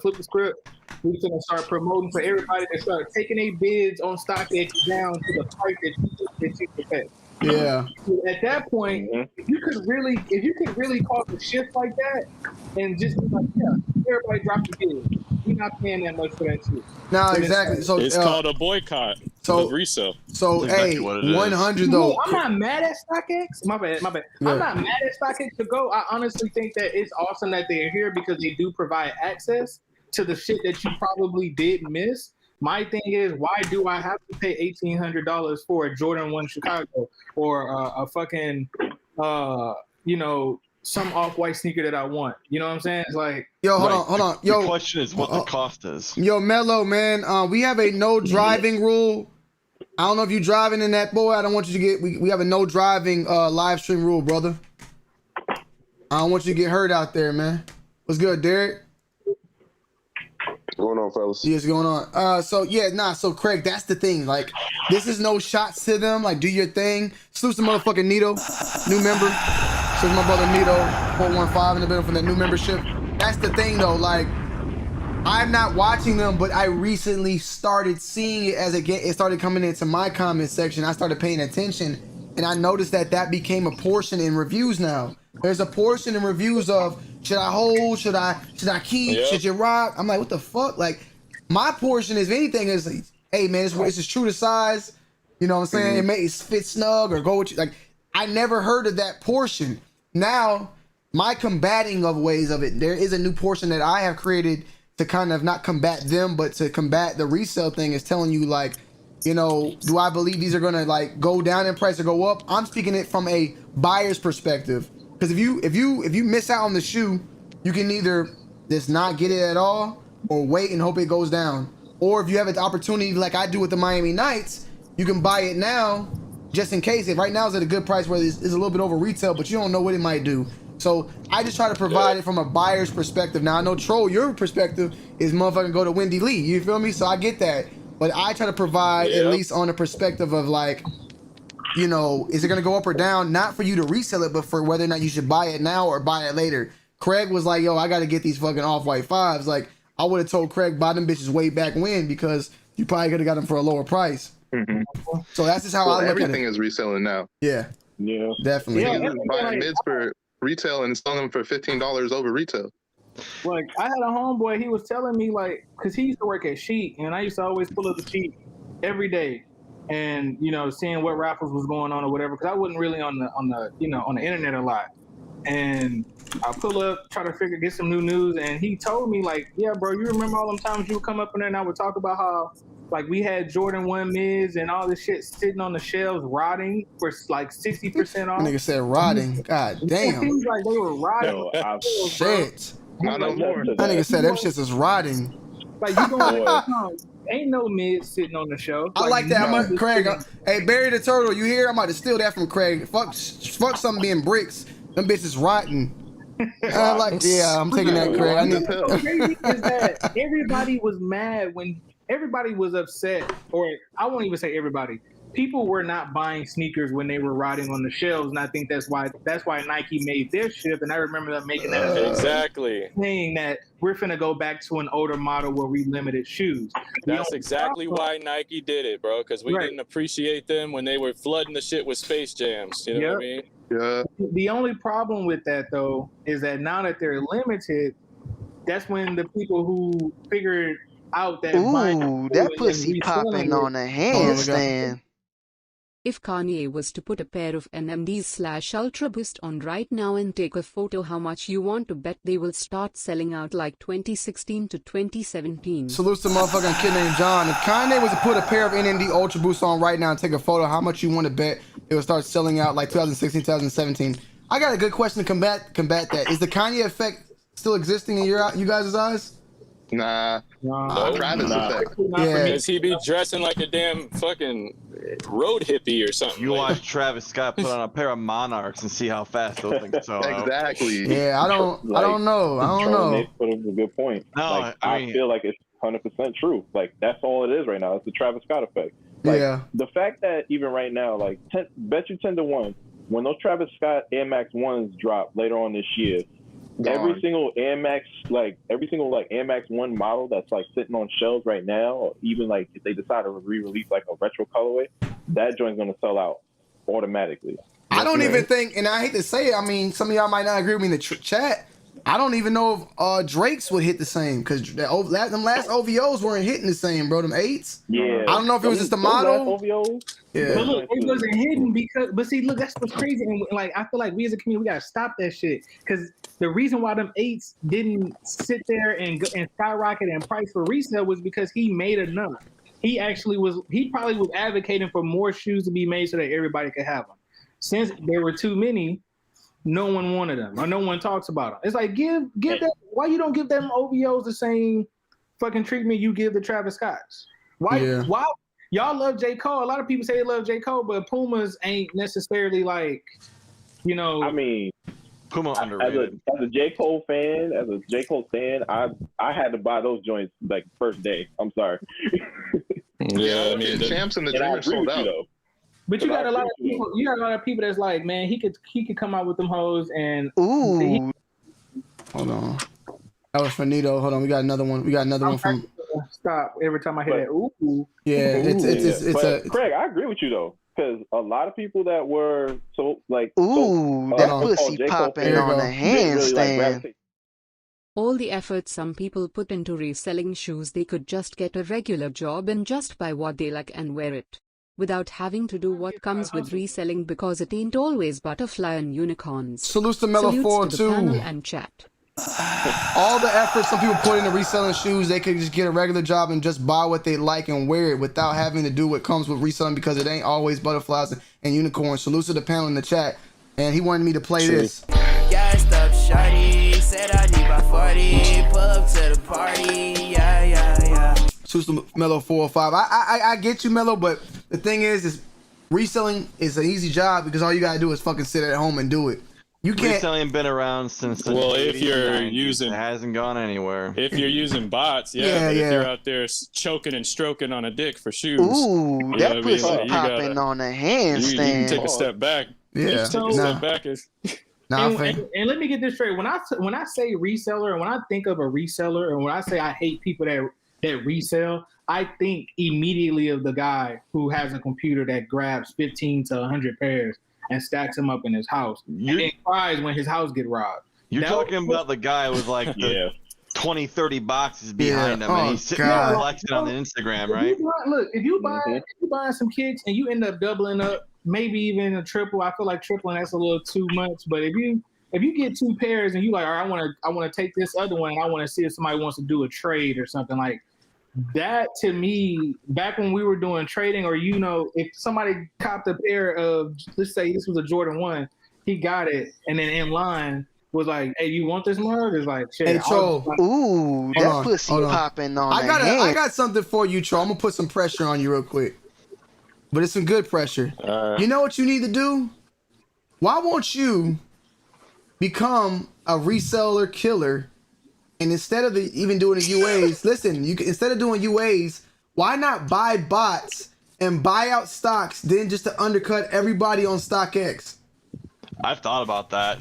flip the script. We finna start promoting for everybody to start taking their bids on StockX down to the price that you can pay. Yeah. At that point, if you could really cause a shift like that and just be like, yeah, everybody drop the bid. We're not paying that much for that shit. No, exactly. So it's called a boycott of resale. So That's exactly what it is. 100 though. I'm not mad at StockX. My bad. Yeah. I'm not mad at StockX to go. I honestly think that it's awesome that they're here because they do provide access to the shit that you probably did miss. My thing is, why do I have to pay $1,800 for a Jordan 1 Chicago or a fucking, some off-white sneaker that I want? You know what I'm saying? It's like, yo, hold on. Yo, the question is what the cost is. Yo, Mello, man, we have a no driving rule. I don't know if you driving in that, boy. I don't want you to get. We have a no driving live stream rule, brother. I don't want you to get hurt out there, man. What's good, Derek? What's going on, fellas? Yeah, what's going on? So Craig, that's the thing. Like, this is no shots to them. Like, do your thing. Salute to motherfucking Nito, new member. So my brother Nito, 415 in the middle for that new membership. That's the thing, though. Like, I'm not watching them, but I recently started seeing it as it started coming into my comment section. I started paying attention, and I noticed that became a portion in reviews now. There's a portion in reviews of, should I hold? Should I keep? Yep. Should you rock? I'm like, what the fuck? Like, my portion, if anything, is like, hey man, this is true to size. You know what I'm saying? It may fit snug or go with you. Like, I never heard of that portion. Now, my combating of ways of it, there is a new portion that I have created to kind of not combat them, but to combat the resale thing, is telling you, like, you know, do I believe these are gonna like go down in price or go up? I'm speaking it from a buyer's perspective. Because if you miss out on the shoe, you can either just not get it at all or wait and hope it goes down. Or if you have an opportunity like I do with the Miami Knights, you can buy it now just in case. If right now it's at a good price where it's a little bit over retail, but you don't know what it might do. So I just try to provide it from a buyer's perspective. Now I know, Troll, your perspective is motherfucking go to Wendy Lee. You feel me? So I get that. But I try to provide at least on the perspective of like, you know, is it going to go up or down? Not for you to resell it, but for whether or not you should buy it now or buy it later. Craig was like, yo, I got to get these fucking off-white fives. Like, I would have told Craig, buy them bitches way back when, because you probably could have got them for a lower price. So that's just how I look at it. Everything is reselling now. Yeah. Yeah. Definitely. You can just buy mids for retail and sell them for $15 over retail. Like, I had a homeboy, he was telling me, like, because he used to work at Sheet, and I used to always pull up the Sheet every day and, you know, seeing what raffles was going on or whatever, because I wasn't really on the internet a lot. And I pull up, try to get some new news, and he told me, like, yeah, bro, you remember all them times you would come up in there and I would talk about how, like, we had Jordan 1 mids and all this shit sitting on the shelves rotting for like 60% off. Nigga said rotting. God damn. It seems like they were rotting. Shit. Not no more. That nigga said them shits is rotting. Like, you going ain't no mids sitting on the shelf. I like that. I'm Craig. Hey, Barry the Turtle, you here? I'm about to steal that from Craig. Fuck something being bricks. Them bitches rotten. I'm taking that, Craig. I need. What's crazy is that everybody was mad when everybody was upset, or I won't even say everybody. People were not buying sneakers when they were rotting on the shelves, and I think that's why Nike made their shift. And I remember them making that exactly, saying that we're finna go back to an older model where we limited shoes. That's exactly why Nike did it, bro. Because we didn't appreciate them when they were flooding the shit with Space Jams. You know what I mean? Yeah. The only problem with that though is that now that they're limited, that's when the people who figured out that that pussy popping on a handstand. If Kanye was to put a pair of NMDs/Ultra Boost on right now and take a photo, how much you want to bet they will start selling out like 2016 to 2017? Salutes to motherfucking kid named John. If Kanye was to put a pair of NMD Ultra Boost on right now and take a photo, how much you want to bet it will start selling out like 2016, 2017? I got a good question to combat that. Is the Kanye effect still existing in you guys' eyes? Nah. Travis effect. Yeah. Because he be dressing like a damn fucking road hippie or something. You watch Travis Scott put on a pair of Monarchs and see how fast those things sell out. Exactly. Yeah, I don't know. I don't know. Nate put up a good point. No, like, I I mean- feel like it's 100% true. Like, that's all it is right now. It's the Travis Scott effect. Like, Yeah. The fact that even right now, like, bet you 10 to 1, when those Travis Scott Air Max 1s drop later on this year, every single Air Max 1 model that's like sitting on shelves right now, or even like if they decide to re-release like a retro colorway, that joint's gonna sell out automatically. I don't even think, and I hate to say it, I mean, some of y'all might not agree with me in the chat. I don't even know if Drake's would hit the same, because them last OVOs weren't hitting the same, bro. Them 8s. Yeah. I don't know if it was just the model. Yeah. But look, it wasn't hidden but see, look, that's what's crazy. And like, I feel like we as a community, we gotta stop that shit. Because the reason why them 8s didn't sit there and skyrocket in price for resale was because he made enough. He probably was advocating for more shoes to be made so that everybody could have them. Since there were too many, no one wanted them, or no one talks about them. It's like, give them. Why you don't give them OVOs the same fucking treatment you give the Travis Scotts? Why? Yeah. Why? Y'all love J. Cole. A lot of people say they love J. Cole, but Pumas ain't necessarily like, you know. I mean, Puma underrated. As a J. Cole fan, I had to buy those joints like first day. I'm sorry. Yeah, I mean, Champs and the Dreamers sold out. But you got a lot of people. You got a lot of people that's like, man, he could come out with them hoes and. Ooh. Hold on. That was for Nito. Hold on. We got another one. From. Stop every time I hear that. Ooh. Yeah, But Craig, I agree with you though, because a lot of people that were that pussy popping on a handstand. All the effort some people put into reselling shoes, they could just get a regular job and just buy what they like and wear it, without having to do what comes with reselling, because it ain't always butterfly and unicorns. Salutes to Mellow Salutes to the 402. panel and chat. All the effort some people put into reselling shoes, they could just get a regular job and just buy what they like and wear it without having to do what comes with reselling, because it ain't always butterflies and unicorns. Salutes to the panel in the chat. And he wanted me to play this. Gassed up shawty, said I need my 40, pull up to the party, yeah. Salutes to Mellow 405. I get you, Mellow, but the thing is reselling is an easy job because all you gotta do is fucking sit at home and do it. You can't. Reselling been around since the if you're 90s. using, it hasn't gone anywhere. If you're using bots, but if you're out there choking and stroking on a dick for shoes, ooh, that pussy popping on a handstand. You take a step back. Yeah, take a step back. And let me get this straight. When I say reseller, and when I think of a reseller, and when I say I hate people that resell, I think immediately of the guy who has a computer that grabs 15 to 100 pairs and stacks them up in his house and cries when his house get robbed. You're talking about the guy with like the 20, 30 boxes behind him, and he's sitting there flexing on the Instagram, right? If you buy some kicks and you end up doubling up, maybe even a triple. I feel like tripling, that's a little too much. But if you get 2 pairs and you like, all right, I want to take this other one and I want to see if somebody wants to do a trade or something like that. To me, back when we were doing trading, or if somebody copped a pair of, let's say this was a Jordan 1, he got it, and then in line was like, hey, you want this mug? It's like, shit. Hey, Troll. Ooh, that pussy popping on a hand. I got something for you, Troll. I'm gonna put some pressure on you real quick. But it's some good pressure. You know what you need to do? Why won't you become a reseller killer? And instead of even doing the UAs, listen, instead of doing UAs, why not buy bots and buy out stocks, then just to undercut everybody on StockX? I've thought about that.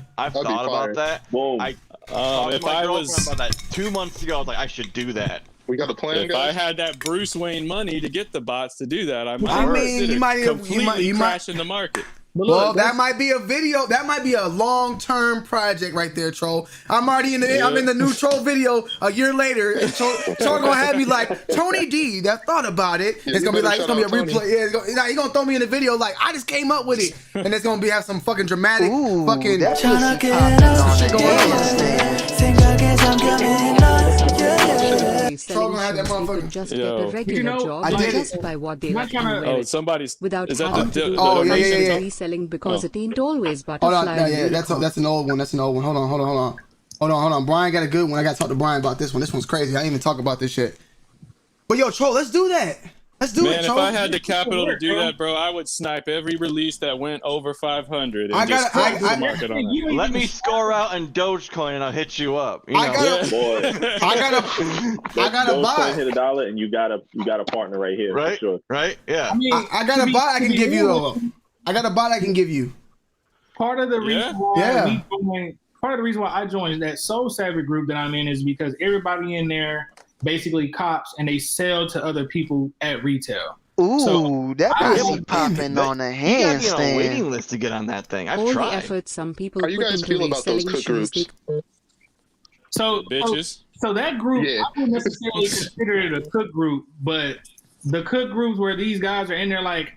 Boom. I talked to my girlfriend about that 2 months ago. I was like, I should do that. We got a plan, If guys? I had that Bruce Wayne money to get the bots to do that, I might you might completely crashing the market. But Well, look, that might be a video. That might be a long-term project right there, Troll. I'm already in the. I'm in the new Troll video a year later. And Troll gonna have me like Tony D that thought about it. Yeah, it's gonna be like it's gonna be a Tony. replay. Yeah, he's gonna throw me in the video like I just came up with it, and it's gonna be have some fucking dramatic fucking that Tryna pussy get up, shit going on. 생각에 잠겨있나, Troll gonna have that motherfucker. Just Yo. get a you regular know, job I and did just it. buy what they I'm not like and tryna- wear Oh, it. somebody's. Without Is that having the, to do Oh, yeah, promotion yeah, yeah. and reselling because it ain't always Hold butterfly on, no, and yeah, unicorn. that's an old one. That's an old one. Hold on. Brian got a good one. I got to talk to Brian about this one. This one's crazy. I didn't even talk about this shit. But yo, Troll, let's do that. Let's do it, Man, if Troll. I had the capital to do that, bro, I would snipe every release that went over 500 and I just gotta- close the market on that. Let me score out in Dogecoin and I'll hit you up. You know? I gotta, Boy, I gotta those buy. coins hit $1 and you got a partner right here. Right? For sure. Right? Yeah. I mean, I gotta to buy. I to can give you real, though. I got a bot I can give you. Part of the reason why Yeah. part of the reason why I joined that Soul Savvy group that I'm in is because everybody in there basically cops and they sell to other people at retail. Ooh, So, that I- pussy popping on a You gotta be on a waiting handstand. list to get on that thing. I've All the tried. effort some people How you put guys into feel about those reselling cook shoes, groups? So Bitches. So that group, I wouldn't necessarily consider it a cook group, but the cook groups where these guys are in there like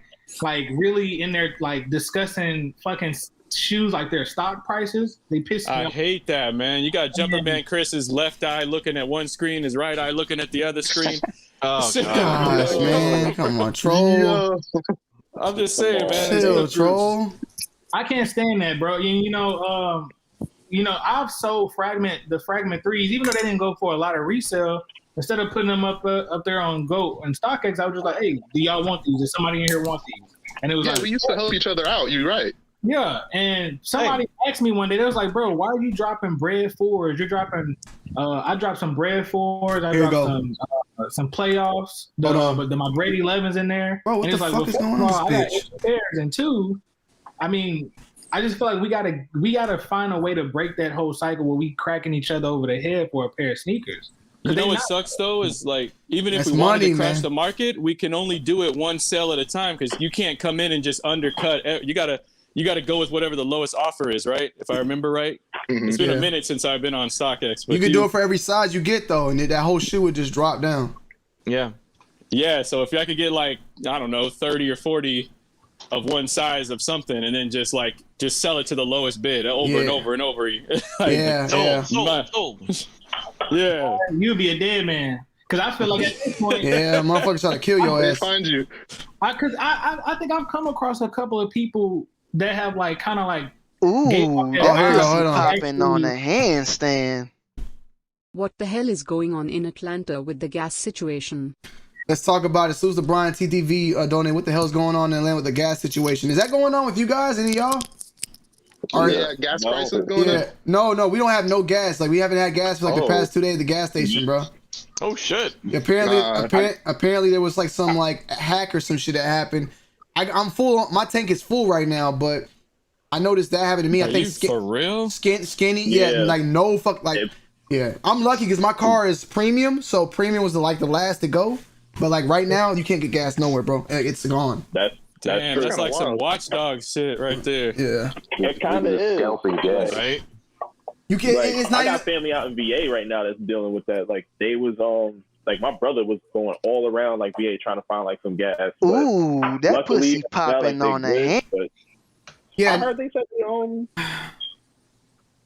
really in there like discussing fucking shoes like their stock prices, they piss me I off. hate that, man. You got Jumper Man Chris's left eye looking at one screen, his right eye looking at the other screen. Oh, God. Gosh, man, come on, Troll. I'm just saying, man. Chill, Troll. I can't stand that, bro. You know, I've sold the fragment threes, even though they didn't go for a lot of resale. Instead of putting them up there on Goat and StockX, I was just like, hey, do y'all want these? Does somebody in here want these? And it was Yeah, like, we used to help each other out. You're right. yeah. And somebody asked me one day, they was like, bro, why are you dropping bread fours? You're dropping, I dropped some bread fours. I Here you dropped some playoffs. Hold on. But my Brady 11s in there. Bro, what And the it's like, fuck well, is first going of on all, with I this got bitch? extra pairs. And two, I mean, I just feel like we gotta find a way to break that whole cycle where we cracking each other over the head for a pair of sneakers. You know what sucks though is like even if That's we wanted money, to crash man. the market, we can only do it one sale at a time because you can't come in and just undercut. You gotta go with whatever the lowest offer is, right? If I remember right, it's been a minute since I've been on StockX. But You can do it for every size you get though, and then that whole shoe would just drop down. Yeah. Yeah, so if I could get like I don't know 30 or 40 of one size of something, and then just sell it to the lowest bid over and over and over. Like, Yeah. Sold. Yeah. You'd be a dead man. Because I feel like at this point, Yeah, motherfuckers trying to kill your They ass. find you. Because I think I've come across a couple of people that have like kind of like Ooh, here you that go, pussy hold on. popping on a handstand. What the hell is going on in Atlanta with the gas situation? Let's talk about it. Susan Brian TTV donate. What the hell's going on in Atlanta with the gas situation? Is that going on with you guys? Any of y'all? Or- Yeah, gas prices going up. No, we don't have no gas. Like we haven't had gas for like the past 2 days at the gas station, bro. Oh shit. Apparently, Nah, apparently there was like some like hack or some shit that happened. I'm full. My tank is full right now, but I noticed that happened to me. I Are think you for real? skinny. Yeah, like no fuck. Like yeah, I'm lucky because my car is premium, so premium was the last to go. But like right now, you can't get gas nowhere, bro. It's gone. Damn, that's like some watchdog shit right there. Yeah, It kind of is. Scalping gas. Right? you can't. Like, It's not. I got Even, family out in VA right now that's dealing with that. Like they was like my brother was going all around like VA trying to find like some gas. but Ooh, that luckily, pussy it's not, popping like, on they a good, hand. but yeah, I heard they said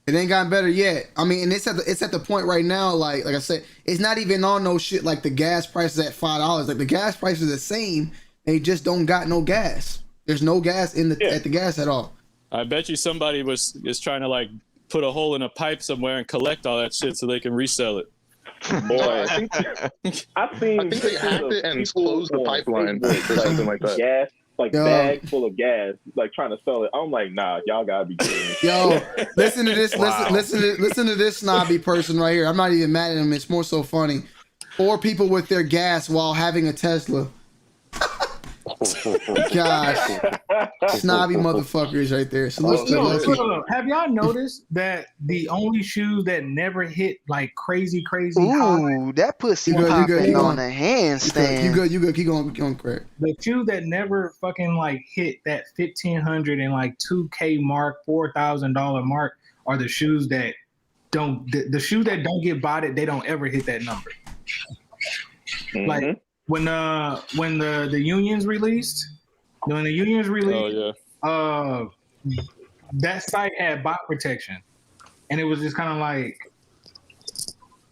it ain't gotten better yet. I mean, and it's at the point right now. Like I said, it's not even on no shit. Like the gas price is at $5. Like the gas price is the same. They just don't got no gas. There's no gas at the gas at all. I bet you somebody is trying to like put a hole in a pipe somewhere and collect all that shit so they can resell it. boy. I think they hacked it and closed the pipeline or something like that. Gas, like Yo. bag full of gas, like trying to sell it. I'm like, nah, y'all gotta be kidding me. Yo, listen to this. Wow. Listen to this snobby person right here. I'm not even mad at him. It's more so funny. 4 people with their gas while having a Tesla. Gosh, snobby motherfuckers right there. Salute to Loki. No. Have y'all noticed that the only shoes that never hit like crazy high? Ooh, that pussy You popping on good. a handstand. You good. Keep going, Craig. The shoes that never fucking like hit that 1,500 and like 2K mark, $4,000 mark are the shoes that don't. The shoes that don't get botted, they don't ever hit that number. Like when the unions released, that site had bot protection, and it was just kind of like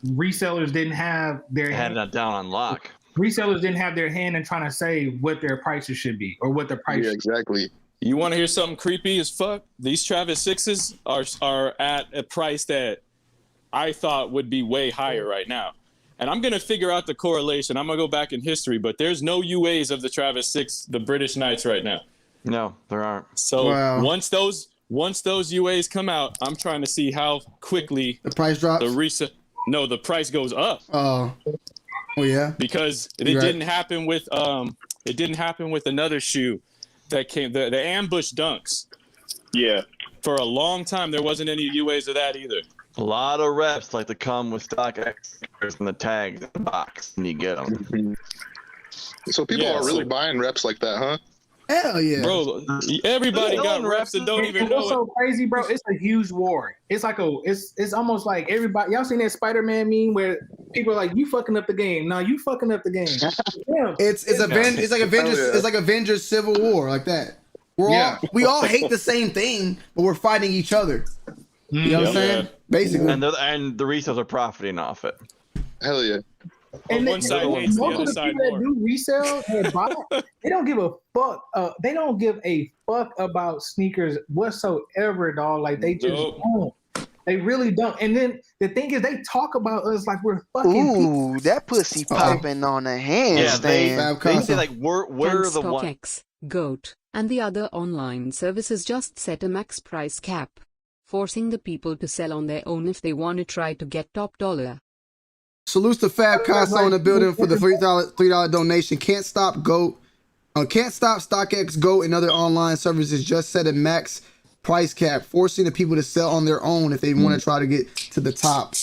resellers didn't have their Had that down on lock. Resellers didn't have their hand in trying to say what their prices should be or what the price. Yeah, exactly. You want to hear something creepy as fuck? These Travis 6s are at a price that I thought would be way higher right now. And I'm going to figure out the correlation. I'm going to go back in history, but there's no UAs of the Travis 6, the British Knights right now. No, there aren't. So once those UAs come out, I'm trying to see how quickly the price drops. The price goes up. Oh yeah. Because it didn't happen with another shoe that came, the ambush dunks. Yeah. For a long time, there wasn't any UAs of that either. A lot of reps like to come with StockX and the tags in the box when you get them. So people are really buying reps like that, huh? Hell yeah, bro! Everybody got reps and don't even know What's so crazy, bro? It's a huge war. It's like it's almost like everybody. Y'all seen that Spider-Man meme where people are like, "You fucking up the game." No, you fucking up the game. Yeah. It's like Avengers Civil War, like that. We all hate the same thing, but we're fighting each other. You know what I'm saying? Basically. And the resellers are profiting off it. Hell yeah. And one side hates the other side people more. that do resell and buy, they don't give a fuck. They don't give a fuck about sneakers whatsoever, dog. Like they just don't. They really don't. And then the thing is, they talk about us like we're fucking. Ooh, that pussy popping on a handstand. Yeah, they say like we're the one. StockX, GOAT, and the other online services just set a max price cap, forcing the people to sell on their own if they want to try to get top dollar. Salutes to Fab Casa in the building for the $3 donation. Can't stop StockX, GOAT, and other online services just set a max price cap, forcing the people to sell on their own if they want to try to get to the top.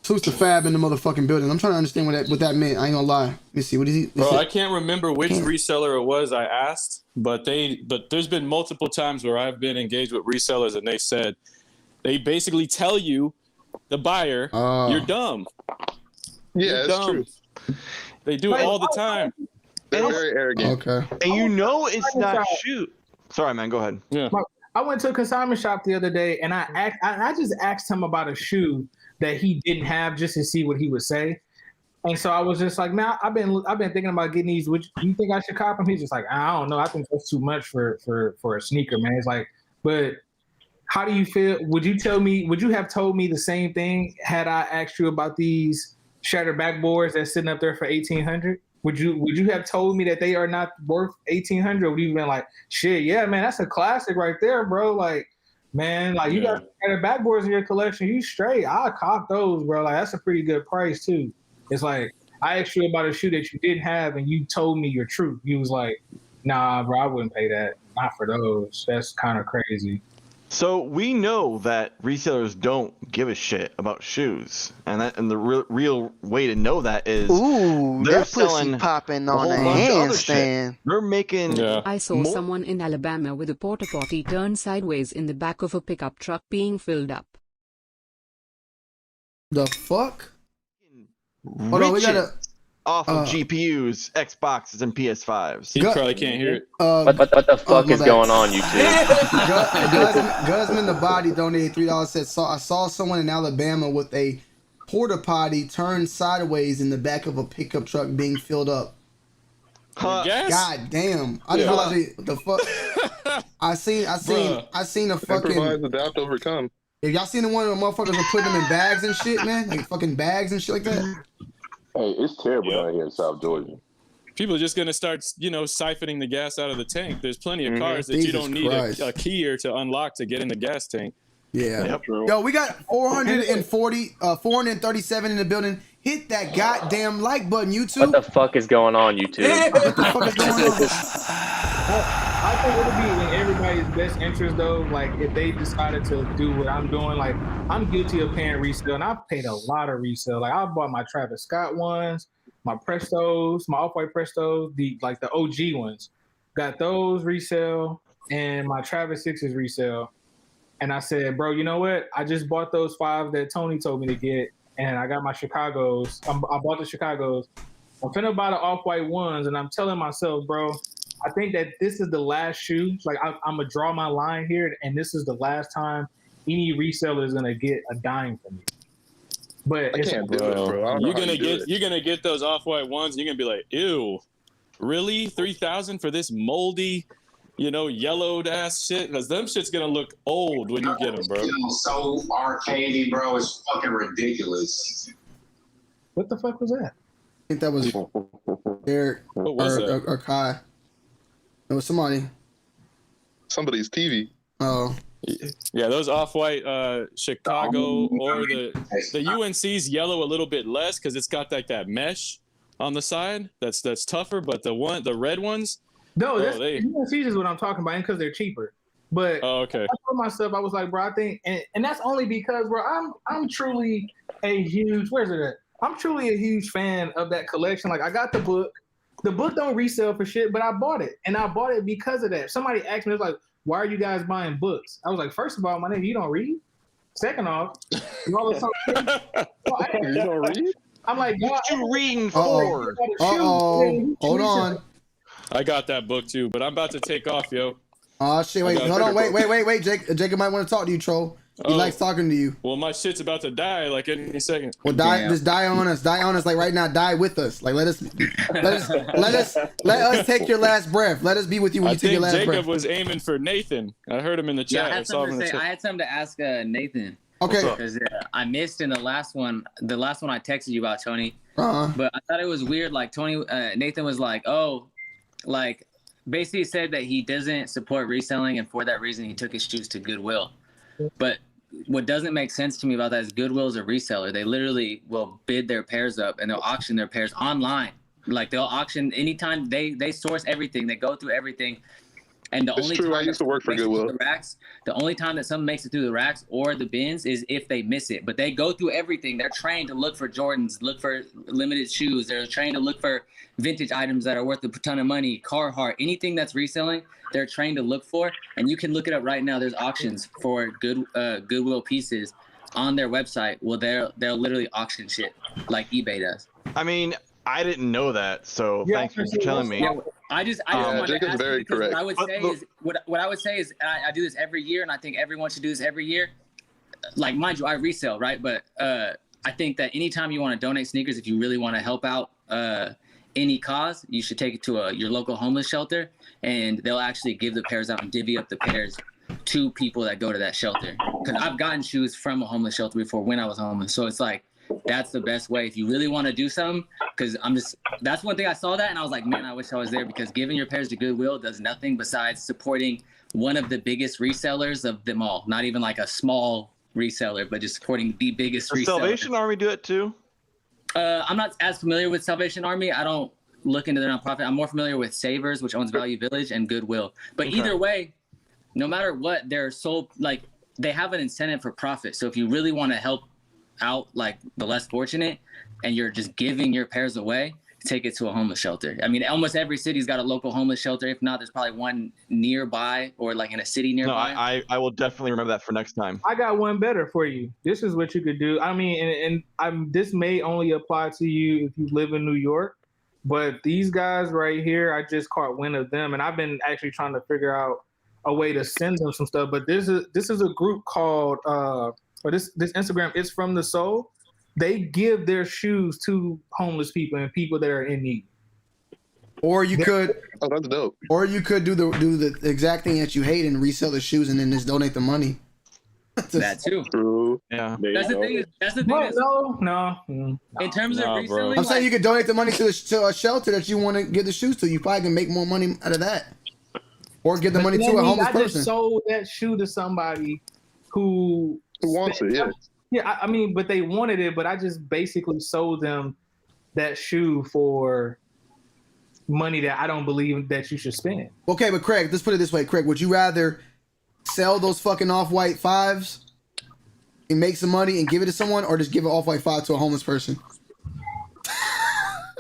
Salutes to Fab in the motherfucking building. I'm trying to understand what that meant. I ain't gonna lie. Let me see. What is he? Bro, I can't remember which reseller it was I asked, but there's been multiple times where I've been engaged with resellers and they basically tell you, the buyer, you're dumb. Yeah, that's true. They do it all the time. They're very arrogant. Okay. And you know it's not shoot. Sorry, man. Go ahead. Yeah. I went to a consignment shop the other day, and I just asked him about a shoe that he didn't have just to see what he would say. And so I was just like, man, I've been thinking about getting these. Do you think I should cop them? He's just like, I don't know. I think that's too much for a sneaker, man. It's like, but how do you feel? Would you have told me the same thing had I asked you about these shattered backboards that's sitting up there for $1,800? Would you have told me that they are not worth $1,800? Or would you have been like, shit, yeah, man, that's a classic right there, bro. Like, man, like you got shattered backboards in your collection, you straight. I'll cop those, bro. Like that's a pretty good price too. It's like I asked you about a shoe that you didn't have and you told me your truth. You was like, nah, bro, I wouldn't pay that. Not for those. That's kind of crazy. So we know that resellers don't give a shit about shoes, and the real way to know that is they're selling popping on a handstand. They're making. Yeah. I saw someone in Alabama with a porta potty turned sideways in the back of a pickup truck being filled up. The fuck? Hold on, we gotta. Off of GPUs, Xboxes, and PS5s. You probably can't hear it. What the fuck is going on, YouTube? Guzman the Body donated $3. Said, I saw someone in Alabama with a porta potty turned sideways in the back of a pickup truck being filled up. God damn! I just realized what the fuck. I seen a fucking. Improvise, adapt, overcome. Have y'all seen the one where motherfuckers are putting them in bags and shit, man? Like fucking bags and shit like that. Hey, it's terrible down here in South Georgia. People are just going to start, siphoning the gas out of the tank. There's plenty of cars that you don't need a key to unlock to get in the gas tank. Yeah. Yep. Yo, we got 437 in the building. Hit that goddamn like button, YouTube. What the fuck is going on, YouTube? What the fuck is going on? I think it would be in everybody's best interest, though. Like, if they decided to do what I'm doing, like, I'm guilty of paying resale, and I've paid a lot of resale. Like, I bought my Travis Scott ones, my Prestos, my Off-White Prestos, the OG ones. Got those resale, and my Travis 6s resale. And I said, bro, you know what? I just bought those 5 that Tony told me to get, and I got my Chicagos. I bought the Chicagos. I'm finna buy the Off-White ones, and I'm telling myself, bro, I think that this is the last shoe. Like, I'm gonna draw my line here, and this is the last time any reseller is gonna get a dime from me. But I can't do it, bro. You're gonna get those Off-White ones, and you're gonna be like, ew, really? 3,000 for this moldy, yellowed ass shit? Because them shit's gonna look old when you get them, bro. So arcadey, bro. It's fucking ridiculous. What the fuck was that? I think that was Eric or Kai. It was somebody. Somebody's TV. Oh. Yeah, those Off-White Chicago or the UNC's yellow a little bit less because it's got that mesh on the side that's tougher, but the red ones. No, UNC's is what I'm talking about, because they're cheaper. But okay. I told myself, I was like, bro, I think, and that's only because, bro, I'm truly a huge. Where's it at? I'm truly a huge fan of that collection. Like, I got the book. The book don't resell for shit, but I bought it. And I bought it because of that. Somebody asked me, it was like, why are you guys buying books? I was like, first of all, my nigga, you don't read. Second off, you don't read? I'm like, what you reading for? Hold on. I got that book too, but I'm about to take off, yo. Oh shit, wait, hold on, wait. Jacob might want to talk to you, troll. He likes talking to you. Well, my shit's about to die like any second. Well, just die on us, like right now, die with us. Like let us take your last breath. Let us be with you when you take your last breath. Jacob was aiming for Nathan. I heard him in the chat. I had something to ask Nathan. Okay. Because I missed in the last one I texted you about, Tony. But I thought it was weird. Like Nathan was like, basically said that he doesn't support reselling, and for that reason he took his shoes to Goodwill. But what doesn't make sense to me about that is Goodwill is a reseller. They literally will bid their pairs up and they'll auction their pairs online. Like they'll auction anytime they source everything. They go through everything. And the only time I used to work for Goodwill. The only time that something makes it through the racks or the bins is if they miss it. But they go through everything. They're trained to look for Jordans, look for limited shoes. They're trained to look for vintage items that are worth a ton of money, Carhartt, anything that's reselling, they're trained to look for. And you can look it up right now. There's auctions for Goodwill pieces on their website. Well, they'll literally auction shit like eBay does. I mean, I didn't know that, so thank you for telling me. Yeah, I just wanted to ask very correct. What I would say is, I do this every year, and I think everyone should do this every year. Like, mind you, I resell, right? But I think that anytime you want to donate sneakers, if you really want to help out any cause, you should take it to your local homeless shelter, and they'll actually give the pairs out and divvy up the pairs to people that go to that shelter. Because I've gotten shoes from a homeless shelter before when I was homeless, so it's like, that's the best way if you really want to do something. Because that's one thing I saw that and I was like, man, I wish I was there, because giving your pairs to Goodwill does nothing besides supporting one of the biggest resellers of them all. Not even like a small reseller, but just supporting the biggest reseller. Salvation Army do it too? I'm not as familiar with Salvation Army. I don't look into their nonprofit. I'm more familiar with Savers, which owns Value Village, and Goodwill. But either way, no matter what, they're they have an incentive for profit. So if you really want to help out like the less fortunate and you're just giving your pairs away, take it to a homeless shelter. I mean, almost every city's got a local homeless shelter. If not, there's probably one nearby or like in a city nearby. No, I will definitely remember that for next time. I got one better for you. This is what you could do. I mean, this may only apply to you if you live in New York, but these guys right here, I just caught wind of them, and I've been actually trying to figure out a way to send them some stuff. But this is a group called this Instagram, It's From the Soul. They give their shoes to homeless people and people that are in need. Or you could, that's dope. Or you could do the exact thing that you hate and resell the shoes and then just donate the money. That too. True. Yeah. That's the thing. No. In terms of reselling, I'm saying you could donate the money to a shelter that you want to give the shoes to. You probably can make more money out of that. Or give the money to a homeless person. I just sold that shoe to somebody who wants it, yeah. Yeah, I mean, but they wanted it, but I just basically sold them that shoe for money that I don't believe that you should spend. Okay, but Craig, let's put it this way. Craig, would you rather sell those fucking Off-White 5s and make some money and give it to someone, or just give an Off-White 5 to a homeless person?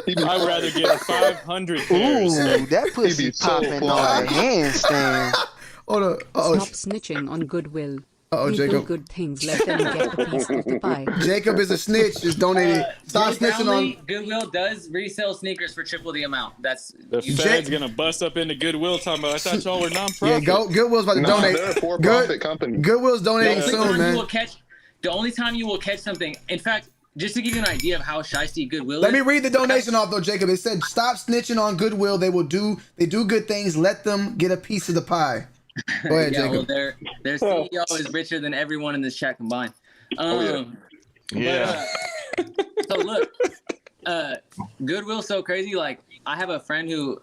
I'd rather get 500 pairs. Ooh, that pussy popping on a handstand. Hold on. Stop snitching on Goodwill. People Jacob. good things, let them get a piece of the pie. Jacob is a snitch. Just donated. Stop Billy snitching Brownlee, on. Goodwill does resell sneakers for triple the amount. That's The Fed's gonna bust up into Goodwill talking about. I thought y'all were nonprofit. Yeah, Goodwill's about to donate. They're a for-profit company. Goodwill's donating soon, man. The only time you will catch something. In fact, just to give you an idea of how shiesty Goodwill is. Let me read the donation off though, Jacob. It said, "Stop snitching on Goodwill. They do good things. Let them get a piece of the pie." Go ahead, Yeah, Jacob. well, their CEO is richer than everyone in this chat combined. Yeah. So look, Goodwill's so crazy. Like, I have a friend who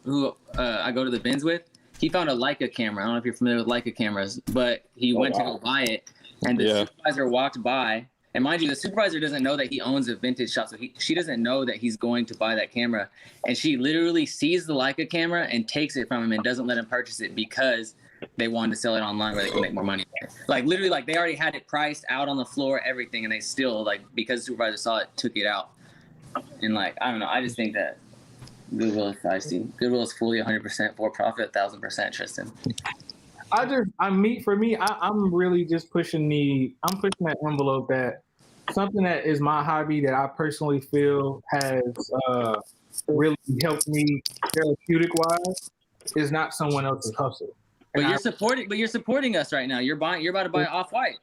I go to the bins with. He found a Leica camera. I don't know if you're familiar with Leica cameras, but he went to go buy it, and the supervisor walked by. And mind you, the supervisor doesn't know that he owns a vintage shop, so she doesn't know that he's going to buy that camera. And she literally sees the Leica camera and takes it from him and doesn't let him purchase it because they wanted to sell it online where they can make more money. Like, literally, like, they already had it priced out on the floor, everything, and they still, like, because the supervisor saw it, took it out. And, like, I don't know. I just think that Goodwill is feisty. Goodwill is fully 100% for profit, 1,000%, Tristan. I'm really just pushing that envelope that something that is my hobby that I personally feel has really helped me therapeutic wise is not someone else's hustle. But you're supporting us right now. You're about to buy Off-White.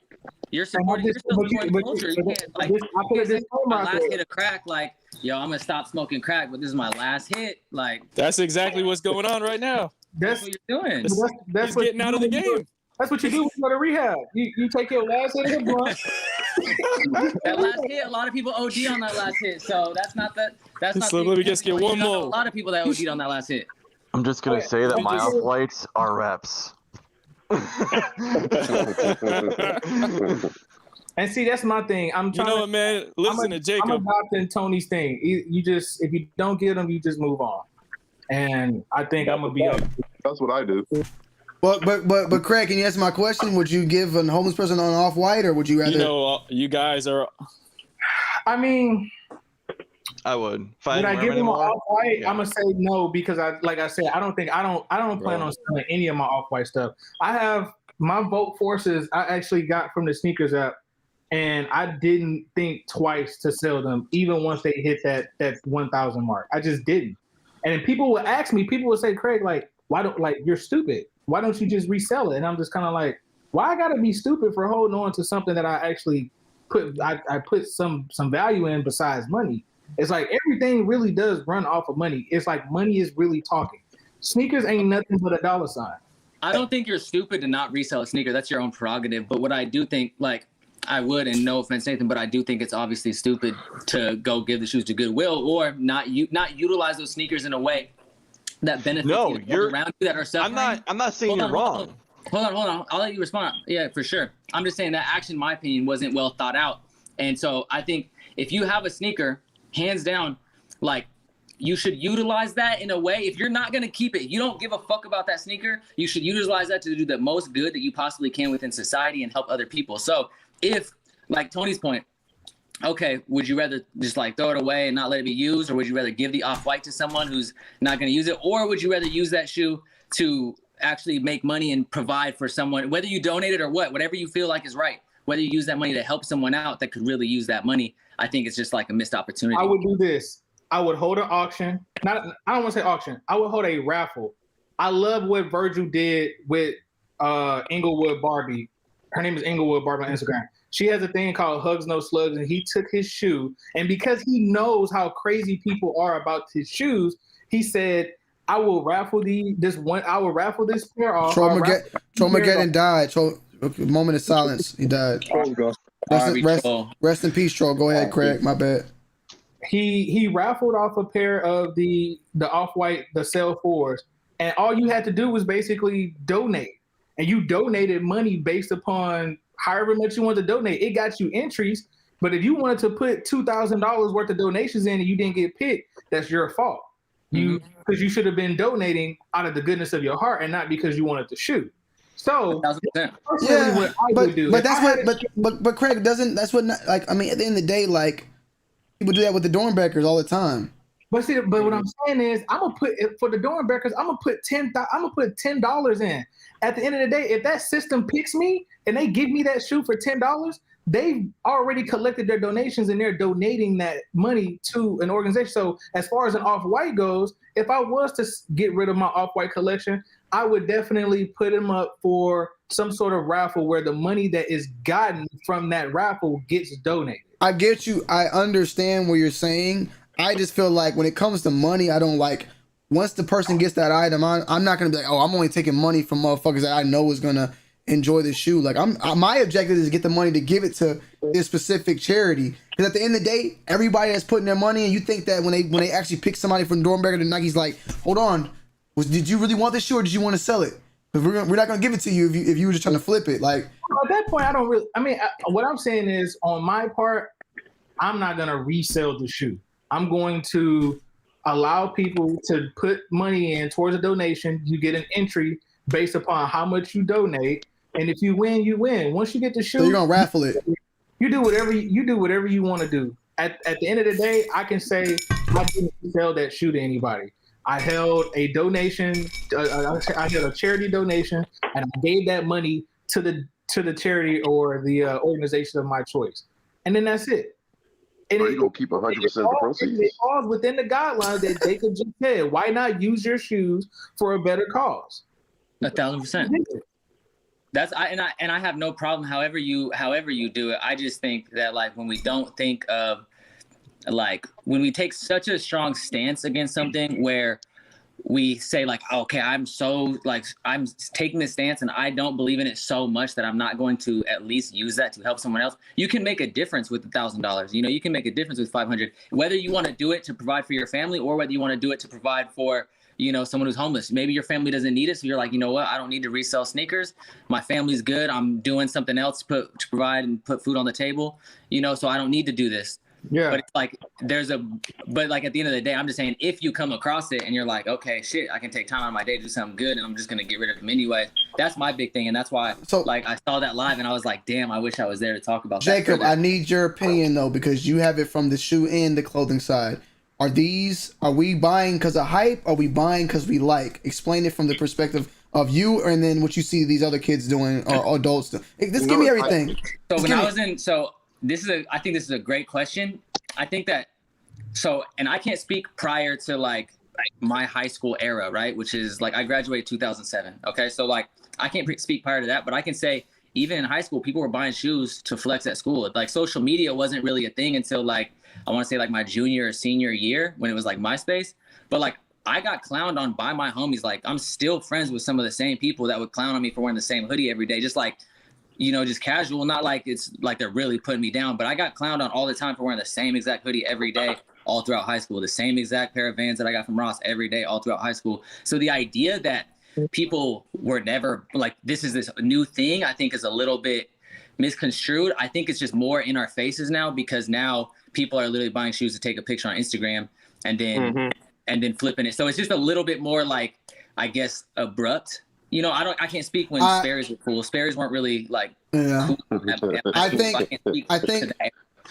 You're supporting the culture. You can't, like, my last hit of crack, like, yo, I'm gonna stop smoking crack, but this is my last hit. Like, that's exactly what's going on right now. That's what you're doing. That's He's getting out of the game. That's what you do when you go to rehab. You take your last hit of the blunt. That last hit, a lot of people OD on that last hit. So that's not that. That's not. So let me just get one more. A lot of people that OD on that last hit. I'm just gonna say that my Off-Whites are reps. And see, that's my thing. I'm trying. You know what, man? Listen to Jacob. I'm adopting Tony's thing. If you don't get them, you just move on. And I think I'm gonna be up. That's what I do. But Craig, can you answer my question? Would you give a homeless person on Off-White, or would you rather? You know, you guys are. I mean, I would. Would I give him an Off-White? Yeah. I'm gonna say no because I said, I don't plan on selling any of my Off-White stuff. I have my vote forces. I actually got from the sneakers app, and I didn't think twice to sell them, even once they hit that 1,000 mark. I just didn't. And then people would ask me. People would say, Craig, like, you're stupid. Why don't you just resell it? And I'm just kind of like, why I gotta be stupid for holding on to something that I actually put some value in besides money? It's like everything really does run off of money. It's like money is really talking. Sneakers ain't nothing but a dollar sign. I don't think you're stupid to not resell a sneaker. That's your own prerogative. But what I do think, like, I would, and no offense, Nathan, but I do think it's obviously stupid to go give the shoes to Goodwill or not utilize those sneakers in a way that benefits people around you that are suffering. I'm not saying you're wrong. Hold on. I'll let you respond. Yeah, for sure. I'm just saying that action, in my opinion, wasn't well thought out. And so I think if you have a sneaker, hands down, like, you should utilize that in a way. If you're not going to keep it, you don't give a fuck about that sneaker, you should utilize that to do the most good that you possibly can within society and help other people. So if, like Tony's point, okay, would you rather just like throw it away and not let it be used, or would you rather give the Off-White to someone who's not going to use it, or would you rather use that shoe to actually make money and provide for someone, whether you donate it or whatever you feel like is right, whether you use that money to help someone out that could really use that money? I think it's just like a missed opportunity. I would do this. I would hold an auction. I don't want to say auction. I would hold a raffle. I love what Virgil did with Inglewood Barbie. Her name is Inglewood Barbie on Instagram. She has a thing called Hugs No Slugs, and he took his shoe, and because he knows how crazy people are about his shoes, he said, I will raffle this pair off. Trollmageddon died. Moment of silence. He died. Rest in peace, Troll. Go ahead, Craig. My bad. He raffled off a pair of the Off-White, the Cell 4s, and all you had to do was basically donate. And you donated money based upon however much you wanted to donate. It got you entries, But if you wanted to put $2,000 worth of donations in and you didn't get picked, that's your fault. Because you should have been donating out of the goodness of your heart and not because you wanted to shoot. So personally, what I would do. But that's what. But Craig doesn't. That's what. Like, I mean, at the end of the day, like, people do that with the Dornbeckers all the time. But what I'm saying is, I'm gonna put for the Dornbeckers. I'm gonna put $10 in. At the end of the day, if that system picks me and they give me that shoe for $10, they've already collected their donations and they're donating that money to an organization. So as far as an Off-White goes, if I was to get rid of my Off-White collection, I would definitely put them up for some sort of raffle where the money that is gotten from that raffle gets donated. I get you. I understand what you're saying. I just feel like when it comes to money, I don't like, once the person gets that item, I'm not going to be like, oh, I'm only taking money from motherfuckers that I know is going to enjoy the shoe. Like, my objective is to get the money to give it to this specific charity. Because at the end of the day, everybody that's putting their money in, you think that when they actually pick somebody from Dornberger to Nike's like, hold on, did you really want this shoe or did you want to sell it? Because we're not going to give it to you if you were just trying to flip it. Like, at that point, what I'm saying is, on my part, I'm not going to resell the shoe. I'm going to allow people to put money in towards a donation. You get an entry based upon how much you donate, and if you win, you win. Once you get the shoe, so you're gonna raffle it. You do whatever you want to do. At the end of the day, I can say I didn't sell that shoe to anybody. I held a donation. I held a charity donation, and I gave that money to the charity or the organization of my choice, and then that's it. And you gonna keep 100% the proceeds. It falls within the guidelines that they could just say, why not use your shoes for a better cause? 1,000%. I have no problem however you do it. I just think that, like, when we don't think of, like, when we take such a strong stance against something where we say, like, okay, I'm taking this stance and I don't believe in it so much that I'm not going to at least use that to help someone else. You can make a difference with $1,000. You know, you can make a difference with $500, whether you want to do it to provide for your family or whether you want to do it to provide for, you know, someone who's homeless. Maybe your family doesn't need it. So you're like, you know what? I don't need to resell sneakers. My family's good. I'm doing something else to provide and put food on the table, you know, so I don't need to do this. Yeah. But it's like, but like at the end of the day, I'm just saying, if you come across it and you're like, okay, shit, I can take time out of my day to do something good and I'm just going to get rid of them anyway. That's my big thing. And that's why, like, I saw that live and I was like, damn, I wish I was there to talk about that. Jacob, I need your opinion though, because you have it from the shoe and the clothing side. Are we buying because of hype? Or are we buying because we like? Explain it from the perspective of you and then what you see these other kids doing or adults doing. Just give me everything. I think this is a great question. I think that, and I can't speak prior to like my high school era, right? Which is like, I graduated 2007. Okay. So like, I can't speak prior to that, but I can say even in high school, people were buying shoes to flex at school. Like, social media wasn't really a thing until like, I want to say like my junior or senior year when it was like MySpace. But like, I got clowned on by my homies. Like, I'm still friends with some of the same people that would clown on me for wearing the same hoodie every day. Just like, you know, just casual, not like it's like they're really putting me down, but I got clowned on all the time for wearing the same exact hoodie every day, all throughout high school, the same exact pair of Vans that I got from Ross every day, all throughout high school. So the idea that people were never like, this is this new thing, I think is a little bit misconstrued. I think it's just more in our faces now because now people are literally buying shoes to take a picture on Instagram and then flipping it. So it's just a little bit more like, I guess, abrupt. You know, I can't speak when Sperry's were cool. Sperry's weren't really like cool. I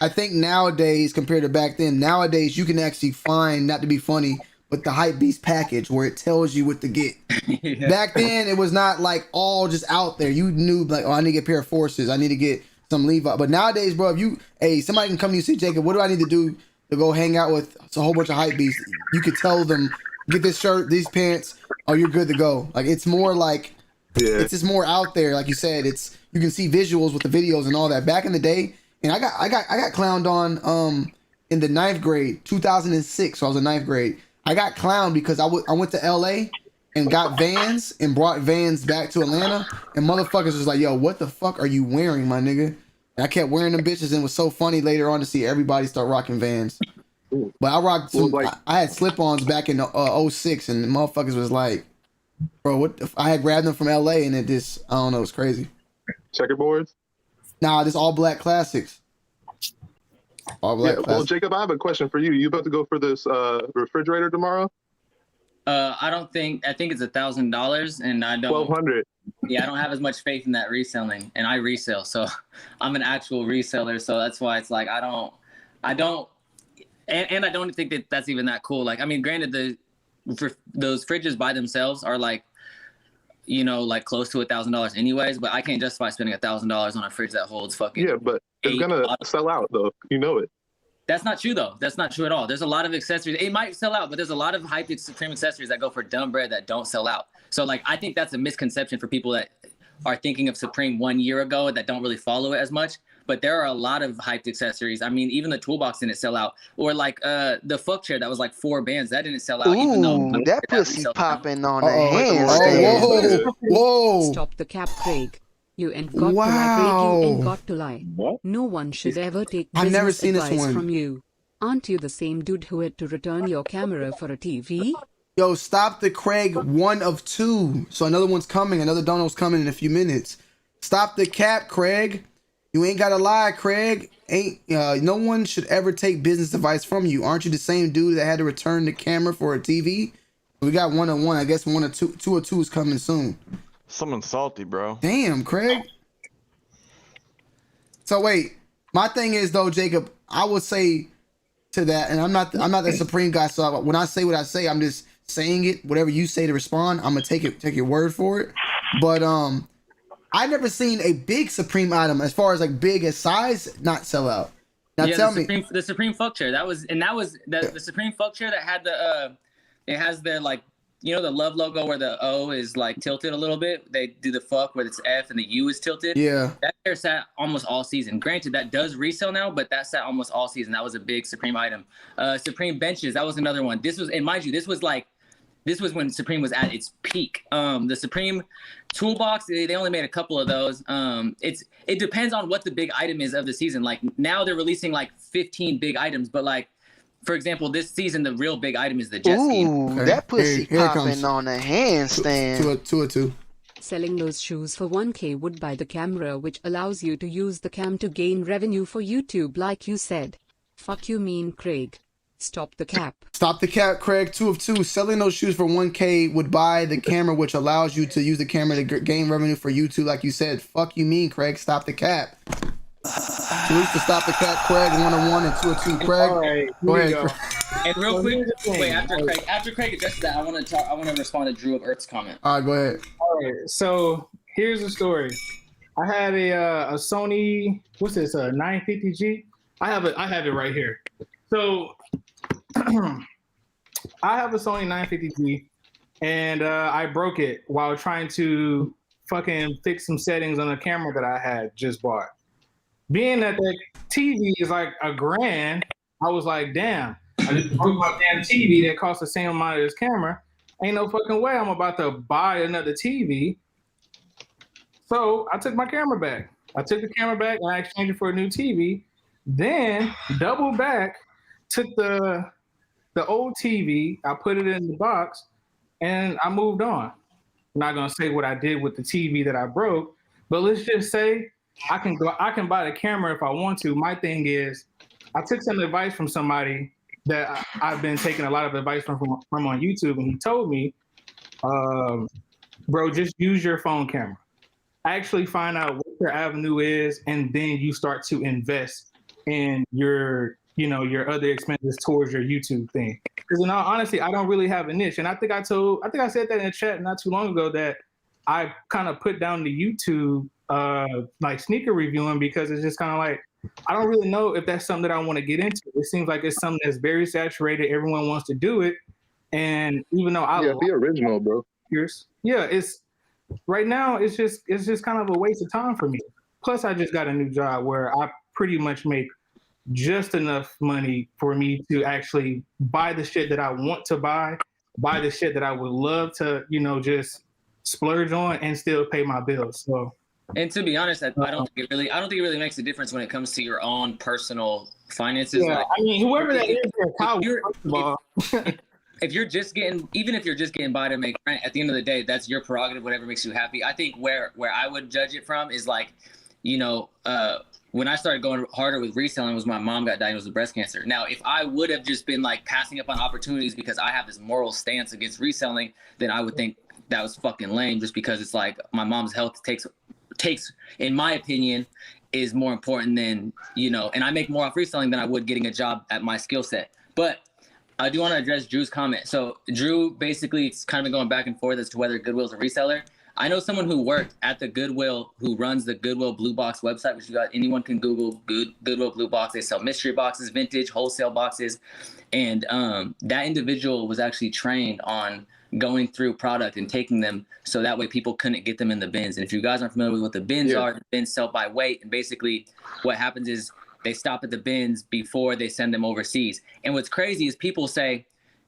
think nowadays compared to back then, nowadays you can actually find, not to be funny, but the Hype Beast package where it tells you what to get. Yeah. Back then it was not like all just out there. You knew like, oh, I need to get a pair of Forces, I need to get some Levi. But nowadays, bro, if somebody can come to you and say, Jacob, what do I need to do to go hang out with a whole bunch of Hype Beasts? You could tell them, get this shirt, these pants, oh, you're good to go. Like, it's more like, it's just more out there. Like you said, you can see visuals with the videos and all that. Back in the day, and I got clowned on in the 9th grade, 2006. So I was in 9th grade. I got clowned because I went to LA and got Vans and brought Vans back to Atlanta, and motherfuckers was like, yo, what the fuck are you wearing, my nigga? And I kept wearing them bitches, and it was so funny later on to see everybody start rocking Vans. But I rocked some. I had slip-ons back in 06, and the motherfuckers was like, "Bro, what?" I had grabbed them from LA, and it just, I don't know, it was crazy. Checkerboards? Nah, just all black classics. All black. Yeah, well, plastic. Jacob, I have a question for you. You about to go for this refrigerator tomorrow? I think it's $1,000, and I don't. 1,200. Yeah, I don't have as much faith in that reselling, and I resell, so I'm an actual reseller, so that's why it's like I don't, and I don't think that that's even that cool. Like, I mean, granted, those fridges by themselves are like, you know, like close to $1,000 anyways, but I can't justify spending $1,000 on a fridge that holds fucking. Yeah, but it's gonna sell out though. You know it. That's not true though. That's not true at all. There's a lot of accessories. It might sell out, but there's a lot of hyped Supreme accessories that go for dumb bread that don't sell out. So like, I think that's a misconception for people that are thinking of Supreme 1 year ago that don't really follow it as much. But there are a lot of hyped accessories. I mean, even the toolbox didn't sell out. Or like the fuck chair that was like 4 bands, that didn't sell out. Ooh, even though that pussy popping on the handstand. Whoa. Stop the cap, Craig. You ain't got to lie, Craig. You ain't got to lie. What? No one should ever take I've never business seen this advice one. from you. Aren't you the same dude who had to return your camera for a TV? Yo, stop the Craig 1 of 2. So another one's coming. Another dono's coming in a few minutes. Stop the cap, Craig. You ain't gotta lie, Craig. No one should ever take business advice from you. Aren't you the same dude that had to return the camera for a TV? We got 1 of 1. I guess 1 or 2. 2 or 2 is coming soon. Someone's salty, bro. Damn, Craig. So wait, my thing is though, Jacob, I would say to that, and I'm not the Supreme guy. So when I say what I say, I'm just saying it. Whatever you say to respond, I'm gonna take your word for it. But I never seen a big Supreme item as far as like big as size not sell out. Now yeah, tell the Supreme fuck chair. That was the Supreme fuck chair that had the it has the like, you know, the love logo where the O is like tilted a little bit. They do the fuck where it's F and the U is tilted. Yeah. That chair sat almost all season. Granted, that does resell now, but that sat almost all season. That was a big Supreme item. Supreme benches, that was another one. This was, and mind you, this was when Supreme was at its peak. The Supreme toolbox, they only made a couple of those. It depends on what the big item is of the season. Like now they're releasing like 15 big items, but like, for example, this season, the real big item is the jet ski. Ooh, that pussy popping on a handstand. 2 or 2. Selling those shoes for 1K would buy the camera, which allows you to use the cam to gain revenue for YouTube, like you said. Fuck you mean, Craig. Stop the cap. Stop the cap, Craig. 2 of 2. Selling those shoes for 1K would buy the camera, which allows you to use the camera to gain revenue for YouTube, like you said. Fuck you mean, Craig. Stop the cap. Salute to Stop the Cap, Craig. 1 of 1 and 2 of 2, Craig. All right, Go ahead, go. Craig. And real quick, wait, after Craig addresses that, I want to respond to Drew of Earth's comment. All right, go ahead. All right, so here's the story. I had a Sony, what's this, a 950G? I have it right here. So I have a Sony 950G, and I broke it while trying to fucking fix some settings on a camera that I had just bought. Being that the TV is like $1,000, I was like, damn, I just broke my damn TV that costs the same amount as this camera. Ain't no fucking way I'm about to buy another TV. So I took my camera back. I took the camera back and I exchanged it for a new TV. Then doubled back, took the old TV, I put it in the box, and I moved on. I'm not gonna say what I did with the TV that I broke, but let's just say I can buy the camera if I want to. My thing is, I took some advice from somebody that I've been taking a lot of advice from on YouTube, and he told me, bro, just use your phone camera. Actually find out what your avenue is, and then you start to invest in your other expenses towards your YouTube thing. Because in all honesty, I don't really have a niche. And I think I said that in the chat not too long ago, that I kind of put down the YouTube like sneaker reviewing, because it's just kind of like, I don't really know if that's something that I want to get into. It seems like it's something that's very saturated. Everyone wants to do it. And even though be original, bro. It's right now, it's just kind of a waste of time for me. Plus, I just got a new job where I pretty much make just enough money for me to actually buy the shit that I want to buy the shit that I would love to, just splurge on and still pay my bills. So, and to be honest, I don't think it really makes a difference when it comes to your own personal finances. Yeah, like, I mean, whoever that is, first of all. If you're just getting by to make rent, at the end of the day, that's your prerogative, whatever makes you happy. I think where I would judge it from is like, when I started going harder with reselling was my mom got diagnosed with breast cancer. Now, if I would have just been like passing up on opportunities because I have this moral stance against reselling, then I would think that was fucking lame, just because it's like my mom's health takes, in my opinion, is more important than, you know, and I make more off reselling than I would getting a job at my skill set. But I do want to address Drew's comment. So Drew, basically, it's kind of been going back and forth as to whether Goodwill's a reseller. I know someone who worked at the Goodwill, who runs the Goodwill Blue Box website, which anyone can Google Goodwill Blue Box. They sell mystery boxes, vintage, wholesale boxes. And that individual was actually trained on going through product and taking them so that way people couldn't get them in the bins. And if you guys aren't familiar with what the bins are, the bins sell by weight. And basically what happens is they stop at the bins before they send them overseas. And what's crazy is people say,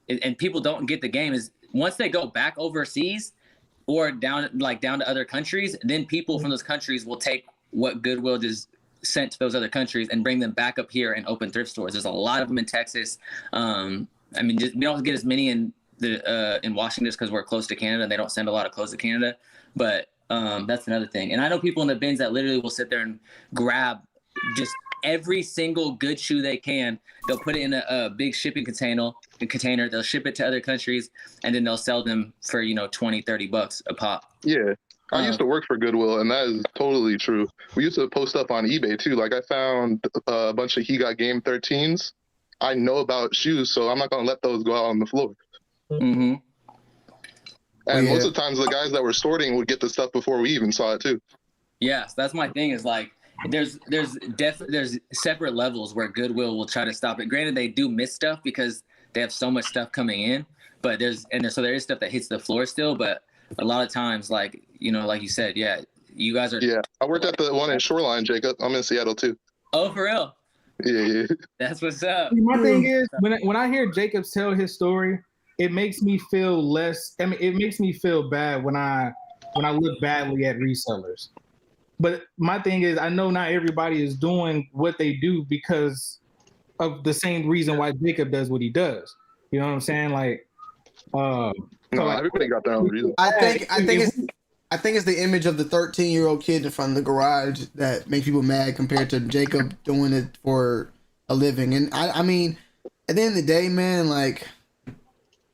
and people don't get the game, is once they go back overseas or down to other countries, then people from those countries will take what Goodwill just sent to those other countries and bring them back up here and open thrift stores. There's a lot of them in Texas. I mean, we don't get as many in Washington just because we're close to Canada. They don't send a lot of clothes to Canada, but that's another thing. And I know people in the bins that literally will sit there and grab just every single good shoe they can. They'll put it in a big shipping container. They'll ship it to other countries, and then they'll sell them for, you know, $20-$30 a pop. Yeah. I used to work for Goodwill, and that is totally true. We used to post up on eBay too. Like, I found a bunch of He Got Game 13s. I know about shoes, so I'm not going to let those go out on the floor. Mm-hmm. And most of the times, the guys that were sorting would get the stuff before we even saw it too. Yes, that's my thing. Is like there's separate levels where Goodwill will try to stop it. Granted, they do miss stuff because they have so much stuff coming in, but there is stuff that hits the floor still. But a lot of times, like, you know, like you said, yeah, you guys are. Yeah, I worked at the one in Shoreline, Jacob. I'm in Seattle too. Oh, for real? Yeah. That's what's up. My thing is, when I hear Jacob tell his story, it makes me feel less. I mean, it makes me feel bad when I look badly at resellers. But my thing is, I know not everybody is doing what they do because of the same reason why Jacob does what he does. You know what I'm saying? Like, everybody got their own reason. I think it's the image of the 13-year-old kid in front of the garage that makes people mad compared to Jacob doing it for a living. And I mean, at the end of the day, man, like,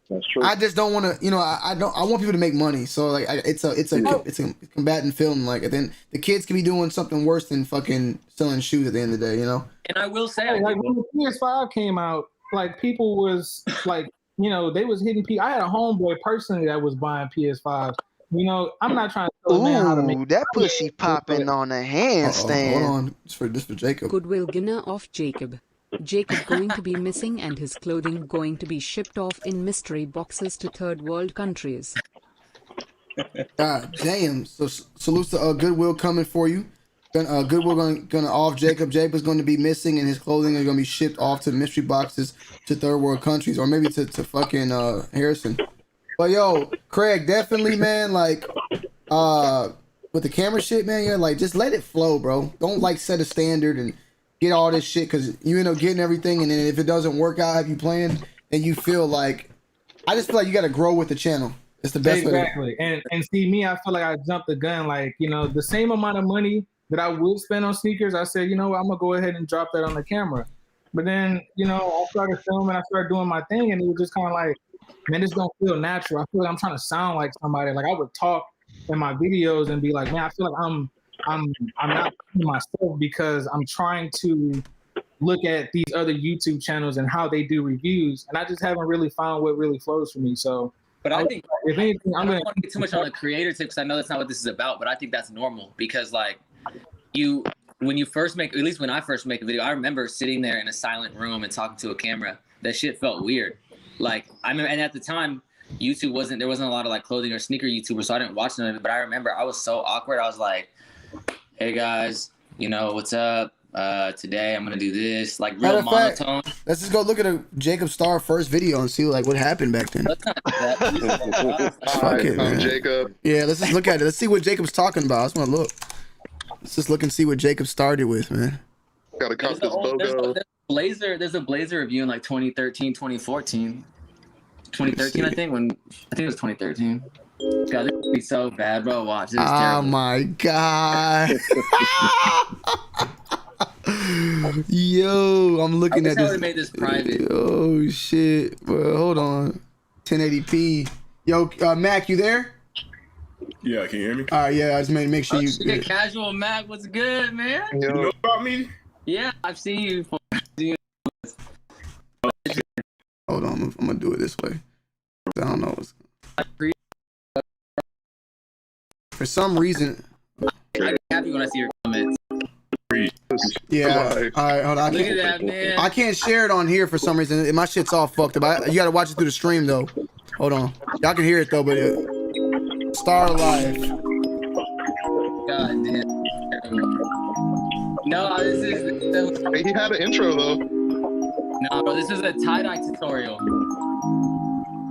that's true. I just don't want to, you know, I want people to make money. So like, it's a combatant film. Like, then the kids can be doing something worse than fucking selling shoes at the end of the day, you know. And I will say, like when the PS5 came out, like people was like, you know, they was hitting. I had a homeboy personally that was buying PS5s. You know, I'm not trying to tell a man how to make that pussy popping on a handstand. Hold on, this for Jacob. Goodwill Gunner of Jacob. Jacob going to be missing and his clothing going to be shipped off in mystery boxes to third world countries. God damn! So salutes to Goodwill coming for you. Goodwill gonna off Jacob. Jacob's going to be missing, and his clothing is going to be shipped off to mystery boxes to third world countries, or maybe to fucking Harrison. But yo, Craig, definitely, man. Like, with the camera shit, man, yeah, like just let it flow, bro. Don't like set a standard and get all this shit because you end up getting everything, and then if it doesn't work out, have you planned, and you feel like, I just feel like you got to grow with the channel. It's the best way. And see me, I feel like I jumped the gun. Like, you know, the same amount of money that I would spend on sneakers, I said, you know, I'm gonna go ahead and drop that on the camera. But then, you know, I started filming, I started doing my thing, and it was just kind of like, man, this don't feel natural. I feel like I'm trying to sound like somebody. Like, I would talk in my videos and be like, man, I feel like I'm not being myself because I'm trying to look at these other YouTube channels and how they do reviews, and I just haven't really found what really flows for me. So, but I think if anything, I don't want to get too much on the creator tip because I know that's not what this is about. But I think that's normal because, like, when you first make, at least when I first make a video, I remember sitting there in a silent room and talking to a camera. That shit felt weird. Like, I remember, and at the time, there wasn't a lot of like clothing or sneaker YouTubers, so I didn't watch none of it. But I remember I was so awkward. I was like, "Hey guys, you know what's up? Today I'm gonna do this." Like real monotone. Let's just go look at a Jacob Star first video and see like what happened back then. Let's not do that. Fuck it, man. Jacob. Yeah, let's just look at it. Let's see what Jacob's talking about. I just want to look. Let's just look and see what Jacob started with, man. Gotta cop this BOGO. There's a Blazer review in like 2013, 2014. 2013, I think it was 2013. God, this would be so bad, bro. Watch this. Oh my god. Yo, I'm looking I at wish I this. would've made this private. Oh shit, bro. Hold on. 1080p. Yo, Mac, you there? Yeah, can you hear me? All right, yeah. I just made make sure you. Shit, Casual Mac, what's good, man? You know about me? Yeah, I've seen you before. Hold on, I'm gonna do it this way. I don't know. For some reason. I'm happy when I see your comments. Yeah. All right, hold on. Look at that, man. I can't share it on here for some reason. My shit's all fucked up. You gotta watch it through the stream though. Hold on. Y'all can hear it though, but Star Life. God damn. No, this is. Hey, he had an intro though. No, bro, this is a tie-dye tutorial.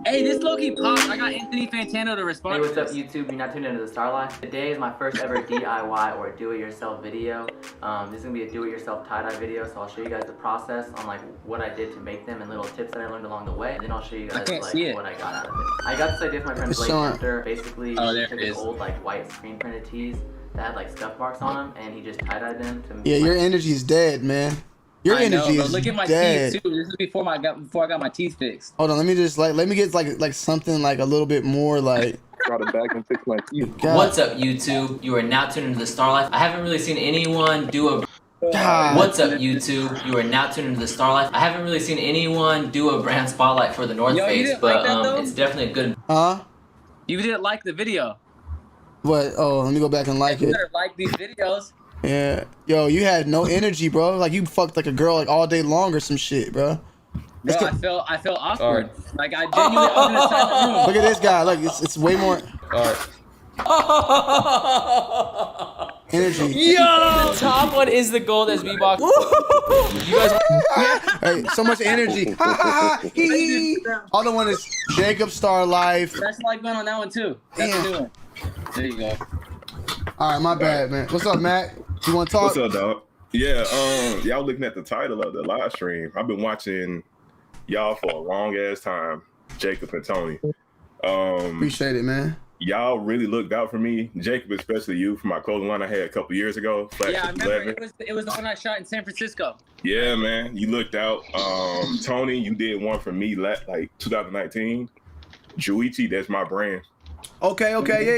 Hey, this low-key popped. I got Anthony Fantano to respond. Hey, what's up, YouTube? You're not tuned into the Star Life. Today is my first ever DIY or do-it-yourself video. This is gonna be a do-it-yourself tie-dye video, so I'll show you guys the process on like what I did to make them and little tips that I learned along the way. And then I'll show you guys like what I got out of it. I got this idea from my friend Blake Hunter. Basically, he took his old like white screen printed tees that had like scuff marks on them, and he just tie-dyed them to. Yeah, your energy's dead, man. Your energy is look at my dead. teeth too. This is before I got my teeth fixed. Hold on, let me get like something like a little bit more like. Got it back and fix my teeth. What's up, YouTube? You are now tuned into the Star Life. I haven't really seen anyone do a. God. What's up, YouTube? You are now tuned into the Star Life. I haven't really seen anyone do a brand spotlight for the North Face, but it's definitely a good. Huh? You didn't like the video. What? Oh, let me go back and like it. You better like these videos. Yeah. Yo, you had no energy, bro. Like you fucked like a girl like all day long or some shit, bro. Bro, I felt awkward. Like I genuinely was in the side of the room. Look at this guy. Look, it's way more. Energy. Yo, top one is the gold as V-Box. You guys. Hey, so much energy. Ha ha ha. Hee hee. Other one is Jacob Star Life. That's like going on that one too. That's a new one. There you go. All right, my bad, man. What's up, Matt? You want to talk? What's up, dog? Yeah, y'all looking at the title of the live stream. I've been watching y'all for a long ass time, Jacob and Tony. Appreciate it, man. Y'all really looked out for me, Jacob, especially you, for my clothing line I had a couple years ago. Yeah, I remember it was the one I shot in San Francisco. Yeah, man, you looked out. Tony, you did one for me like 2019. Juichi, that's my brand. Okay,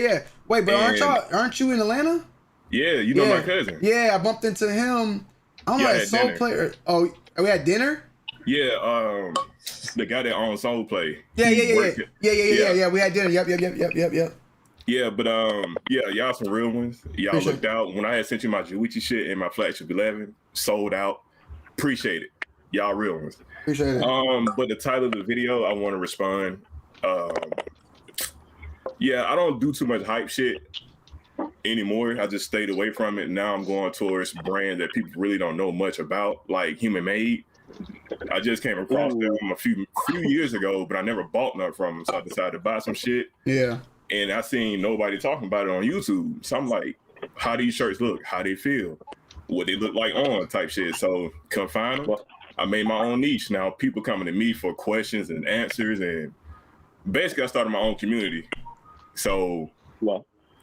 yeah. Wait, but aren't you in Atlanta? Yeah, you know my cousin. Yeah, I bumped into him. I don't know, at Soul Play. Oh, we had dinner? Yeah, the guy that owns Soul Play. Yeah. We had dinner. Yep. Yeah, but yeah, y'all some real ones. Y'all looked out. When I had sent you my Juichi shit and my flagship 11, sold out. Appreciate it. Y'all real ones. Appreciate it. But the title of the video, I want to respond. Yeah, I don't do too much hype shit anymore. I just stayed away from it. Now I'm going towards brands that people really don't know much about, like Human Made. I just came across them a few years ago, but I never bought nothing from them, so I decided to buy some shit. Yeah. And I seen nobody talking about it on YouTube. So I'm like, how these shirts look, how they feel, what they look like on type shit. So come find them. I made my own niche. Now people coming to me for questions and answers, and basically I started my own community. So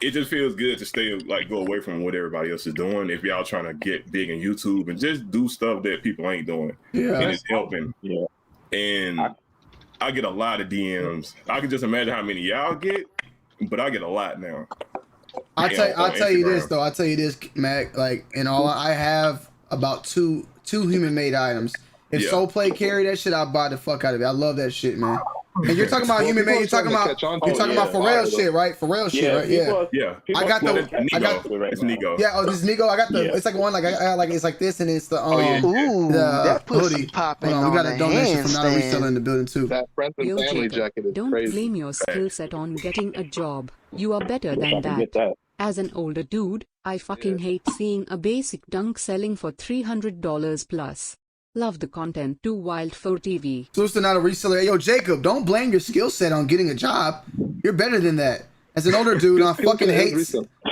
it just feels good to go away from what everybody else is doing. If y'all trying to get big in YouTube and just do stuff that people ain't doing, and it's helping. Yeah. And I get a lot of DMs. I can just imagine how many y'all get, but I get a lot now. I'll tell you this though. I'll tell you this, Mac. Like in all, I have about two Human Made items. If Soul Play carry that shit, I'll buy the fuck out of it. I love that shit, man. And you're talking about Human Made. You're talking about Pharrell shit, right? Pharrell shit, right? Yeah. I got it's Nigo. Yeah. Oh, this is Nigo. I got the. It's like one like I got like it's like this, and it's the that pussy hoodie. popping Hold on, we got a donation from handstand. Not a Reseller in the building too. That friends and family jacket is Don't crazy. blame your skill set on getting a job. You are better than that. As an older dude, I fucking hate seeing a basic dunk selling for $300 plus. Love the content too wild for TV. So it's Not a Reseller. Hey, yo, Jacob, don't blame your skill set on getting a job. You're better than that. As an older dude, I fucking hate.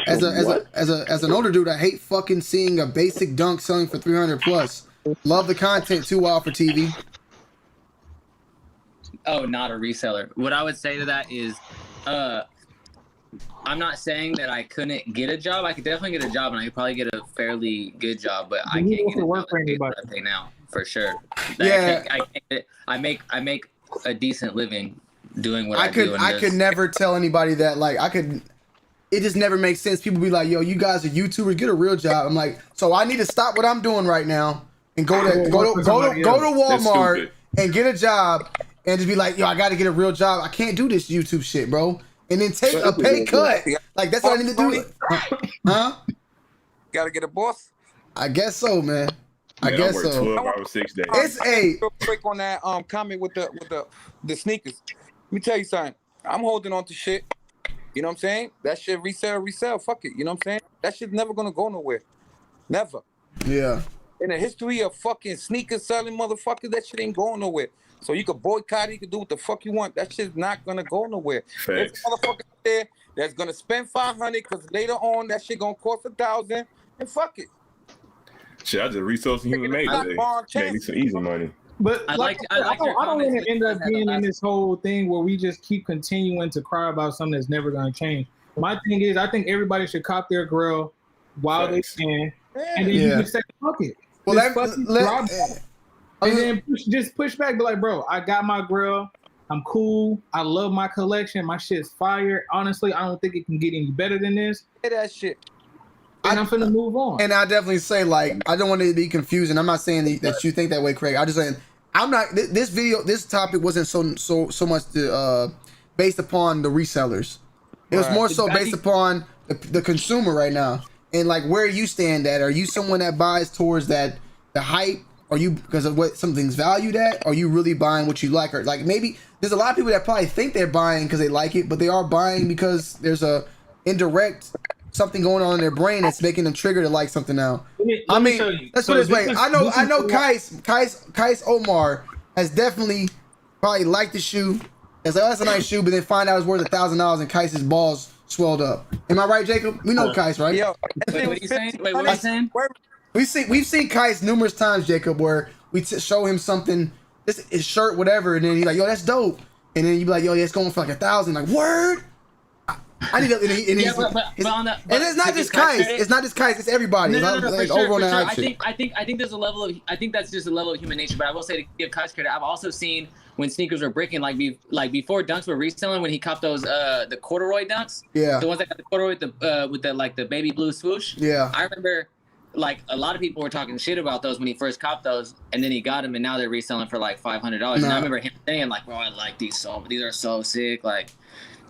As an older dude, I hate fucking seeing a basic dunk selling for 300 plus. Love the content too wild for TV. Oh, Not a Reseller. What I would say to that is, I'm not saying that I couldn't get a job. I could definitely get a job, and I could probably get a fairly good job. But I can't get a job that I pay now for sure. Yeah. I make a decent living doing what I do. I could never tell anybody that. Like it just never makes sense. People be like, "Yo, you guys are YouTubers. Get a real job." I'm like, so I need to stop what I'm doing right now and go to Walmart and get a job and just be like, "Yo, I got to get a real job. I can't do this YouTube shit, bro." And then take a pay cut. Like that's what I need to do. Huh? Gotta get a boss. I guess so, man. I guess I work so. 12 hours, 6 days. It's real quick on that comment with the sneakers. Let me tell you something. I'm holding on to shit. You know what I'm saying? That shit resell. Fuck it. You know what I'm saying? That shit's never gonna go nowhere. Never. Yeah. In the history of fucking sneakers selling motherfuckers, that shit ain't going nowhere. So you can boycott it, you can do what the fuck you want. That shit's not gonna go nowhere. There's motherfuckers out there that's gonna spend $500 because later on that shit gonna cost $1,000 and fuck it. Shit, I just resourced human made today. Made me some easy money. But I don't want to end up being in this whole thing where we just keep continuing to cry about something that's never going to change. My thing is, I think everybody should cop their grill while they can, and then you can say, fuck it. Well, and then push back, be like, bro, I got my grill. I'm cool. I love my collection. My shit's fire. Honestly, I don't think it can get any better than this. Hey, that shit. And I'm finna move on. And I definitely say, like, I don't want it to be confusing. I'm not saying that you think that way, Craig. I'm just saying, I'm not. This topic wasn't so much based upon the resellers. It was more so based upon the consumer right now, and like where you stand at. Are you someone that buys towards the hype? Are you because of what something's valued at? Are you really buying what you like? Or like maybe there's a lot of people that probably think they're buying because they like it, but they are buying because there's a indirect something going on in their brain that's making them trigger to like something now. Let's put it this way. I know Kais Omar has definitely probably liked the shoe. It's like, oh, that's a nice shoe, but then find out it's worth $1,000 and Kais's balls swelled up. Am I right, Jacob? We know Kais, right? Wait, what are you saying? Wait, what are you saying? We've seen Kais numerous times, Jacob, where we show him something, his shirt, whatever, and then he's like, yo, that's dope. And then you be like, yo, yeah, it's going for like $1,000. Like, word? I need to, and it's not just Kais. It's not just Kais. It's everybody. I think there's a level of. I think that's just a level of human nature. But I will say to give Kais credit, I've also seen when sneakers were breaking, like before dunks were reselling, when he copped those the corduroy dunks. Yeah. The ones that got the corduroy with the baby blue swoosh. Yeah. I remember. Like a lot of people were talking shit about those when he first copped those, and then he got them, and now they're reselling for like $500. And I remember him saying like, "Bro, I like these so, these are so sick." Like,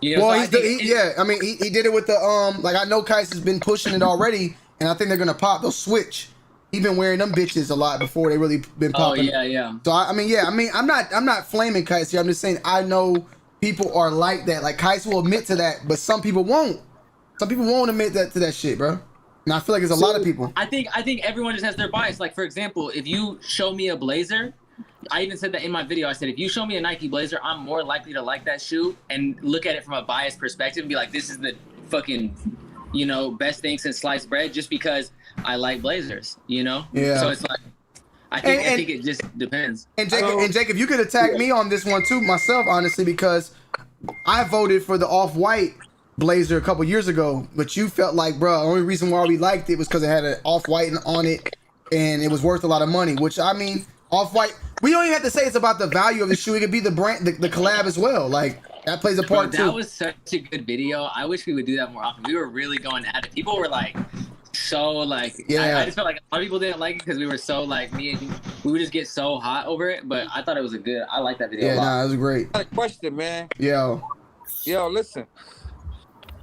you know. Well, he did it with the like I know Kais has been pushing it already, and I think they're gonna pop. They'll switch. He's been wearing them bitches a lot before they really been popping. Oh yeah. So I'm not flaming Kais here. I'm just saying I know people are like that. Like Kais will admit to that, but some people won't. Some people won't admit to that shit, bro. And I feel like there's a lot of people. I think everyone just has their bias. Like for example, if you show me a blazer, I even said that in my video. I said if you show me a Nike blazer, I'm more likely to like that shoe and look at it from a biased perspective and be like, this is the fucking, best thing since sliced bread, just because I like blazers, Yeah. So it's like, I think it just depends. And Jacob, you could attack me on this one too, myself, honestly, because I voted for the off-white blazer a couple years ago, but you felt like, bro, the only reason why we liked it was because it had an off-white on it and it was worth a lot of money, which I mean, off-white, we don't even have to say it's about the value of the shoe. It could be the brand, the collab as well. Like that plays a part too. That was such a good video. I wish we would do that more often. We were really going at it. People were like, so like, I just felt like a lot of people didn't like it because we were so like, we would just get so hot over it. But I thought it was I like that video a lot. Nah, it was great. I got a question, man. Yo, listen.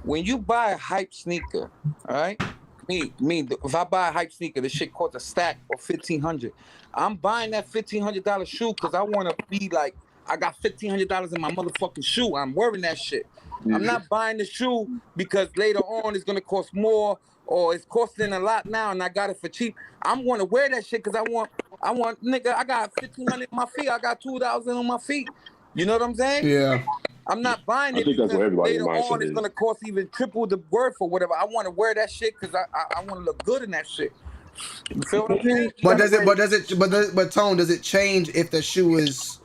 When you buy a hype sneaker, all right? If I buy a hype sneaker, the shit costs a stack or $1,500. I'm buying that $1,500 shoe because I want to be like, I got $1,500 in my motherfucking shoe. I'm wearing that shit. Mm-hmm. I'm not buying the shoe because later on it's gonna cost more or it's costing a lot now and I got it for cheap. I'm gonna wear that shit because I want, nigga, I got $1,500 on my feet. I got $2,000 on my feet. You know what I'm saying? Yeah. I'm not buying it because later on it's gonna cost even triple the worth or whatever. I want to wear that shit because I want to look good in that shit. You feel what I'm saying? But Tone, does it change if the shoe is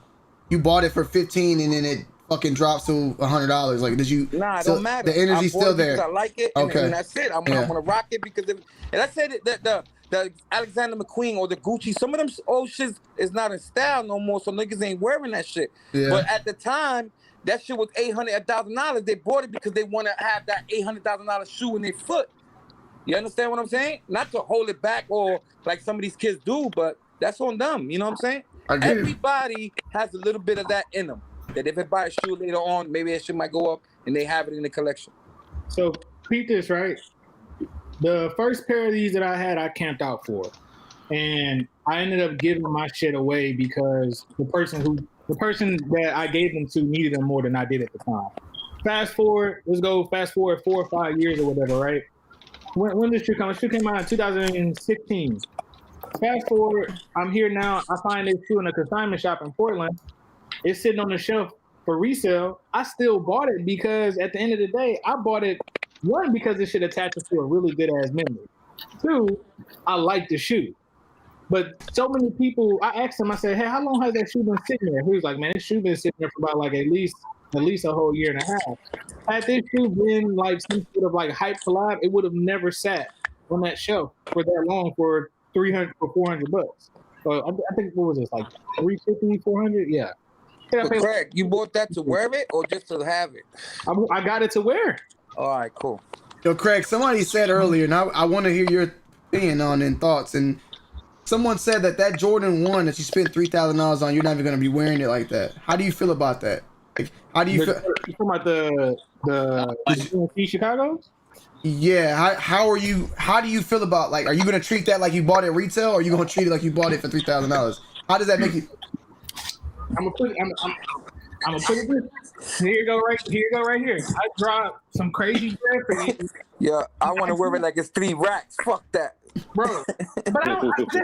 you bought it for 15 and then it fucking drops to $100? Like, did you? Nah, it so don't matter. The energy's I bought still it because there. I like it, and, Okay. and that's it. I'm Yeah. gonna rock it because and I said it, that the Alexander McQueen or the Gucci, some of them old shit is not in style no more, so niggas ain't wearing that shit. Yeah. But at the time, that shit was $800, $1,000. They bought it because they want to have that $800,000 shoe in their foot. You understand what I'm saying? Not to hold it back or like some of these kids do, but that's on them. You know what I'm saying? I get it. Everybody has a little bit of that in them. That if they buy a shoe later on, maybe that shit might go up and they have it in the collection. So repeat this, right? The first pair of these that I had, I camped out for, and I ended up giving my shit away because the person that I gave them to needed them more than I did at the time. Fast forward 4 or 5 years or whatever, right? When did shoe come? The shoe came out in 2016. Fast forward, I'm here now. I find this shoe in a consignment shop in Portland. It's sitting on the shelf for resale. I still bought it because at the end of the day, I bought it, one, because it should attach to a really good ass memory. Two, I like the shoe. But so many people, I asked him, I said, hey, how long has that shoe been sitting there? He was like, man, this shoe been sitting there for about like at least a whole year and a half. Had this shoe been like some sort of like hype collab, it would have never sat on that shelf for that long for $300 or $400. So I think, what was this, like $350, $400? Yeah. But Craig, you bought that to wear it or just to have it? I got it to wear. All right, cool. Yo, Craig, somebody said earlier, and I want to hear your opinion on and thoughts. And someone said that Jordan 1 that you spent $3,000 on, you're not even going to be wearing it like that. How do you feel about that? Like, how do you feel? You talking about the Chicago's? Yeah. How do you feel about, like, are you going to treat that like you bought it retail, or are you going to treat it like you bought it for $3,000? How does that make you? I'm gonna put it this. Here you go right here. I dropped some crazy bread for you. Yeah, I want to wear it like it's 3 racks. Fuck that, bro. But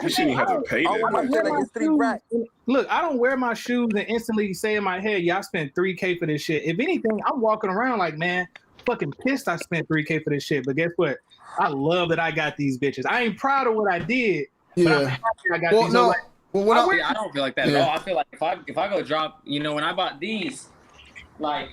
you shouldn't have to pay I that. want to wear like it's 3 racks. Look, I don't wear my shoes and instantly say in my head, yeah, I spent $3K for this shit. If anything, I'm walking around like, man, fucking pissed I spent $3K for this shit. But guess what? I love that I got these bitches. I ain't proud of what I did. Yeah. But I'm happy I got these. No. I don't feel like that at all. I feel like if I go drop, when I bought these, like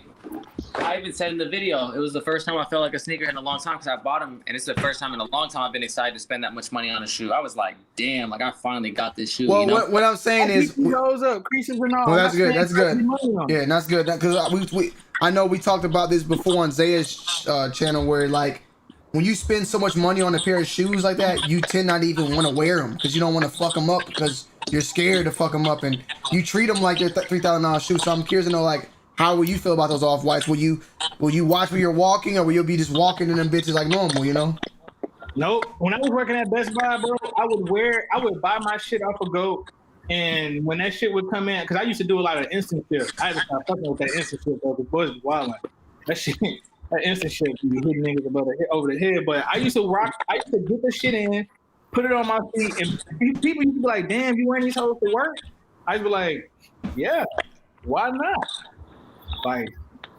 I even said in the video, it was the first time I felt like a sneakerhead in a long time because I bought them, and it's the first time in a long time I've been excited to spend that much money on a shoe. I was like, damn, like I finally got this shoe. Well, what I'm saying is, goes up, creases and all. Well, that's good. That's good. Yeah, that's good. Because I know we talked about this before on Zaya's channel, where like when you spend so much money on a pair of shoes like that, you tend not even want to wear them because you don't want to fuck them up because you're scared to fuck them up, and you treat them like they're $3,000 shoes. So I'm curious to know, like, how will you feel about those off-whites? Will you watch where you're walking, or will you be just walking in them bitches like normal, you know? Nope. When I was working at Best Buy, bro, I would buy my shit off of GOAT, and when that shit would come in, because I used to do a lot of instant shit. I had to stop fucking with that instant shit, bro. The boys was wilding. That shit, that instant shit, you hitting niggas over the head. But I used to get the shit in, put it on my feet, and people used to be like, damn, you wearing these hoes to work? I'd be like, yeah, why not? Like,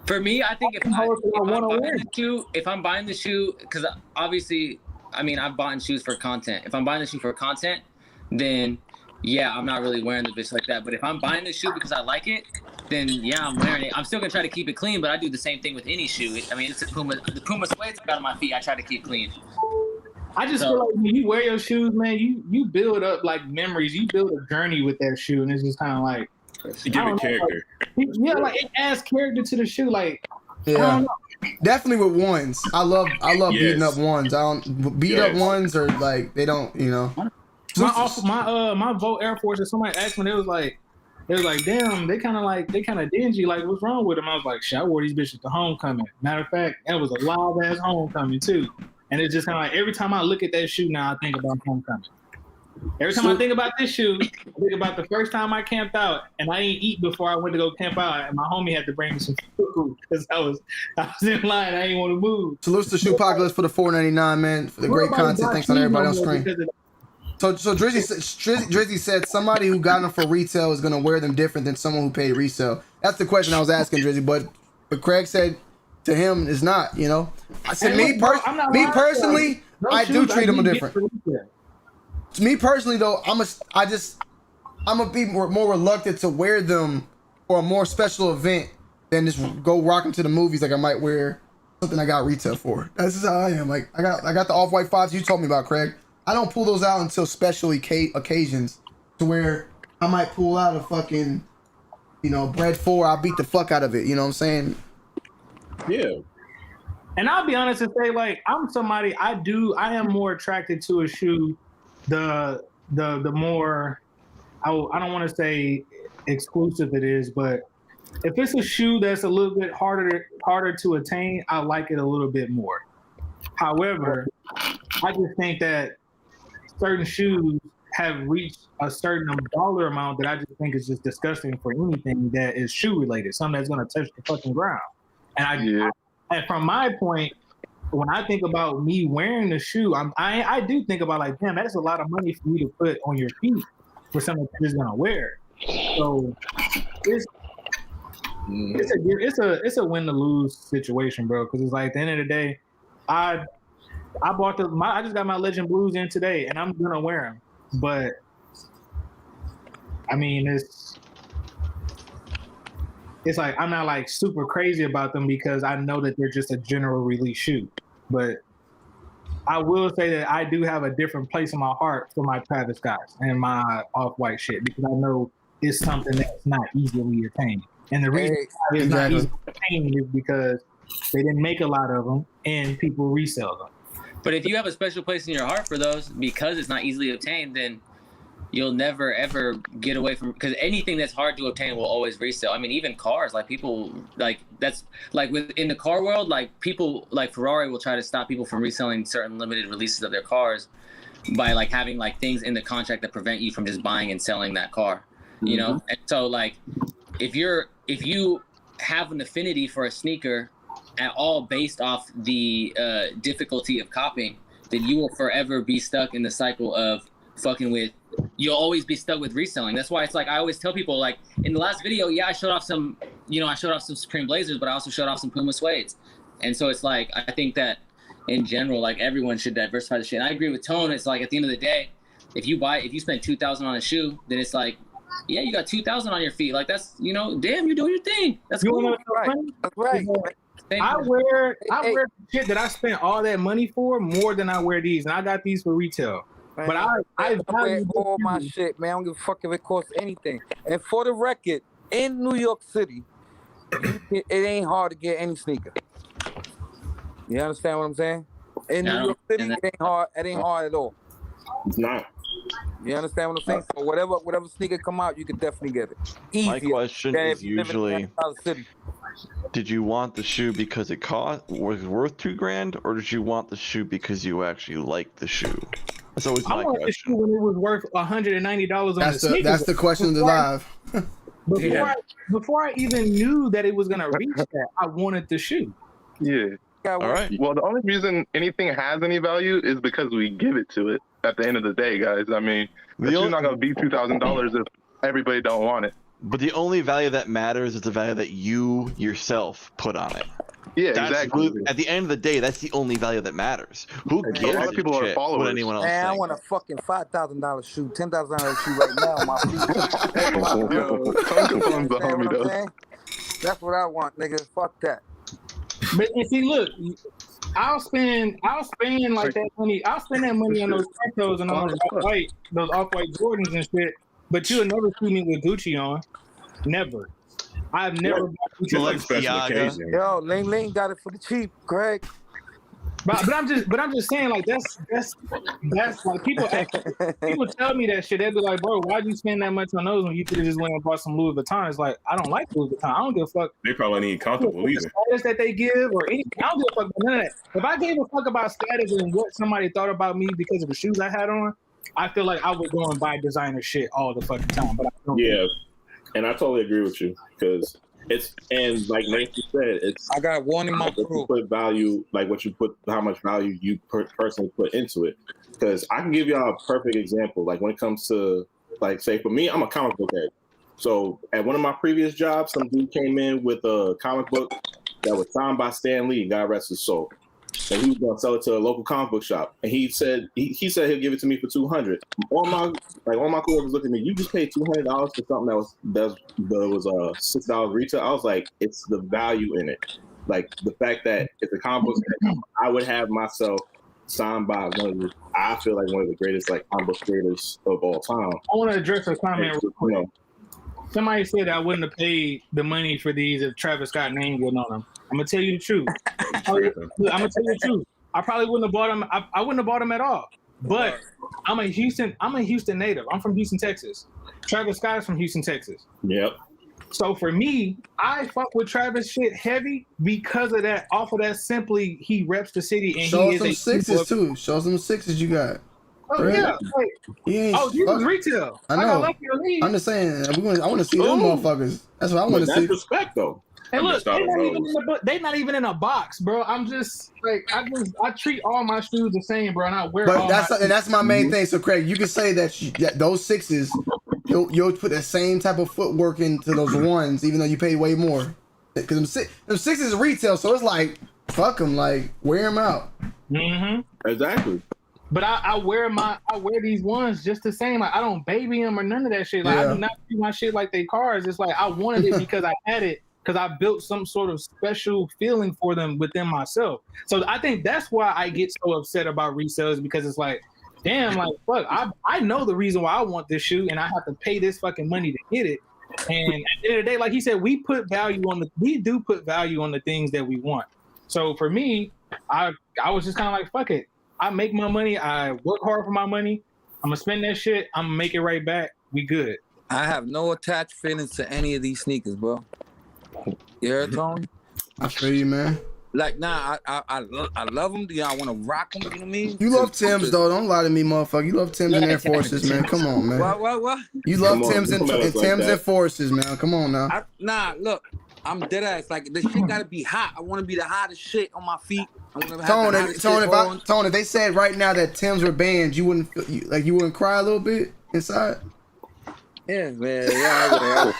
for me, I think if I'm buying the shoe, because obviously, I mean, I've bought shoes for content. If I'm buying the shoe for content, then yeah, I'm not really wearing the bitch like that. But if I'm buying the shoe because I like it, then yeah, I'm wearing it. I'm still gonna try to keep it clean, but I do the same thing with any shoe. I mean, it's the Puma suede I got on my feet. I try to keep clean. I just feel like when you wear your shoes, man, you build up like memories. You build a journey with that shoe, and it's just kind of like you give it character. Like it adds character to the shoe. Like, yeah, definitely with ones. I love beating up ones. I don't beat up ones, or like they don't, you know. My Volt Air Force, if somebody asked me, they was like, damn, they kind of dingy. Like, what's wrong with them? I was like, shit, I wore these bitches to homecoming. Matter of fact, that was a live ass homecoming too. And it's just kind of like every time I look at that shoe now, I think about homecoming. Every time I think about this shoe, I think about the first time I camped out, and I didn't eat before I went to go camp out, and my homie had to bring me some food because I was in line. I didn't want to move. Salute to Shoepocalypse for the $4.99, man, for the great content. Thanks on everybody on screen. So Drizzy said somebody who got them for retail is gonna wear them different than someone who paid resale. That's the question I was asking Drizzy, but Craig said to him it's not. You know, I said me personally, I do treat them different. To me personally though, I'm gonna be more reluctant to wear them for a more special event then just go rocking to the movies like I might wear something I got retail for. That's just how I am. Like I got the off-white 5s you told me about, Craig. I don't pull those out until special occasions, to where I might pull out a fucking, Bread 4. I'll beat the fuck out of it. You know what I'm saying? Yeah. And I'll be honest and say, like, I'm somebody, I am more attracted to a shoe the more, I don't want to say exclusive it is, but if it's a shoe that's a little bit harder to attain, I like it a little bit more. However, I just think that certain shoes have reached a certain dollar amount that I just think is just disgusting for anything that is shoe related, something that's going to touch the fucking ground. And and from my point, when I think about me wearing the shoe, I do think about like, damn, that's a lot of money for me to put on your feet for something that you're just gonna wear. So it's a win to lose situation, bro. Because it's like at the end of the day, I bought I just got my Legend Blues in today, and I'm gonna wear them. But I mean, it's like I'm not like super crazy about them because I know that they're just a general release shoe. But I will say that I do have a different place in my heart for my Travis Scotts and my off-white shit because I know it's something that's not easily attained. And the reason it's not easily attained is because they didn't make a lot of them and people resell them. But if you have a special place in your heart for those because it's not easily obtained, then you'll never ever get away from, because anything that's hard to obtain will always resell. I mean, even cars, like people like that's like within the car world, like people like Ferrari will try to stop people from reselling certain limited releases of their cars by like having like things in the contract that prevent you from just buying and selling that car, you know? And so like if you have an affinity for a sneaker at all based off the difficulty of copying, then you will forever be stuck in the cycle of fucking with, you'll always be stuck with reselling. That's why it's like I always tell people, like in the last video, I showed off some Supreme Blazers, but I also showed off some Puma Suedes. And so it's like I think that in general, like everyone should diversify the shit. And I agree with Tone. It's like at the end of the day, if you spend $2,000 on a shoe, then it's like, yeah, you got $2,000 on your feet. Like that's, damn, you're doing your thing. That's cool. That's right. I wear the shit that I spent all that money for more than I wear these, and I got these for retail. Man, but I wear all my shit, man. I don't give a fuck if it costs anything. And for the record, in New York City, it ain't hard to get any sneaker. You understand what I'm saying? In New York City, it ain't hard. It ain't hard at all. It's not. You understand what I'm saying? So whatever sneaker come out, you can definitely get it. Easier. My question is usually, did you want the shoe because it was worth $2,000, or did you want the shoe because you actually like the shoe? That's always my question. The shoe when it was worth $190 on the sneakers. That's the question of the live. Before I even knew that it was gonna reach that, I wanted the shoe. Yeah. All right. Well, the only reason anything has any value is because we give it to it. At the end of the day, guys, I mean, the shoe's not gonna be $2,000 if everybody don't want it. But the only value that matters is the value that you yourself put on it. Yeah, exactly. At the end of the day, that's the only value that matters. Who gives a lot of people are followers. what anyone else Man, thinks? I want a fucking $5,000 shoe, $10,000 shoe right now on my feet. That's what I want, nigga. Fuck that. But and see, look, I'll spend like that money. I'll spend that money on those Tentos and on those off-white Jordans and shit. But you'll never see me with Gucci on. Never. I've never bought Gucci. Like special occasion. Yo, Ling got it for the cheap, Greg. But I'm just saying, like that's like people tell me that shit. They be like, bro, why'd you spend that much on those when you could have just went and bought some Louis Vuitton? It's like, I don't like Louis Vuitton. I don't give a fuck. They probably ain't comfortable either. The status that they give or anything. I don't give a fuck about none of that. If I gave a fuck about status and what somebody thought about me because of the shoes I had on, I feel like I would go and buy designer shit all the fucking time. But I don't. Yeah, and I totally agree with you because and like Nathan said, I got one in my crew. Put value, like what you put, how much value you personally put into it. Because I can give y'all a perfect example. Like when it comes to, like, say for me, I'm a comic book head. So at one of my previous jobs, some dude came in with a comic book that was signed by Stan Lee, God rest his soul. and he was gonna sell it to a local comic book shop. And he said he said he'll give it to me for $200. All my coworkers looked at me. You just paid $200 for something that was $6 retail. I was like, it's the value in it. Like the fact that it's a comic book, I would have myself signed by I feel like one of the greatest like comic book creators of all time. I want to address a comment real quick. Somebody said I wouldn't have paid the money for these if Travis Scott name wasn't on them. I'm gonna tell you the truth. I'm gonna tell you the truth. I probably wouldn't have bought them. I wouldn't have bought them at all. But I'm a Houston native. I'm from Houston, Texas. Travis Scott is from Houston, Texas. Yep. So for me, I fuck with Travis shit heavy because of that. Off of that, simply he reps the city and show he is some sixes too. Show some sixes you got. Oh right? Yeah. Hey. Oh, these was retail. I know. I'm just saying. I want to see them motherfuckers. That's what I want to see. That's respect though. Hey, look, they not even in a box, bro. I'm just like I treat all my shoes the same, bro, and I wear. But that's my main thing. So Craig, you can say that those sixes, you'll put the same type of footwork into those ones, even though you pay way more. Because them sixes is retail, so it's like fuck them, like wear them out. Mm-hmm. Exactly. But I wear these ones just the same. Like I don't baby them or none of that shit. Like I do not do my shit like they cars. It's like I wanted it because I had it. Because I built some sort of special feeling for them within myself. So I think that's why I get so upset about resales, because it's like, damn, like, fuck, I know the reason why I want this shoe and I have to pay this fucking money to get it. And at the end of the day, like he said, we do put value on the things that we want. So for me, I was just kind of like, fuck it. I make my money. I work hard for my money. I'm going to spend that shit. I'm going to make it right back. We good. I have no attached feelings to any of these sneakers, bro. You heard, Tony? I feel you, man. Like, nah, I love them. I want to rock them. You know what I mean? You love Timbs, though. Don't lie to me, motherfucker. You love Timbs and Air Forces, man. Come on, man. What? You love Timbs and Forces, man. Come on now. Nah, look. I'm dead ass. Like, this shit gotta be hot. I want to be the hottest shit on my feet. I want to have Tone, if they said right now that Timbs were banned, you wouldn't cry a little bit inside? Yeah, man. Yeah.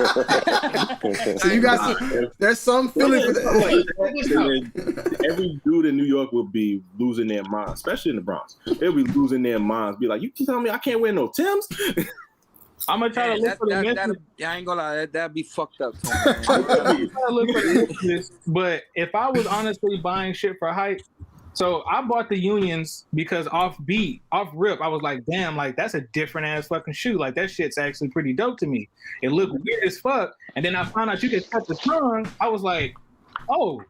So you got there's some feeling for that. Every dude in New York will be losing their minds, especially in the Bronx. They'll be losing their minds. Be like, you telling me I can't wear no Timbs? I'm gonna try to look for the message. I ain't gonna lie, that'd be fucked up. I'm trying to look for the message, but if I was honestly buying shit for hype, so I bought the Unions because off rip, I was like, damn, like that's a different ass fucking shoe. Like that shit's actually pretty dope to me. It looked weird as fuck, and then I found out you could cut the tongue. I was like, oh,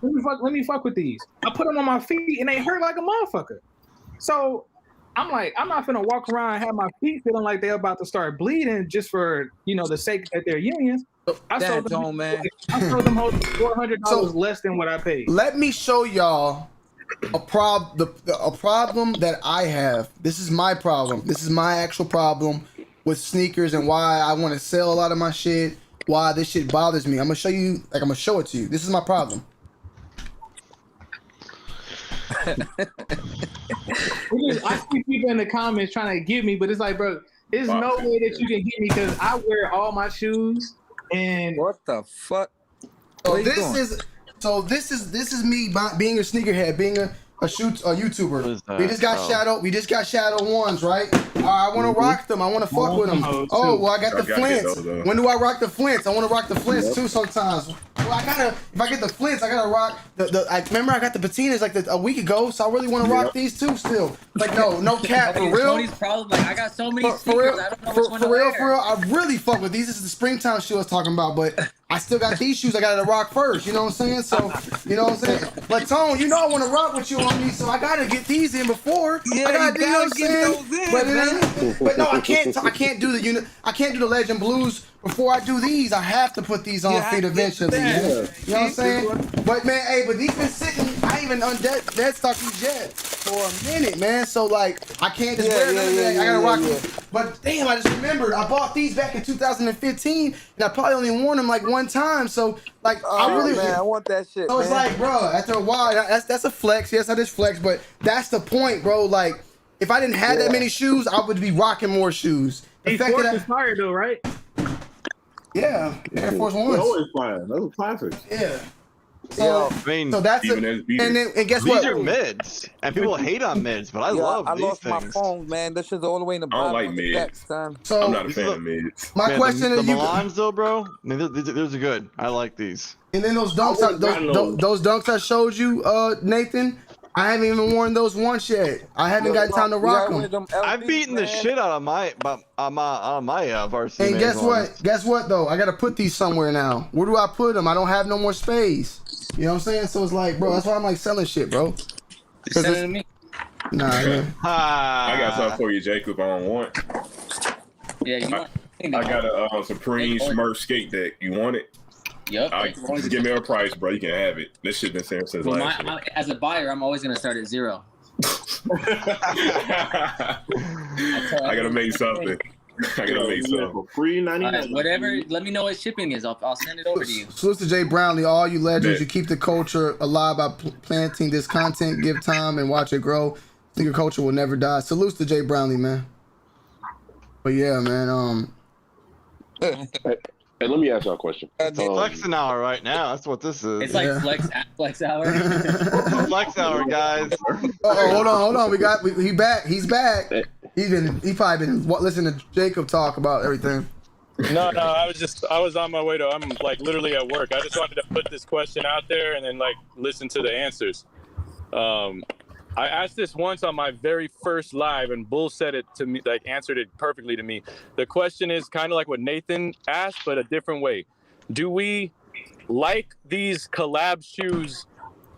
let me fuck with these. I put them on my feet and they hurt like a motherfucker. So I'm like, I'm not finna walk around and have my feet feeling like they're about to start bleeding just for the sake that they're Unions. I sold them $400 less than what I paid. Let me show y'all a problem that I have. This is my problem. This is my actual problem with sneakers and why I want to sell a lot of my shit. Why this shit bothers me. I'm gonna show you. Like I'm gonna show it to you. This is my problem. I see people in the comments trying to get me, but it's like, bro, there's no way that you can get me because I wear all my shoes. And what the fuck? So this is me being a sneakerhead, being a YouTuber. We just got Shadow Ones, right? I want to rock them. I want to fuck with them. Oh, well, I got the Flints. When do I rock the Flints? I want to rock the Flints too sometimes. Well, if I get the Flints, I gotta rock I remember I got the patinas like a week ago, so I really want to rock these too still. Like no cap, for real. Tony's problem, like I got so many for real, I don't know which one to wear. For real, I really fuck with these. This is the springtime shoe I was talking about, but I still got these shoes I gotta rock first, you know what I'm saying? So, you know what I'm saying? But Tone, you know I want to rock with you on these, so I gotta get these in before. Yeah, I gotta you gotta get those in, but no, I can't do the Legend Blues before I do these. I have to put these on feet eventually. You know what I'm saying? But man, but these been sitting. I even dead stock these Jets for a minute, man. So like, I can't just wear them. I gotta rock them. But damn, I just remembered I bought these back in 2015, and I probably only worn them like one time. So like, I want that shit. So it's like, bro, after a while, that's a flex. Yes, that is flex, but that's the point, bro. Like, if I didn't have that many shoes, I would be rocking more shoes. These Force is fire though, right? Yeah, Air Force Ones. Always fire. Those are classics. Yeah. So, I mean, so that's it. And guess these what? are mids, and people hate on mids, but I love I these lost things. my phone, man. This is all the way in the I don't bottom like of the mids. deck, son. So I'm not a fan of mids. My question the is, you Milans though, bro. Those are good. I like these. and then those dunks, those dunks I showed you, Nathan. I haven't even worn those once yet. I haven't got time to rock them. I've beaten the shit out of my varsity. And guess what? Guess what though? I gotta put these somewhere now. Where do I put them? I don't have no more space. You know what I'm saying? So it's like, bro, that's why I'm like selling shit, bro. Send it to me. Nah, man. I got something for you, Jacob. I don't want. Yeah, you want. I got a Supreme Smurf skate deck. You want it? Yep. Just give me a price, bro. You can have it. This shit been saying since last year. As a buyer, I'm always gonna start at 0. I gotta make something. I gotta make something for free 99. Whatever. Let me know what shipping is. I'll send it over to you. Salute to Jay Brownlee, all you legends. You keep the culture alive by planting this content. Give time and watch it grow. Sneaker culture will never die. Salute to Jay Brownlee, man. But yeah, man. Hey, let me ask y'all a question. It's flexing hour right now. That's what this is. It's like flex hour. Flex hour, guys. Hold on. He back. He's back. He probably been listening to Jacob talk about everything. No, I was on my way to. I'm like literally at work. I just wanted to put this question out there and then like listen to the answers. I asked this once on my very first live, and Bull said it to me, like answered it perfectly to me. The question is kind of like what Nathan asked, but a different way. Do we like these collab shoes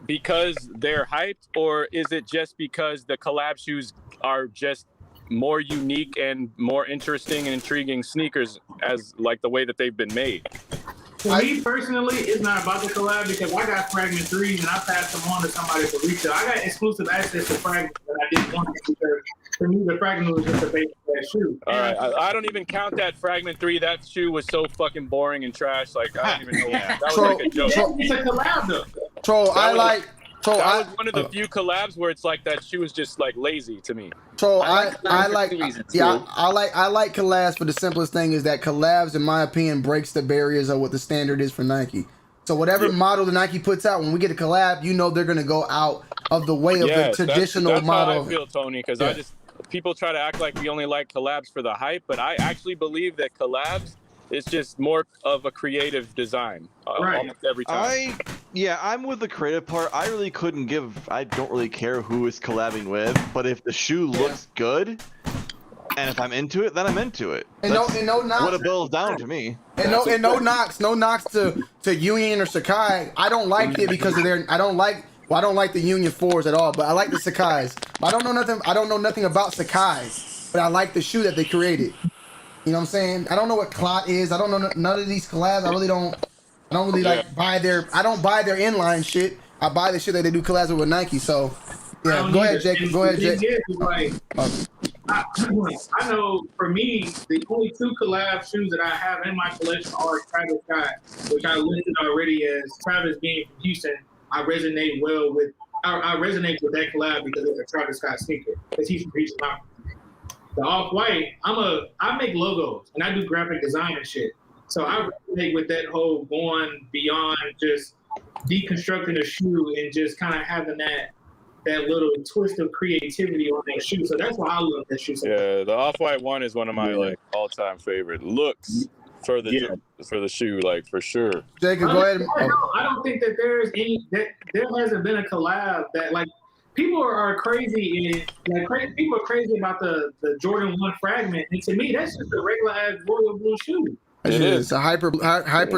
because they're hyped, or is it just because the collab shoes are just more unique and more interesting and intriguing sneakers as like the way that they've been made? For me personally, it's not about the collab because I got Fragment 3s and I passed them on to somebody for retail. I got exclusive access to Fragment that I didn't want because for me, the Fragment was just a basic shoe. All right, I don't even count that Fragment 3. That shoe was so fucking boring and trash. Like, I don't even know. That was like a joke. It's a collab though. That was one of the few collabs where it's like that shoe is just like lazy to me. I like collabs for the simplest thing is that collabs, in my opinion, breaks the barriers of what the standard is for Nike. So whatever model the Nike puts out, when we get a collab, you know they're gonna go out of the way of the traditional model. That's how I feel, Tony, because people try to act like we only like collabs for the hype, but I actually believe that collabs is just more of a creative design almost every time. I'm with the creative part. I don't really care who is collabing with, but if the shoe looks good, and if I'm into it, then I'm into it. And no knocks. What it boils down to me. And no knocks to Union or Sakai. I don't like it because of I don't like the Union 4s at all, but I like the Sakais. I don't know nothing about Sakai, but I like the shoe that they created. You know what I'm saying? I don't know what clot is. I don't know none of these collabs. I don't really buy their inline shit. I buy the shit that they do collabs with Nike. So yeah, go ahead, Jacob. I know for me, the only 2 collab shoes that I have in my collection are Travis Scott, which I listed already as Travis being from Houston. I resonate with that collab because it's a Travis Scott sneaker, because he's from Houston. The Off-White, I make logos and I do graphic design and shit. So I resonate with that whole going beyond just deconstructing a shoe and just kind of having that little twist of creativity on that shoe. So that's why I love that shoe. Yeah, the Off-White one is one of my like all-time favorite looks for the shoe, like for sure. Jacob, go ahead. I don't think that there hasn't been a collab that like. People are crazy people are crazy about the Jordan 1 Fragment, and to me that's just a regular ass royal blue shoe. It is a hyper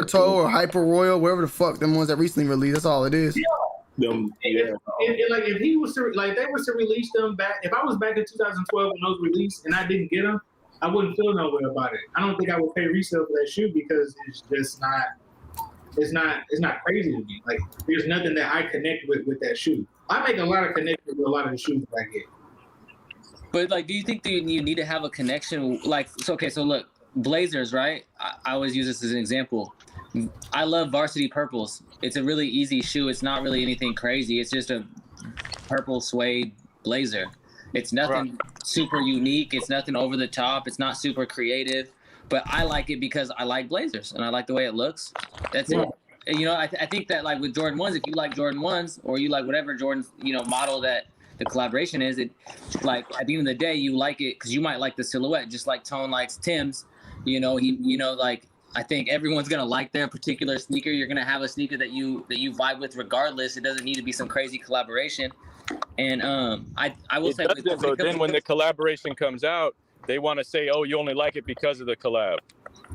toe or hyper royal, whatever the fuck them ones that recently released. That's all it is. If he was to they was to release them back, if I was back in 2012 when those released and I didn't get them, I wouldn't feel no way about it. I don't think I would pay resale for that shoe because it's just not. It's not crazy to me. Like there's nothing that I connect with that shoe. I make a lot of connections with a lot of the shoes that I get. But like, do you think that you need to have a connection? Like, so look, Blazers, right? I always use this as an example. I love Varsity Purples. It's a really easy shoe. It's not really anything crazy. It's just a purple suede blazer. It's nothing super unique. It's nothing over the top. It's not super creative. But I like it because I like Blazers and I like the way it looks. That's it. I think that like with Jordan 1s, if you like Jordan 1s or you like whatever Jordan's, model that the collaboration is, it like at the end of the day, you like it because you might like the silhouette, just like Tone likes Tim's. Like I think everyone's gonna like their particular sneaker. You're gonna have a sneaker that you vibe with regardless. It doesn't need to be some crazy collaboration. And I will say, so then when the collaboration comes out, they want to say, oh, you only like it because of the collab.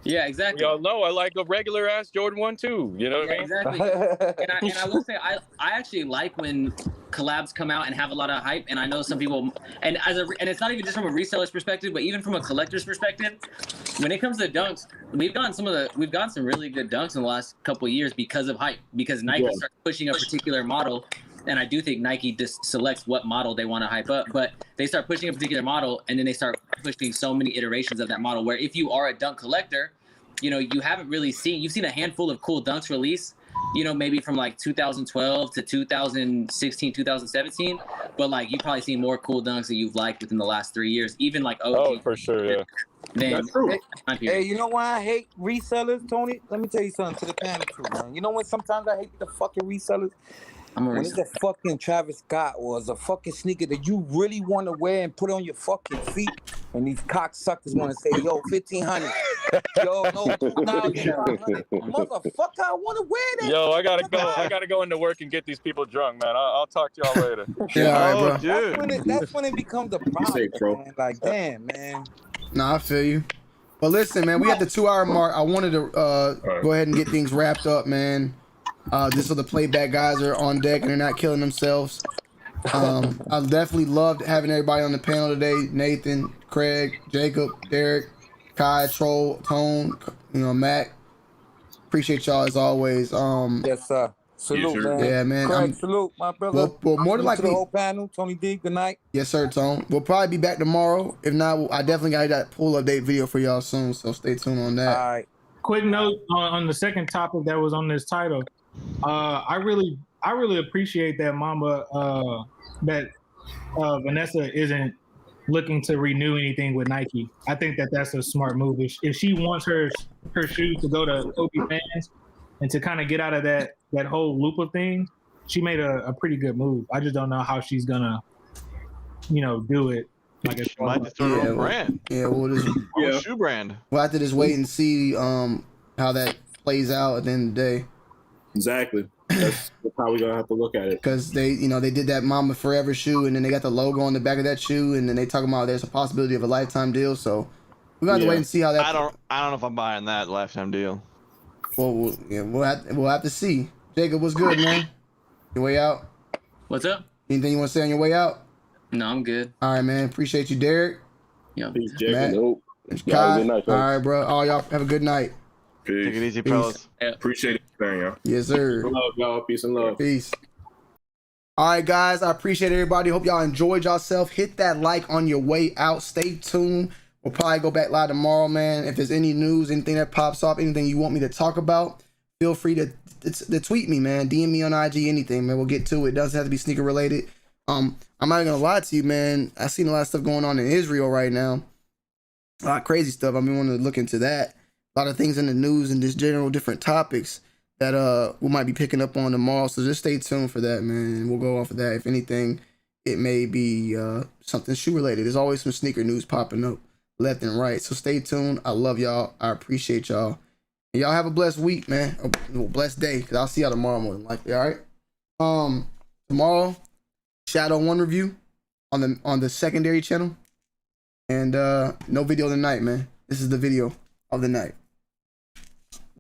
Yeah, exactly. Y'all know I like a regular ass Jordan 1 too. You know what I mean? Exactly. and I will say I actually like when collabs come out and have a lot of hype. And I know some people, and it's not even just from a reseller's perspective, but even from a collector's perspective. When it comes to dunks, we've gotten some really good dunks in the last couple of years because of hype. Because Nike starts pushing a particular model. And I do think Nike just selects what model they want to hype up, but they start pushing a particular model, and then they start pushing so many iterations of that model. Where if you are a dunk collector, you haven't really you've seen a handful of cool dunks release, maybe from like 2012 to 2016, 2017, but like you've probably seen more cool dunks that you've liked within the last 3 years, even like OG. Oh, for sure, yeah. That's true. Hey, you know why I hate resellers, Tony? Let me tell you something to the panel crew, man. You know when sometimes I hate the fucking resellers? When it's a fucking Travis Scott or it's a fucking sneaker that you really want to wear and put on your fucking feet, and these cocksuckers want to say, yo, 1,500. Yo, no, 2,500. Motherfucker, I want to wear that. Yo, I gotta go. I gotta go into work and get these people drunk, man. I'll talk to y'all later. Yeah, all right, bro. That's when it becomes a problem, man. Like, damn, man. Nah, I feel you. But listen, man, we at the 2-hour mark. I wanted to go ahead and get things wrapped up, man. Just so the playback guys are on deck and they're not killing themselves. I definitely loved having everybody on the panel today. Nathan, Craig, Jacob, Derek, Kai, Troll, Tone, Mac. Appreciate y'all as always. Yes, sir. Salute, man. Yeah, man. Craig, salute, my brother. Well, more than likely, to the whole panel. Tony D, good night. Yes, sir, Tone. We'll probably be back tomorrow. If not, I definitely got that pool update video for y'all soon, so stay tuned on that. All right. Quick note on the second topic that was on this title. I really appreciate that Mamba that Vanessa isn't looking to renew anything with Nike. I think that's a smart move. If she wants her shoes to go to Kobe fans and to kind of get out of that whole loop of things, she made a pretty good move. I just don't know how she's gonna, do it. Like She might just start her own brand. Yeah, we'll just Shoe brand. We'll have to just wait and see how that plays out at the end of the day. Exactly. That's how we're gonna have to look at it. Because they did that Mama Forever shoe, and then they got the logo on the back of that shoe, and then they talking about there's a possibility of a lifetime deal. So we're gonna have to wait and see how that. I don't know if I'm buying that lifetime deal. Well, we'll have to see. Jacob, what's good, man? Your way out? What's up? Anything you want to say on your way out? No, I'm good. All right, man. Appreciate you, Derek. Yeah. Peace, Jacob. Matt. Nope. Kai. Good night, all right, bro. All y'all have a good night. Peace. Take it easy, Peace. fellas. Appreciate it, y'all. Yes, sir. Love, y'all. Peace and love. Peace. All right, guys. I appreciate everybody. Hope y'all enjoyed yourself. Hit that like on your way out. Stay tuned. We'll probably go back live tomorrow, man. If there's any news, anything that pops up, anything you want me to talk about, feel free to tweet me, man. DM me on IG, anything, man. We'll get to it. It doesn't have to be sneaker related. I'm not gonna lie to you, man. I've seen a lot of stuff going on in Israel right now. A lot of crazy stuff. I've been wanting to look into that. A lot of things in the news and just general different topics that we might be picking up on tomorrow. So just stay tuned for that, man. And we'll go off of that. If anything, it may be something shoe related. There's always some sneaker news popping up left and right. So stay tuned. I love y'all. I appreciate y'all. And y'all have a blessed week, man. A blessed day. Cause I'll see y'all tomorrow more than likely. All right. Tomorrow, Shadow 1 review on the secondary channel. And no video of the night, man. This is the video of the night.